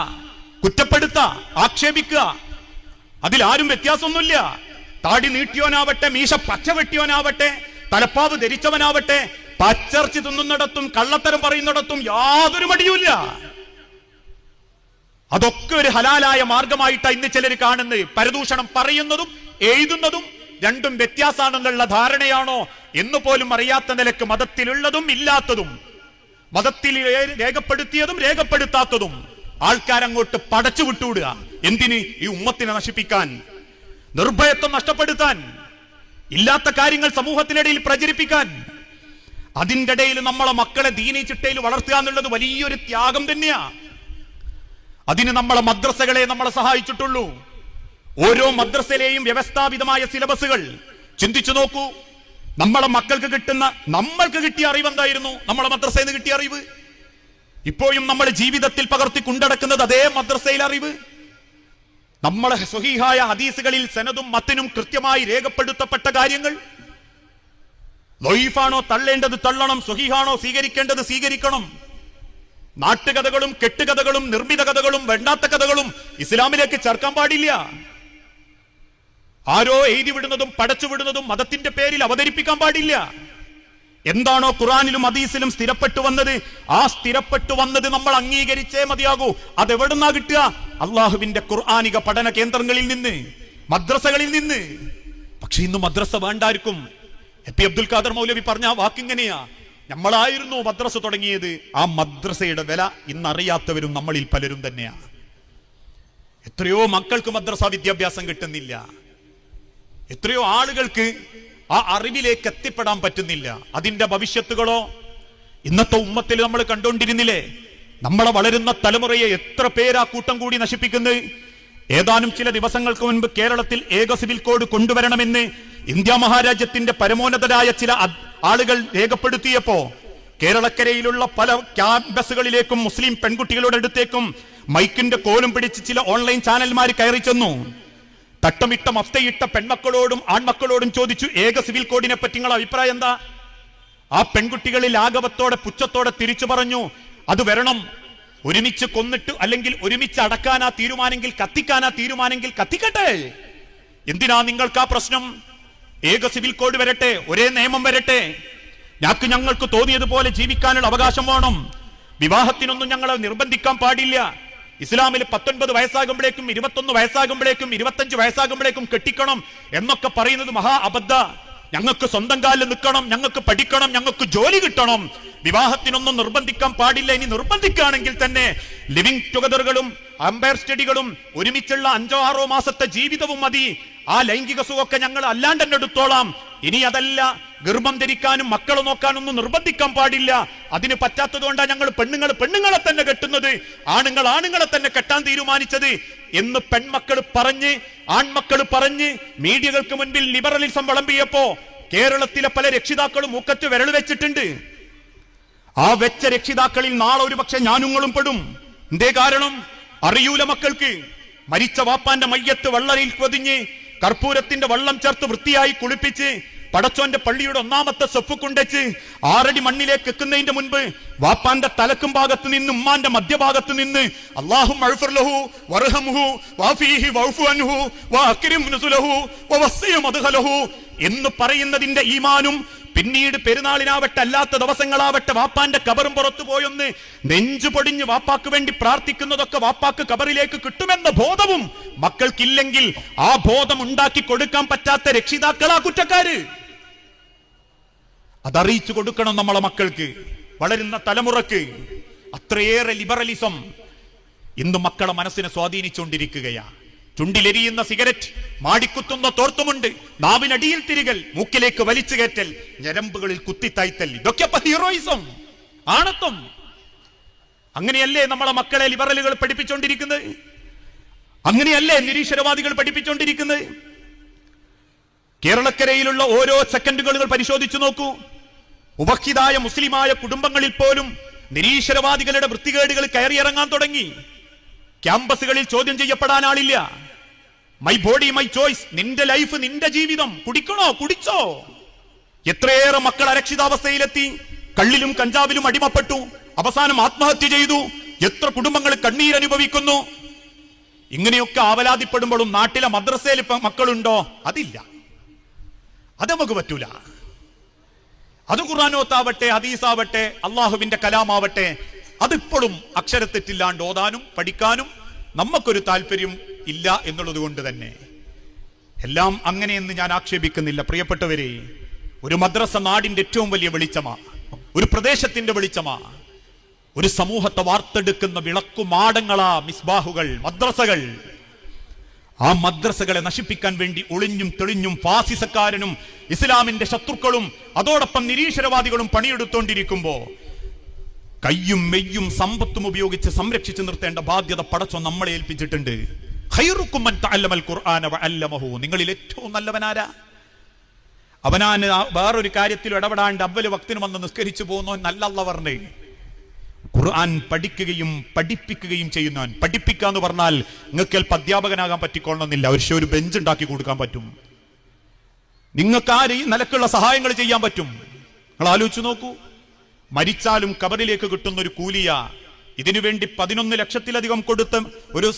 കുറ്റപ്പെടുത്ത, ആക്ഷേപിക്കുക, അതിലാരും വ്യത്യാസമൊന്നുമില്ല. താടി നീട്ടിയോനാവട്ടെ, മീശ പച്ച വെട്ടിയോനാവട്ടെ, തലപ്പാവ് ധരിച്ചവനാവട്ടെ, പച്ചർച്ചി തിന്നുന്നിടത്തും കള്ളത്തരം പറയുന്നിടത്തും യാതൊരു മടിയുമില്ല. അതൊക്കെ ഒരു ഹലാലായ മാർഗമായിട്ടാണ് ഇന്ന് ചിലർ കാണുന്നത്. പരദൂഷണം പറയുന്നതും എഴുതുന്നതും രണ്ടും വ്യത്യാസമാണെന്നുള്ള ധാരണയാണോ എന്ന് പോലും അറിയാത്ത നിലക്ക് മതത്തിലുള്ളതും ഇല്ലാത്തതും, മതത്തിൽ രേഖപ്പെടുത്തിയതും രേഖപ്പെടുത്താത്തതും ആൾക്കാരങ്ങോട്ട് പടച്ചു വിട്ടുവിടുക. എന്തിന്? ഈ ഉമ്മത്തിനെ നശിപ്പിക്കാൻ, നിർഭയത്വം നഷ്ടപ്പെടുത്താൻ, ഇല്ലാത്ത കാര്യങ്ങൾ സമൂഹത്തിനിടയിൽ പ്രചരിപ്പിക്കാൻ. അതിൻ്റെ ഇടയിൽ നമ്മളെ മക്കളെ ദീനീ ചിട്ടയിൽ വളർത്തുക എന്നുള്ളത് വലിയൊരു ത്യാഗം തന്നെയാ. അതിന് നമ്മളെ മദ്രസകളെ നമ്മളെ സഹായിച്ചിട്ടുള്ളൂ. ഓരോ മദ്രസയിലെയും വ്യവസ്ഥാപിതമായ സിലബസുകൾ ചിന്തിച്ചു നോക്കൂ. നമ്മളെ മക്കൾക്ക് കിട്ടുന്ന, നമ്മൾക്ക് കിട്ടിയ അറിവ് എന്തായിരുന്നു? നമ്മളെ മദ്രസയിൽ നിന്ന് കിട്ടിയ അറിവ് ഇപ്പോഴും നമ്മൾ ജീവിതത്തിൽ പകർത്തി കൊണ്ടടക്കുന്നത് അതേ മദ്രസയിലെ അറിവ്. നമ്മളെ സ്വഹീഹായ ഹദീസുകളിൽ സനദും മത്തിനും കൃത്യമായി രേഖപ്പെടുത്തപ്പെട്ട കാര്യങ്ങൾ. ലൊയ്ഫാണോ തള്ളേണ്ടത് തള്ളണം, സ്വഹീഹാണോ സ്വീകരിക്കേണ്ടത് സ്വീകരിക്കണം. നാട്ടുകഥകളും കെട്ടുകഥകളും നിർമ്മിത കഥകളും വേണ്ടാത്ത കഥകളും ഇസ്ലാമിലേക്ക് ചേർക്കാൻ പാടില്ല. ആരോ എഴുതി വിടുന്നതും പടച്ചു വിടുന്നതും മതത്തിന്റെ പേരിൽ അവതരിപ്പിക്കാൻ പാടില്ല. എന്താണോ ഖുർആനിലും ഹദീസിലും സ്ഥിരപ്പെട്ടു വന്നത്, ആ സ്ഥിരപ്പെട്ടു വന്നത് നമ്മൾ അംഗീകരിച്ചേ മതിയാകൂ. അതെവിടുന്നാ കിട്ടുക? അള്ളാഹുവിന്റെ ഖുർആനിക പഠന കേന്ദ്രങ്ങളിൽ നിന്ന്, മദ്രസകളിൽ നിന്ന്. പക്ഷെ ഇന്ന് മദ്രസ വേണ്ടായിരിക്കും. എ.പി. അബ്ദുൽ ഖാദർ മൗലവി പറഞ്ഞ വാക്കിങ്ങനെയാ, നമ്മളായിരുന്നു മദ്രസ തുടങ്ങിയത്. ആ മദ്രസയുടെ വില ഇന്നറിയാത്തവരും നമ്മളിൽ പലരും തന്നെയാ. എത്രയോ മക്കൾക്ക് മദ്രസ വിദ്യാഭ്യാസം കിട്ടുന്നില്ല. എത്രയോ ആളുകൾക്ക് ആ അറിവിലേക്ക് എത്തിപ്പെടാൻ പറ്റുന്നില്ല. അതിന്റെ ഭവിഷ്യത്തുകളോ ഇന്നത്തെ ഉമ്മത്തിൽ നമ്മൾ കണ്ടുകൊണ്ടിരുന്നില്ലേ? നമ്മളെ വളരുന്ന തലമുറയെ എത്ര പേരാ കൂട്ടം കൂടി നശിപ്പിക്കുന്നത്. ഏതാനും ചില ദിവസങ്ങൾക്ക് മുൻപ് കേരളത്തിൽ ഏക സിവിൽ കോഡ് കൊണ്ടുവരണമെന്ന് ഇന്ത്യ മഹാരാജ്യത്തിന്റെ പരമോന്നതരായ ചില ആളുകൾ രേഖപ്പെടുത്തിയപ്പോ കേരളക്കരയിലുള്ള പല ക്യാമ്പസുകളിലേക്കും മുസ്ലിം പെൺകുട്ടികളുടെ അടുത്തേക്കും മൈക്കിന്റെ കോലും പിടിച്ച് ചില ഓൺലൈൻ ചാനൽമാർ കയറി ചെന്നു. തട്ടമിട്ട മഫ്തയിട്ട പെൺമക്കളോടും ആൺമക്കളോടും ചോദിച്ചു, ഏക സിവിൽ കോഡിനെ പറ്റി നിങ്ങളുടെ അഭിപ്രായം എന്താ? ആ പെൺകുട്ടികളിൽ ആഗവത്തോടെ പുച്ഛത്തോടെ തിരിച്ചു പറഞ്ഞു, അത് വരണം. ഒരുമിച്ച് കൊന്നിട്ട് അല്ലെങ്കിൽ ഒരുമിച്ച് അടക്കാനാ തീരുമാനെങ്കിൽ, കത്തിക്കാനാ തീരുമാനെങ്കിൽ കത്തിക്കട്ടെ. എന്തിനാ നിങ്ങൾക്ക് ആ പ്രശ്നം? ഏക സിവിൽ കോഡ് വരട്ടെ, ഒരേ നിയമം വരട്ടെ. ഞങ്ങൾക്ക് തോന്നിയതുപോലെ ജീവിക്കാനുള്ള അവകാശം വേണം. വിവാഹത്തിനൊന്നും ഞങ്ങളെ നിർബന്ധിക്കാൻ പാടില്ല. ഇസ്ലാമിൽ 19 വയസ്സാകുമ്പോഴേക്കും 21 വയസ്സാകുമ്പോഴേക്കും 25 വയസ്സാകുമ്പോഴേക്കും കെട്ടിക്കണം എന്നൊക്കെ പറയുന്നത് മഹാ അബദ്ധ. ഞങ്ങൾക്ക് സ്വന്തം കാലിൽ നിൽക്കണം, ഞങ്ങൾക്ക് പഠിക്കണം, ഞങ്ങൾക്ക് ജോലി കിട്ടണം, വിവാഹത്തിനൊന്നും നിർബന്ധിക്കാൻ പാടില്ല. ഇനി നിർബന്ധിക്കുകയാണെങ്കിൽ തന്നെ ലിവിംഗ് ടുഗദറുകളും അമ്പയർ സ്റ്റഡികളും ഒരുമിച്ചുള്ള 5-6 മാസത്തെ ജീവിതവും മതി. ആ ലൈംഗിക സുഖമൊക്കെ ഞങ്ങൾ അല്ലാണ്ട് തന്നെ എടുത്തോളാം. ഇനി അതല്ല, ഗർഭം ധരിക്കാനും മക്കളെ നോക്കാനൊന്നും നിർബന്ധിക്കാൻ പാടില്ല. അതിന് പറ്റാത്തത് കൊണ്ടാണ് ഞങ്ങൾ പെണ്ണുങ്ങളെ തന്നെ കെട്ടുന്നത്, ആണുങ്ങളെ തന്നെ കെട്ടാൻ തീരുമാനിച്ചത് എന്ന് പെൺമക്കൾ പറഞ്ഞ് ആൺമക്കൾ പറഞ്ഞ് മീഡിയകൾക്ക് മുൻപിൽ ലിബറലിസം വിളമ്പിയപ്പോ കേരളത്തിലെ പല രക്ഷിതാക്കളും മുഖത്ത് വിരൽ വെച്ചിട്ടുണ്ട്. ആ വെച്ച രക്ഷിതാക്കളിൽ നാളെ ഒരു പക്ഷെ ഞാനുങ്ങളും പെടും. എന്തേ കാരണം? അറിയൂല മക്കൾക്ക്. മരിച്ച വാപ്പാന്റെ മയ്യത്ത് വെള്ളരിൽ പൊതിഞ്ഞ് കർപ്പൂരത്തിന്റെ വെള്ളം ചേർത്ത് വൃത്തിയായി കുളിപ്പിച്ച് പടച്ചോന്റെ പള്ളിയുടെ 1-ാമത്തെ സെഫ് കൊണ്ടുവച്ച് 6 അടി മണ്ണിലേക്ക് എത്തുന്നതിന്റെ മുൻപ് വാപ്പാന്റെ തലക്കും ഭാഗത്ത് നിന്ന് ഉമ്മാന്റെ മധ്യഭാഗത്ത് നിന്ന് അല്ലാഹുമ്മ അഗ്ഫിർ ലഹു വർഹംഹു വഅഫീഹി വഅഫു അൻഹു വഅക്രിം നുസുലഹു വവസ്സി മദ്ഖലഹു എന്ന് പറയുന്നതിന്റെ ഈമാനും പിന്നീട് പെരുന്നാളിനാവട്ടെ അല്ലാത്ത ദിവസങ്ങളാവട്ടെ വാപ്പാന്റെ കബറും പുറത്തു പോയൊന്ന് നെഞ്ചു പൊടിഞ്ഞ് വാപ്പാക്ക് വേണ്ടി പ്രാർത്ഥിക്കുന്നതൊക്കെ വാപ്പാക്ക് കബറിലേക്ക് കിട്ടുമെന്ന ബോധവും മക്കൾക്കില്ലെങ്കിൽ ആ ബോധം ഉണ്ടാക്കി കൊടുക്കാൻ പറ്റാത്ത രക്ഷിതാക്കളാ കുറ്റക്കാര്. അതറിയിച്ചു കൊടുക്കണം നമ്മളെ മക്കൾക്ക്, വളരുന്ന തലമുറക്ക്. അത്രയേറെ ലിബറലിസം ഇന്ന് മക്കളെ മനസ്സിനെ സ്വാധീനിച്ചുകൊണ്ടിരിക്കുകയാണ്. ചുണ്ടിലെരിയുന്ന സിഗരറ്റ്, മാടിക്കുത്തുന്ന തോർത്തുമുണ്ട്, നാവിനടിയിൽ തിരികൽ, മൂക്കിലേക്ക് വലിച്ചു കയറ്റൽ, ഞരമ്പുകളിൽ കുത്തിത്തായ്ത്തൽ, ഇതൊക്കെ ഹീറോയിസം, ആണത്വം. അങ്ങനെയല്ലേ നമ്മളെ മക്കളെ ലിബറലുകൾ പഠിപ്പിച്ചുകൊണ്ടിരിക്കുന്നത്? അങ്ങനെയല്ലേ നിരീശ്വരവാദികൾ പഠിപ്പിച്ചുകൊണ്ടിരിക്കുന്നത്? കേരളക്കരയിലുള്ള ഓരോ സെക്കൻഡുകൾ പരിശോധിച്ചു നോക്കൂ. ഉപഹിതായ മുസ്ലിമായ കുടുംബങ്ങളിൽ പോലും നിരീശ്വരവാദികളുടെ വൃത്തികേടുകൾ കയറിയിറങ്ങാൻ തുടങ്ങി. ക്യാമ്പസുകളിൽ ചോദ്യം ചെയ്യപ്പെടാൻ ആളില്ല. മൈ ബോഡി മൈ ചോയ്സ്, നിന്റെ ലൈഫ് നിന്റെ ജീവിതം, കുടിക്കണോ കുടിച്ചോ. എത്രയേറെ മക്കൾ അരക്ഷിതാവസ്ഥയിലെത്തി, കള്ളിലും കഞ്ചാവിലും അടിമപ്പെട്ടു, അവസാനം ആത്മഹത്യ ചെയ്തു. എത്ര കുടുംബങ്ങൾ കണ്ണീരനുഭവിക്കുന്നു. ഇങ്ങനെയൊക്കെ ആവലാതിപ്പെടുമ്പോഴും നാട്ടിലെ മദ്രസയിൽ മക്കളുണ്ടോ? അതില്ല, അത് നമുക്ക് പറ്റൂല. അത് ഖുർആനോത്താവട്ടെ ഹദീസാവട്ടെ അള്ളാഹുവിന്റെ കലാമാവട്ടെ അതിപ്പോഴും അക്ഷരത്തെറ്റില്ലാണ്ട് ഓതാനും പഠിക്കാനും നമുക്കൊരു താല്പര്യം ഇല്ല എന്നുള്ളത് കൊണ്ട് തന്നെ എല്ലാം അങ്ങനെയെന്ന് ഞാൻ ആക്ഷേപിക്കുന്നില്ല. പ്രിയപ്പെട്ടവരെ, ഒരു മദ്രസ നാടിന്റെ ഏറ്റവും വലിയ വെളിച്ചമാ, ഒരു പ്രദേശത്തിന്റെ വെളിച്ചമാ, ഒരു സമൂഹത്തെ വാർത്തെടുക്കുന്ന വിളക്കുമാടങ്ങളാ മിസ്ബാഹുകൾ, മദ്രസകൾ. ആ മദ്രസകളെ നശിപ്പിക്കാൻ വേണ്ടി ഒളിഞ്ഞും തെളിഞ്ഞും ഫാസിസക്കാരനും ഇസ്ലാമിന്റെ ശത്രുക്കളും അതോടൊപ്പം നിരീശ്വരവാദികളും പണിയെടുത്തോണ്ടിരിക്കുമ്പോ കയ്യും മെയ്യും സമ്പത്തും ഉപയോഗിച്ച് സംരക്ഷിച്ചു നിർത്തേണ്ട ബാധ്യത പടച്ചോൻ നമ്മളെ ഏൽപ്പിച്ചിട്ടുണ്ട്. ഖൈറുക്കും മൻ തഅല്ലമൽ ഖുർആന വഅല്ലമഹു, നിങ്ങളിൽ ഏറ്റവും നല്ലവനാരാ? അവനാണ് വേറൊരു കാര്യത്തിൽ ഇടപെടാണ്ട് അവല് വക്തിന് വന്ന് നിസ്കരിച്ചു പോകുന്നവൻ നല്ല അല്ലാഹു പറഞ്ഞേ. ഖുർആൻ പഠിക്കുകയും പഠിപ്പിക്കുകയും ചെയ്യുന്നവൻ. പഠിപ്പിക്കുക എന്ന് പറഞ്ഞാൽ നിങ്ങൾക്ക് ചിലപ്പോൾ അധ്യാപകനാകാൻ പറ്റിക്കൊള്ളണമെന്നില്ല, ഒരു ബെഞ്ച് ഉണ്ടാക്കി കൊടുക്കാൻ പറ്റും. നിങ്ങൾക്ക് ആ നിലക്കുള്ള സഹായങ്ങൾ ചെയ്യാൻ പറ്റും. നിങ്ങൾ ആലോചിച്ചു നോക്കൂ. മരിച്ചാലും കബറിലേക്ക് കിട്ടുന്ന ഒരു കൂലിയ. ഇതിനുവേണ്ടി 11 ലക്ഷത്തിലധികം കൊടുത്ത ഒരു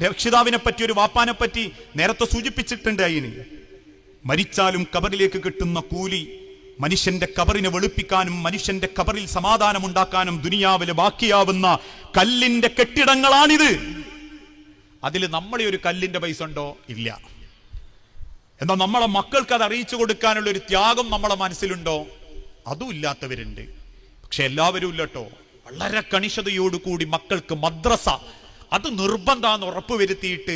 രക്ഷിതാവിനെ പറ്റി, ഒരു വാപ്പാനെ പറ്റി നേരത്തെ സൂചിപ്പിച്ചിട്ടുണ്ട്. അതിന് മരിച്ചാലും കബറിലേക്ക് കിട്ടുന്ന കൂലി മനുഷ്യന്റെ കബറിനെ വെളുപ്പിക്കാനും മനുഷ്യന്റെ കബറിൽ സമാധാനം ഉണ്ടാക്കാനും ദുനിയാവില് ബാക്കിയാവുന്ന കല്ലിന്റെ കെട്ടിടങ്ങളാണിത്. അതിൽ നമ്മളെ ഒരു കല്ലിന്റെ പൈസ ഉണ്ടോ? ഇല്ല. എന്നാൽ നമ്മളെ മക്കൾക്ക് അത് അറിയിച്ചു കൊടുക്കാനുള്ള ഒരു ത്യാഗം നമ്മളെ മനസ്സിലുണ്ടോ? അതും ഇല്ലാത്തവരുണ്ട്. പക്ഷെ എല്ലാവരും ഇല്ലട്ടോ. വളരെ കണിശതയോടുകൂടി മക്കൾക്ക് മദ്രസ അത് നിർബന്ധമാണെന്ന് ഉറപ്പുവരുത്തിയിട്ട്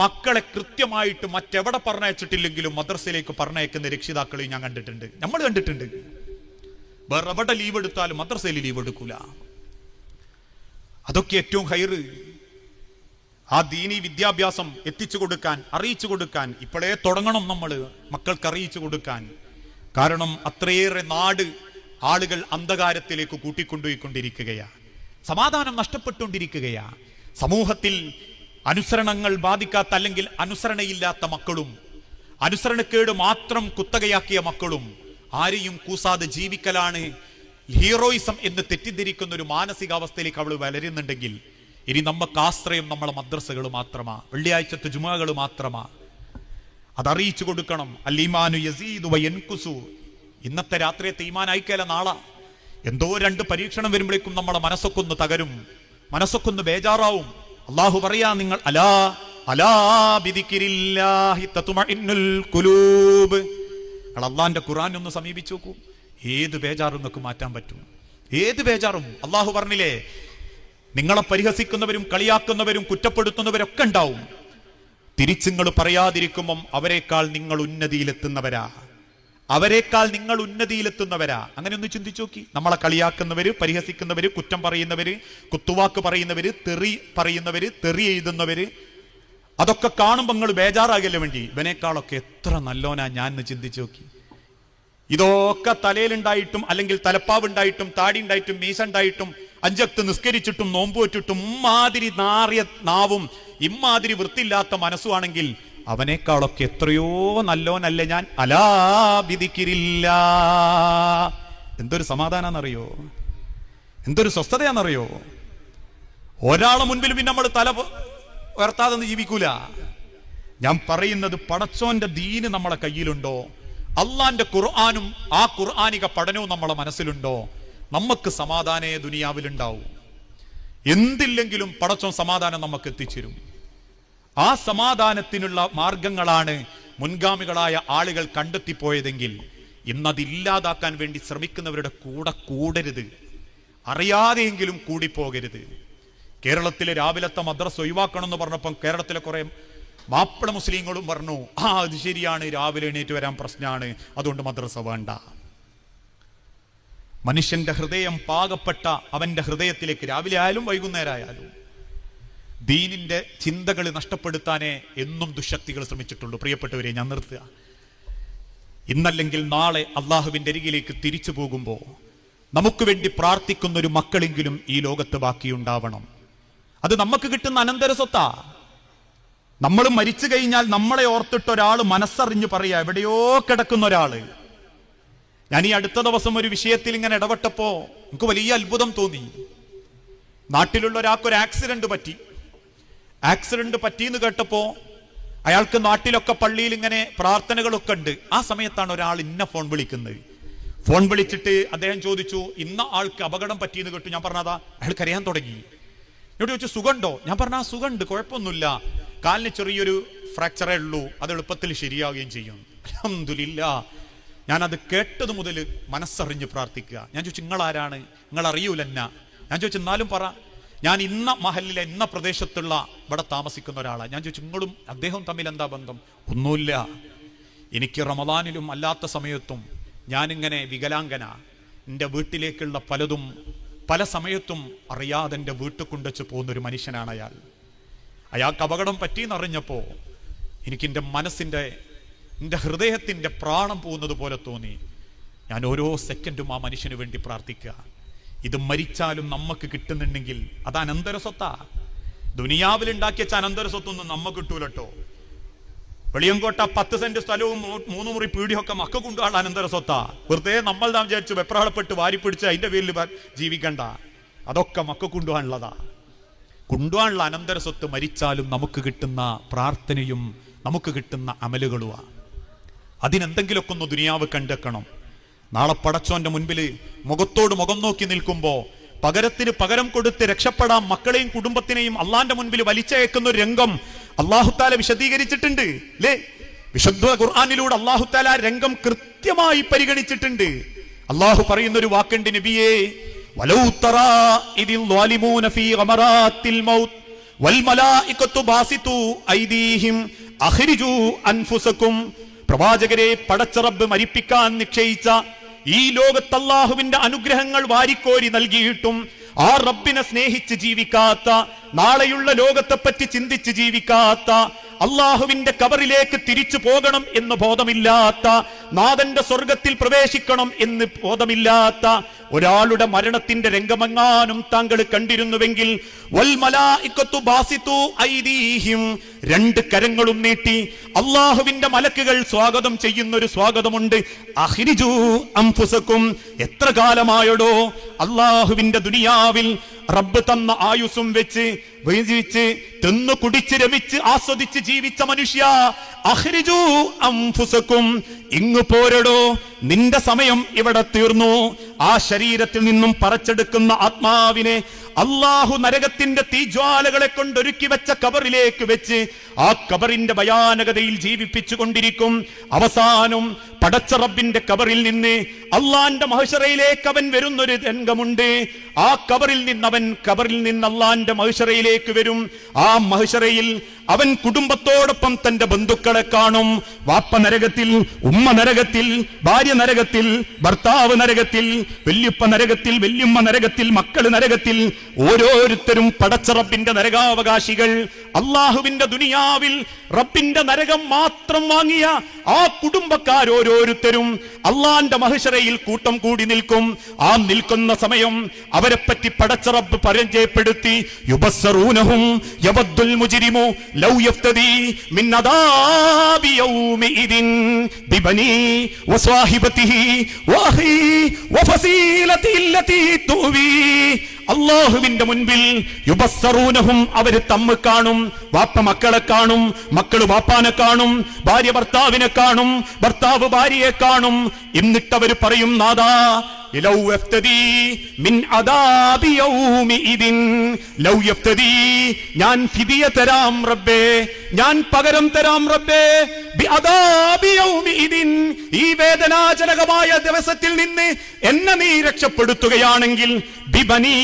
മക്കളെ കൃത്യമായിട്ട് മറ്റെവിടെ പറഞ്ഞയച്ചിട്ടില്ലെങ്കിലും മദ്രസയിലേക്ക് പറഞ്ഞയക്കുന്ന രക്ഷിതാക്കളെ ഞാൻ കണ്ടിട്ടുണ്ട്, നമ്മൾ കണ്ടിട്ടുണ്ട്. വേറെ എവിടെ ലീവ് എടുത്താലും മദ്രസയിൽ ലീവ് എടുക്കൂല. അതൊക്കെ ഏറ്റവും ഹൈറ്. ആ ദീനി വിദ്യാഭ്യാസം എത്തിച്ചു കൊടുക്കാൻ, അറിയിച്ചു കൊടുക്കാൻ ഇപ്പോഴേ തുടങ്ങണം നമ്മൾ മക്കൾക്ക് അറിയിച്ചു കൊടുക്കാൻ. കാരണം അത്രയേറെ നാട് ആളുകൾ അന്ധകാരത്തിലേക്ക് കൂട്ടിക്കൊണ്ടുപോയിക്കൊണ്ടിരിക്കുകയാ, സമാധാനം നഷ്ടപ്പെട്ടുകൊണ്ടിരിക്കുകയാ. സമൂഹത്തിൽ അനുസരണങ്ങൾ ബാധിക്കാത്ത അല്ലെങ്കിൽ അനുസരണയില്ലാത്ത മക്കളും അനുസരണക്കേട് മാത്രം കുത്തകയാക്കിയ മക്കളും ആരെയും കൂസാതെ ജീവിക്കലാണ് ഹീറോയിസം എന്ന് തെറ്റിദ്ധരിക്കുന്ന ഒരു മാനസികാവസ്ഥയിലേക്ക് അവൾ വളരുന്നുണ്ടെങ്കിൽ ഇനി നമുക്ക് ആശ്രയം നമ്മളെ മദ്രസകൾ മാത്രമാ, വെള്ളിയാഴ്ചത്തെ ജുമുഅകൾ മാത്രമാ. അതറിയിച്ചു കൊടുക്കണം. അൽ-ഈമാനു യസീദു വയൻകുസു. ഇന്നത്തെ രാത്രിയത്തെ ഈമാൻ ആയിക്കല നാളെ എന്തോ 2 പരീക്ഷണം വരുമ്പോഴേക്കും നമ്മളെ മനസ്സൊക്കൊന്ന് തകരും, മനസ്സൊക്കൊന്ന് ബേജാറാവും. അള്ളാഹു പറയാ, നിങ്ങൾ അലാ ബിദിക്രില്ലാഹി തത്മഇന്നുൽ ഖുലൂബ്. അള്ളാന്റെ ഖുർആൻ ഒന്ന് സമീപിച്ചു നോക്കൂ. ഏത് ബേജാറും നിങ്ങൾക്ക് മാറ്റാൻ പറ്റും, ഏത് ബേജാറും. അള്ളാഹു പറഞ്ഞില്ലേ, നിങ്ങളെ പരിഹസിക്കുന്നവരും കളിയാക്കുന്നവരും കുറ്റപ്പെടുത്തുന്നവരൊക്കെ ഉണ്ടാവും. തിരിച്ചുങ്ങൾ പറയാതിരിക്കുമ്പം അവരെക്കാൾ നിങ്ങൾ ഉന്നതിയിലെത്തുന്നവരാ, അവരെക്കാൾ നിങ്ങൾ ഉന്നതിയിലെത്തുന്നവരാ. അങ്ങനെ ഒന്ന് ചിന്തിച്ചു നോക്കി. നമ്മളെ കളിയാക്കുന്നവര്, പരിഹസിക്കുന്നവര്, കുറ്റം പറയുന്നവര്, കുത്തുവാക്ക് പറയുന്നവര്, തെറി പറയുന്നവര്, തെറി എഴുതുന്നവര്, അതൊക്കെ കാണുമ്പോൾ നിങ്ങൾ ബേജാറാകല്ലേ വേണ്ടി, ഇവനേക്കാളൊക്കെ എത്ര നല്ലോനാ ഞാൻ എന്ന് ചിന്തിച്ചു നോക്കി. ഇതൊക്കെ തലയിലുണ്ടായിട്ടും അല്ലെങ്കിൽ തലപ്പാവുണ്ടായിട്ടും താടി ഉണ്ടായിട്ടും മീശ ഉണ്ടായിട്ടും 5 വക്ത് നിസ്കരിച്ചിട്ടും നോമ്പ് വെച്ചിട്ടും ഇമ്മാതിരി നാറിയ നാവും ഇമ്മാതിരി വൃത്തിയില്ലാത്ത മനസ്സുമാണെങ്കിൽ അവനേക്കാളൊക്കെ എത്രയോ നല്ലോനല്ലേ ഞാൻ. അലാ ബിദിക്രില്ല. എന്തൊരു സമാധാനാന്നറിയോ, എന്തൊരു സ്വസ്ഥതയാണെന്നറിയോ. ഒരാളെ മുൻപിൽ പിന്നെ നമ്മൾ തല ഉയർത്താതെ ജീവിക്കൂല. ഞാൻ പറയുന്നത്, പടച്ചോന്റെ ദീന് നമ്മളെ കയ്യിലുണ്ടോ, അള്ളാന്റെ ഖുർആനും ആ ഖുർആനിക പഠനവും നമ്മളെ മനസ്സിലുണ്ടോ, നമുക്ക് സമാധാനേ ദുനിയാവിലുണ്ടാവും. എന്തില്ലെങ്കിലും പടച്ചോൻ സമാധാനം നമുക്ക് എത്തിച്ചേരും. ആ സമാധാനത്തിനുള്ള മാർഗങ്ങളാണ് മുൻഗാമികളായ ആളുകൾ കണ്ടെത്തിപ്പോയതെങ്കിൽ ഇന്നതില്ലാതാക്കാൻ വേണ്ടി ശ്രമിക്കുന്നവരുടെ കൂടെ കൂടരുത്, അറിയാതെയെങ്കിലും കൂടിപ്പോകരുത്. കേരളത്തിലെ രാവിലത്തെ മദ്രസ ഒഴിവാക്കണം എന്ന് പറഞ്ഞപ്പം കേരളത്തിലെ കുറെ മാപ്പിള മുസ്ലിങ്ങളും പറഞ്ഞു, അത് ശരിയാണ്, രാവിലെ എണീറ്റ് വരാൻ പ്രശ്നമാണ്, അതുകൊണ്ട് മദ്രസ വേണ്ട. മനുഷ്യന്റെ ഹൃദയം പാകപ്പെട്ട അവന്റെ ഹൃദയത്തിലേക്ക് രാവിലെ ആയാലും വൈകുന്നേരമായാലും ദീനിന്റെ ചിന്തകൾ നഷ്ടപ്പെടുത്താനേ എന്നും ദുശക്തികൾ ശ്രമിച്ചിട്ടുള്ളൂ. പ്രിയപ്പെട്ടവരെ, ഞാൻ നിർത്തുക. ഇന്നല്ലെങ്കിൽ നാളെ അള്ളാഹുവിന്റെ അരികിലേക്ക് തിരിച്ചു പോകുമ്പോൾ നമുക്ക് വേണ്ടി പ്രാർത്ഥിക്കുന്ന ഒരു മക്കളെങ്കിലും ഈ ലോകത്ത് ബാക്കിയുണ്ടാവണം. അത് നമുക്ക് കിട്ടുന്ന അനന്തര സ്വത്താ. നമ്മൾ മരിച്ചു കഴിഞ്ഞാൽ നമ്മളെ ഓർത്തിട്ട് ഒരാൾ മനസ്സറിഞ്ഞു പറയാ, എവിടെയോ കിടക്കുന്ന ഒരാള്. ഞാൻ ഈ അടുത്ത ദിവസം ഒരു വിഷയത്തിൽ ഇങ്ങനെ ഇടപെട്ടപ്പോ എനിക്ക് വലിയ അത്ഭുതം തോന്നി. നാട്ടിലുള്ള ഒരാൾക്കൊരു ആക്സിഡന്റ് പറ്റിയെന്ന് കേട്ടപ്പോ അയാൾക്ക് നാട്ടിലൊക്കെ പള്ളിയിൽ ഇങ്ങനെ പ്രാർത്ഥനകളൊക്കെ ഉണ്ട്. ആ സമയത്താണ് ഒരാൾ ഇന്ന ഫോൺ വിളിക്കുന്നത്. ഫോൺ വിളിച്ചിട്ട് അദ്ദേഹം ചോദിച്ചു, ഇന്ന ആൾക്ക് അപകടം പറ്റിയെന്ന് കേട്ടു. ഞാൻ പറഞ്ഞതാ. അയാൾ കരയാൻ തുടങ്ങി. എന്നോട് ചോദിച്ചു, സുഖമുണ്ടോ? ഞാൻ പറഞ്ഞ ആ സുഖമുണ്ട്, കുഴപ്പമൊന്നുമില്ല, കാലിന് ചെറിയൊരു ഫ്രാക്ചറേ ഉള്ളൂ, അത് എളുപ്പത്തിൽ ശരിയാവുകയും ചെയ്യും. അൽഹംദുലില്ലാ. ഞാനത് കേട്ടത് മുതൽ മനസ്സറിഞ്ഞ് പ്രാർത്ഥിക്കുക. ഞാൻ ചോദിച്ചു, നിങ്ങളാരാണ്? നിങ്ങൾ അറിയൂലെന്നാ? ഞാൻ ചോദിച്ചു, എന്നാലും പറ. ഞാൻ ഇന്ന മഹലിലെ ഇന്ന പ്രദേശത്തുള്ള ഇവിടെ താമസിക്കുന്ന ഒരാളാണ്. ഞാൻ ചോദിച്ചു, നിങ്ങളും അദ്ദേഹവും തമ്മിൽ എന്താ ബന്ധം? ഒന്നുമില്ല. എനിക്ക് റമദാനിലും അല്ലാത്ത സമയത്തും ഞാനിങ്ങനെ വികലാംഗന, എൻ്റെ വീട്ടിലേക്കുള്ള പലതും പല സമയത്തും അറിയാതെ എൻ്റെ വീട്ടിൽ കൊണ്ടുവച്ച് പോകുന്നൊരു മനുഷ്യനാണ് അയാൾ. അയാൾക്ക് അപകടം പറ്റിയെന്നറിഞ്ഞപ്പോ എനിക്ക് എൻ്റെ മനസ്സിൻ്റെ, എൻ്റെ ഹൃദയത്തിൻ്റെ പ്രാണം പോകുന്നത് പോലെ തോന്നി. ഞാൻ ഓരോ സെക്കൻഡും ആ മനുഷ്യന് വേണ്ടി പ്രാർത്ഥിക്കുക. ഇത് മരിച്ചാലും നമുക്ക് കിട്ടുന്നുണ്ടെങ്കിൽ അത് അനന്തര സ്വത്താ. ദുനിയാവിൽ ഉണ്ടാക്കിയ അനന്തര സ്വത്തൊന്നും നമുക്ക് കിട്ടൂലട്ടോ. വെളിയങ്കോട്ട 10 സെന്റ് സ്ഥലവും 3 മുറി പീടിയൊക്കെ മക്ക കൊണ്ടുള്ള അനന്തര സ്വത്താ. വെറുതെ നമ്മൾ നാം വിചാരിച്ചു വെപ്രാളപ്പെട്ട് വാരിപ്പിടിച്ച് അതിന്റെ പേരിൽ ജീവിക്കണ്ട. അതൊക്കെ മക്ക കൊണ്ടുപോകാനുള്ളതാ. കൊണ്ടുപോകാനുള്ള അനന്തര സ്വത്ത് മരിച്ചാലും നമുക്ക് കിട്ടുന്ന പ്രാർത്ഥനയും നമുക്ക് കിട്ടുന്ന അമലുകളുമാണ്. അതിനെന്തെങ്കിലുമൊക്കെ ഒന്ന് ദുനിയാവ് കണ്ടെക്കണം. നാളെ പടച്ചോന്റെ മുൻപിൽ മുഖത്തോട് മുഖം നോക്കി നിൽക്കുമ്പോ പകരത്തിന് പകരം കൊടുത്ത് രക്ഷപ്പെടാൻ മക്കളെയും കുടുംബത്തിനെയും അള്ളാന്റെ മുൻപിൽ വലിച്ചയക്കുന്ന ഒരു രംഗം അള്ളാഹുത്താല വിശദീകരിച്ചിട്ടുണ്ട് അല്ലേ? വിശുദ്ധ ഖുർആനിലൂടെ അള്ളാഹുത്താല രംഗം കൃത്യമായി പരിഗണിച്ചിട്ടുണ്ട്. അള്ളാഹു പറയുന്ന ഒരു വാക്കുണ്ട്, നബിയേ, വലൗ തറാ ഇദിൽ ളാലിമൂന ഫീ ഗമറാത്തിൽ മൗത്ത് വൽ മലായികത്തു ബാസിതു ഐദീഹിം അഖ്രിജൂ അൻഫുസകും. പ്രവാചകരെ, പടച്ച റബ്ബ് മരിപ്പിക്കാൻ നിശ്ചയിച്ച ഈ ലോകത്ത് അല്ലാഹുവിന്റെ അനുഗ്രഹങ്ങൾ വാരിക്കോരി നൽകിയിട്ടും ആ റബ്ബിനെ സ്നേഹിച്ച് ജീവിക്കാത്ത, നാളെയുള്ള ലോകത്തെ പറ്റി ചിന്തിച്ച് ജീവിക്കാത്ത, അള്ളാഹുവിന്റെ കബറിലേക്ക് തിരിച്ചു പോകണം എന്ന് ബോധമില്ലാത്ത, നാഥന്റെ സ്വർഗത്തിൽ പ്രവേശിക്കണം എന്ന് ബോധമില്ലാത്ത ഒരാളുടെ മരണത്തിന്റെ രംഗമെങ്ങാനും താങ്കൾ കണ്ടിരുന്നുവെങ്കിൽ വൽ മലായികത്തു ബാസിതു ഐദീഹിം, 2 കരങ്ങളും നീട്ടി അള്ളാഹുവിന്റെ മലക്കുകൾ സ്വാഗതം ചെയ്യുന്ന ഒരു സ്വാഗതമുണ്ട്. അഖ്രിജൂ അൻഫുസകും. എത്ര കാലമായടോ അള്ളാഹുവിന്റെ ദുനിയാവിൽ റബ്ബ് തന്ന ആയുസ്സും വെച്ച് ജീവിച്ച് തിന്നു കുടിച്ച് രമിച്ച് ആസ്വദിച്ച് ജീവിച്ച മനുഷ്യ, അഖ്രിജൂ അൻഫുസകും, ഇങ്ങു പോരടോ, നിന്റെ സമയം ഇവിടെ തീർന്നു. ആ ശരീരത്തിൽ നിന്നും പറിച്ചെടുക്കുന്ന ആത്മാവിനെ അള്ളാഹു നരകത്തിന്റെ തീജ്വാലകളെ കൊണ്ടൊരുക്കി വെച്ച കബറിലേക്ക് വെച്ച് ആ കബറിന്റെ ഭയാനകതയിൽ ജീവിപ്പിച്ചു കൊണ്ടിരിക്കും. അവസാനം പടച്ച റബ്ബിന്റെ കബറിൽ നിന്ന് അള്ളാന്റെ മഹ്ശറയിലേക്ക് അവൻ വരുന്നൊരു രംഗമുണ്ട്. ആ കബറിൽ നിന്ന് അള്ളാന്റെ മഹ്ശറയിലേക്ക് വരും. ആ മഹ്ശറയിൽ അവൻ കുടുംബത്തോടൊപ്പം തന്റെ ബന്ധുക്കളെ കാണും. വാപ്പ നരകത്തിൽ, ഉമ്മ നരകത്തിൽ, ഭാര്യ നരകത്തിൽ, ഭർത്താവ് നരകത്തിൽ, വല്യുപ്പ നരകത്തിൽ, വല്യുമ്മ നരകത്തിൽ, മക്കള് നരകത്തിൽ. ഓരോരുത്തരും പടച്ച റബ്ബിന്റെ നരകാവകാശികൾ. അള്ളാഹുവിന്റെ ദുനിയാവിൽ റബ്ബിന്റെ നരകം മാത്രം വാങ്ങിയ ആ കുടുംബക്കാരോരോരുത്തരും അള്ളാന്റെ മഹ്ശറയിൽ കൂട്ടം കൂടി നിൽക്കും. ആ നിൽക്കുന്ന സമയം അവരെ പറ്റി പടച്ച റബ്ബ് പരിചയപ്പെടുത്തി, യുബസ്സറൂനഹും യവദ്ദുൽ മുജ്രിമു ലൗ യഫ്തദി മിൻ അദാബി യൗമിഇദിൻ ബിബനി വസ്വാഹിബതിഹി വഅഖി വഫസീലതി അല്ലതി തുവി. അല്ലാഹുവിന്റെ മുൻപിൽ യുബസ്സറൂനഹും, അവര് തമ്മിൽ കാണും. വാപ്പ മക്കളെ കാണും, മക്കള് വാപ്പാനെ കാണും, ഭാര്യ ഭർത്താവിനെ കാണും, ഭർത്താവ് ഭാര്യയെ കാണും. എന്നിട്ട് അവര് പറയും, നാദാ ലൗ യഫ്തദി മിൻ അദാബി യൗമിഇദിൻ, ലൗ യഫ്തദി, ഞാൻ ഫിദിയ തരാം റബ്ബേ, ഞാൻ പകരം തരാം റബ്ബേ, ബി അദാബി യൗമിഇദിൻ, ഈ വേദനാജനകമായ ദിവസത്തിൽ നിന്ന് എന്നെ നീ രക്ഷപ്പെടുത്തുകയാണെങ്കിൽ, ബിബനി,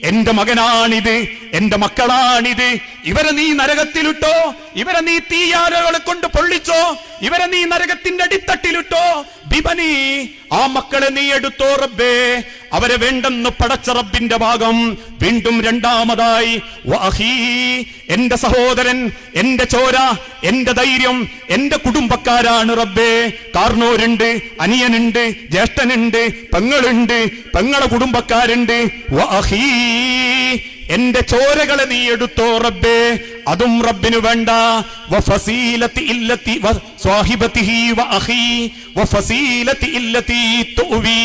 എന്റെ മകനാണിത്, എന്റെ മക്കളാണിത്, ഇവരെ നീ നരകത്തിലിട്ടോ, ഇവരെ നീ തീയാരകളെ കൊണ്ട് പൊള്ളിച്ചോ, ഇവരെ നീ നരകത്തിന്റെ അടിത്തട്ടിലിട്ടോ, ബിബനി, ആ മക്കളെ നീ എടുത്തോ റബ്ബേ. അവരെ വേണ്ടെന്ന് പടച്ച റബ്ബിന്റെ ഭാഗം. വീണ്ടും രണ്ടാമതായി, വഅഖീ, എന്റെ സഹോദരൻ, എന്റെ ചോര, എന്റെ ധൈര്യം, എന്റെ കുടുംബക്കാരാണ് റബ്ബേ. കാർന്നോരുണ്ട്, അനിയനുണ്ട്, ജ്യേഷ്ഠനുണ്ട്, പെങ്ങളുണ്ട്, പെങ്ങളെ കുടുംബക്കാരുണ്ട്. വഅഖീ, എന്റെ ചോരകളെ നീ എടുത്തോ റബ്ബേ, അതും റബ്ബിന് വേണ്ട. വഫസീലതി ഇല്ലതി വസ്വാഹിബതിഹി വഅഖീ വഫസീലതി ഇല്ലതി തുവി.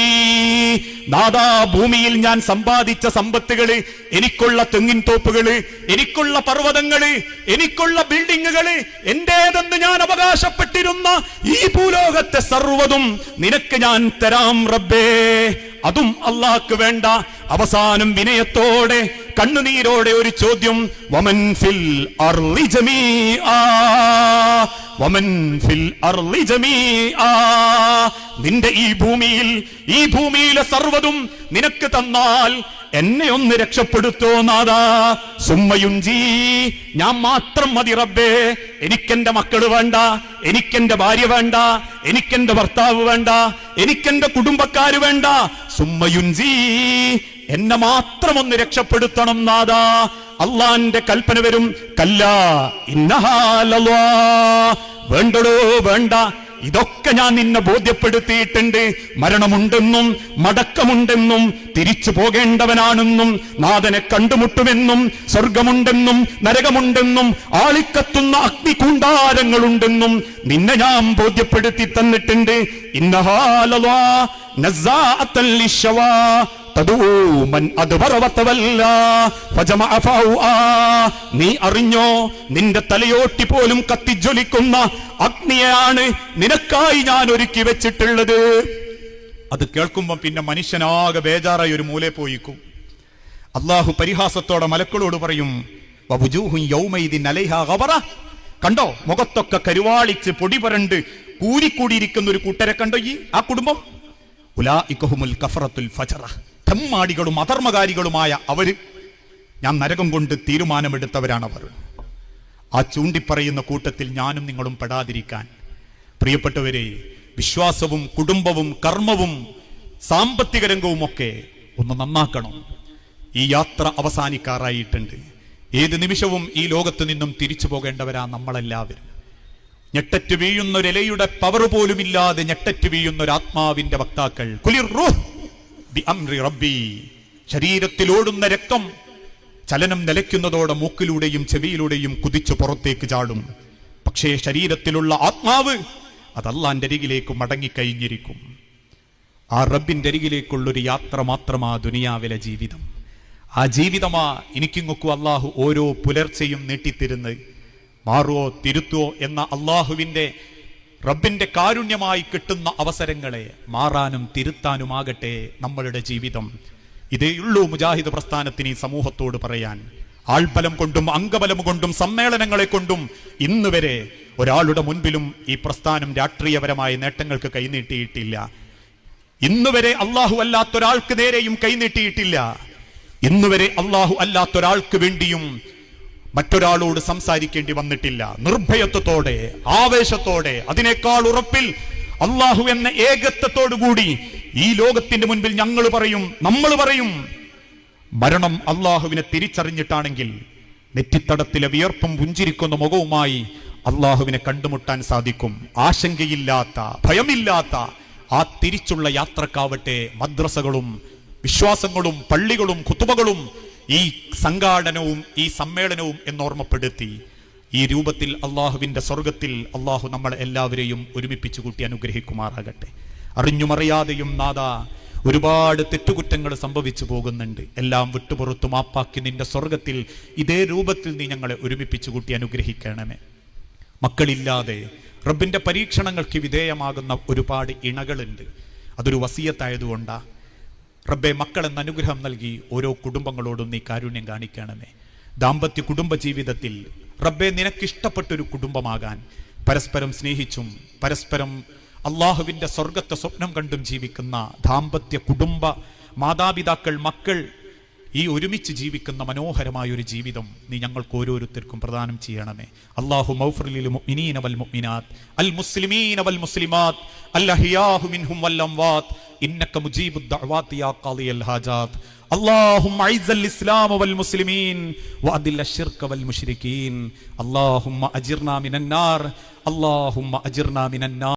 നാദാ, ഭൂമിയിൽ ഞാൻ സമ്പാദിച്ച സമ്പത്തുകള്, എനിക്കുള്ള തെങ്ങിൻ തോപ്പുകള്, എനിക്കുള്ള പർവ്വതങ്ങള്, എനിക്കുള്ള ബിൽഡിങ്ങുകള്, എന്റേതെന്ന് ഞാൻ അവകാശപ്പെട്ടിരുന്ന ഈ ഭൂലോകത്തെ സർവ്വതും നിനക്ക് ഞാൻ തരാം റബ്ബേ, അതും അല്ലാഹ്ക്ക് വേണ്ട. അവസാനം വിനയത്തോടെ കണ്ണുനീരോടെ ഒരു ചോദ്യം, വമൻ ഫിൽ അർളി ജമീആ, വമൻ ഫിൽ അർളി ജമീആ, നിന്റെ ഈ ഭൂമിയിലെ സർവ്വതും നിനക്ക് തന്നാൽ എന്നെ ഒന്ന് രക്ഷപ്പെടുത്തോ നാദാ. സുമ്മയുഞ്ചി, ഞാൻ മാത്രം മതി റബ്ബേ, എനിക്കെന്റെ മക്കള് വേണ്ട, എനിക്കെന്റെ ഭാര്യ വേണ്ട, എനിക്കെന്റെ ഭർത്താവ് വേണ്ട, എനിക്കെന്റെ കുടുംബക്കാര് വേണ്ട. സുമ്മയുഞ്ചി, എന്നെ മാത്രം ഒന്ന് രക്ഷപ്പെടുത്തണം നാദാ. അള്ളാന്റെ കൽപ്പന വരും, കല്ലാ ഇന്നഹാ ലളാ, വേണ്ടടോ വേണ്ട, ഇതൊക്കെ ഞാൻ നിന്നെ ബോധ്യപ്പെടുത്തിയിട്ടുണ്ട്. മരണമുണ്ടെന്നും മടക്കമുണ്ടെന്നും തിരിച്ചു പോകേണ്ടവനാണെന്നും നാഥനെ കണ്ടുമുട്ടുമെന്നും സ്വർഗമുണ്ടെന്നും നരകമുണ്ടെന്നും ആളിക്കത്തുന്ന അഗ്നികൂണ്ടാരങ്ങളുണ്ടെന്നും നിന്നെ ഞാൻ ബോധ്യപ്പെടുത്തി തന്നിട്ടുണ്ട്. ഇന്നഹാ ലളാ നസ്സാഅത്തൻ ലിശ്ശവാ നീ അറിഞ്ഞോ, നിന്റെ തലയോട്ടി പോലും കത്തിജ്വലിക്കുന്ന അഗ്നിയാണ് നിനക്കായി ഞാൻ ഒരുക്കി വെച്ചിട്ടുള്ളത്. അത് കേൾക്കുമ്പോ പിന്നെ മനുഷ്യനാകെ ബേജാറായി ഒരു മൂലേ പോയിക്കും. അള്ളാഹു പരിഹാസത്തോടെ മലക്കളോട് പറയും, കണ്ടോ, മുഖത്തൊക്കെ കരുവാളിച്ച് പൊടി പരണ്ട് കൂരിക്കൂടിയിരിക്കുന്ന ഒരു കൂട്ടരെ കണ്ടോ ഈ ആ കുടുംബം? ഉലൈകഹുമുൽ കഫറത്തുൽ ഫജറ, തെമ്മാടികളും അധർമ്മകാരികളുമായ അവര്, ഞാൻ നരകം കൊണ്ട് തീരുമാനമെടുത്തവരാണവർ. ആ ചൂണ്ടിപ്പറയുന്ന കൂട്ടത്തിൽ ഞാനും നിങ്ങളും പെടാതിരിക്കാൻ പ്രിയപ്പെട്ടവരെ, വിശ്വാസവും കുടുംബവും കർമ്മവും സാമ്പത്തിക രംഗവും ഒക്കെ ഒന്ന് നന്നാക്കണം. ഈ യാത്ര അവസാനിക്കാറായിട്ടുണ്ട്. ഏത് നിമിഷവും ഈ ലോകത്ത് നിന്നും തിരിച്ചു പോകേണ്ടവരാ നമ്മളെല്ലാവരും. ഞെട്ടറ്റ് വീഴുന്നൊരിലയുടെ പവർ പോലുമില്ലാതെ ഞെട്ടറ്റ് വീഴുന്നൊരാത്മാവിന്റെ വക്താക്കൾ. കുലിർ റൂഹ് ബി അംരി റബ്ബി, ശരീരത്തിലോടുന്ന രക്തം ചലനം നിലയ്ക്കുന്നതോടെ മൂക്കിലൂടെയും ചെവിയിലൂടെയും കുതിച്ചു പുറത്തേക്ക് ചാടും. പക്ഷേ ശരീരത്തിലുള്ള ആത്മാവ് അത് അല്ലാഹുവിന്റെ അരികിലേക്ക് മടങ്ങിക്കഴിഞ്ഞിരിക്കും. ആ റബ്ബിന്റെ അരികിലേക്കുള്ളൊരു യാത്ര മാത്രമാ ദുനിയാവിലെ ജീവിതം. ആ ജീവിതമാ എനിക്കിങ്ങൊക്കെ അള്ളാഹു ഓരോ പുലർച്ചെയും നീട്ടിത്തരുന്നത്. മാറുവോ തിരുത്തുവോ എന്ന അള്ളാഹുവിന്റെ റബ്ബിന്റെ കാരുണ്യമായി കിട്ടുന്ന അവസരങ്ങളെ മാറാനും തിരുത്താനുമാകട്ടെ നമ്മളുടെ ജീവിതം. ഇതേയുള്ളൂ മുജാഹിദ് പ്രസ്ഥാനത്തിന് ഈ സമൂഹത്തോട് പറയാൻ. ആൾബലം കൊണ്ടും അംഗബലം കൊണ്ടും സമ്മേളനങ്ങളെ കൊണ്ടും ഇന്നുവരെ ഒരാളുടെ മുൻപിലും ഈ പ്രസ്ഥാനം രാഷ്ട്രീയപരമായ നേട്ടങ്ങൾക്ക് കൈനീട്ടിയിട്ടില്ല. ഇന്നുവരെ അള്ളാഹു അല്ലാത്തൊരാൾക്ക് നേരെയും കൈനീട്ടിയിട്ടില്ല. ഇന്നുവരെ അള്ളാഹു അല്ലാത്തൊരാൾക്ക് വേണ്ടിയും മറ്റൊരാളോട് സംസാരിക്കേണ്ടി വന്നിട്ടില്ല. നിർഭയത്വത്തോടെ, ആവേശത്തോടെ, അതിനേക്കാൾ ഉറപ്പിൽ അള്ളാഹു എന്ന ഏകത്വത്തോടുകൂടി ഈ ലോകത്തിന്റെ മുൻപിൽ നമ്മൾ പറയും, മരണം അള്ളാഹുവിനെ തിരിച്ചറിഞ്ഞിട്ടാണെങ്കിൽ നെറ്റിത്തടത്തിലെ വിയർപ്പും പുഞ്ചിരിക്കുന്ന മുഖവുമായി അള്ളാഹുവിനെ കണ്ടുമുട്ടാൻ സാധിക്കും. ആശങ്കയില്ലാത്ത, ഭയമില്ലാത്ത ആ തിരിച്ചുള്ള യാത്രക്കാവട്ടെ മദ്രസകളും വിശ്വാസങ്ങളും പള്ളികളും ഖുതുബകളും ഈ സംഘാടനവും ഈ സമ്മേളനവും എന്നോർമ്മപ്പെടുത്തി ഈ രൂപത്തിൽ അള്ളാഹുവിന്റെ സ്വർഗത്തിൽ അള്ളാഹു നമ്മളെ എല്ലാവരെയും ഒരുമിപ്പിച്ചു കൂട്ടി അനുഗ്രഹിക്കുമാറാകട്ടെ. അറിഞ്ഞുമറിയാതെയും നാഥ ഒരുപാട് തെറ്റുകുറ്റങ്ങൾ സംഭവിച്ചു പോകുന്നുണ്ട്. എല്ലാം വിട്ടുപുറത്തു മാപ്പാക്കി നിന്റെ സ്വർഗത്തിൽ ഇതേ രൂപത്തിൽ നീ ഞങ്ങളെ ഒരുമിപ്പിച്ചു കൂട്ടി അനുഗ്രഹിക്കണമേ. മക്കളില്ലാതെ റബ്ബിന്റെ പരീക്ഷണങ്ങൾക്ക് വിധേയമാകുന്ന ഒരുപാട് ഇണകളുണ്ട്. അതൊരു വസിയത്തായതുകൊണ്ടാ. റബ്ബെ, മക്കളെന്ന അനുഗ്രഹം നൽകി ഓരോ കുടുംബങ്ങളോടും നീ കാരുണ്യം കാണിക്കണമേ. ദാമ്പത്യ കുടുംബ ജീവിതത്തിൽ റബ്ബെ നിനക്കിഷ്ടപ്പെട്ടൊരു കുടുംബമാകാൻ പരസ്പരം സ്നേഹിച്ചും പരസ്പരം അള്ളാഹുവിന്റെ സ്വർഗത്തെ സ്വപ്നം കണ്ടും ജീവിക്കുന്ന ദാമ്പത്യ കുടുംബ മാതാപിതാക്കൾ മക്കൾ ഈ ഒരുമിച്ച് ജീവിക്കുന്ന മനോഹരമായ ഒരു ജീവിതം നീ ഞങ്ങൾക്ക് ഓരോരുത്തർക്കും പ്രദാനം ചെയ്യണമേ. അല്ലാഹു മഗ്ഫിർ ലിൽ മുഅ്മിനീന വൽ മുഅ്മിനാത്ത് അൽ മുസ്ലിമീന വൽ മുസ്ലിമാത്ത് അൽ അഹ്യാഹു മിൻഹും വൽ അംവാത്ത് ഇന്നക മുജീബുദ് ദഅവാതി യാ ഖാദിയൽ ഹാജാത്ത്. اللهم اعز الاسلام والمسلمين واذل الشرك والمشركين. اللهم اجرنا من النار. اللهم اجرنا من النار.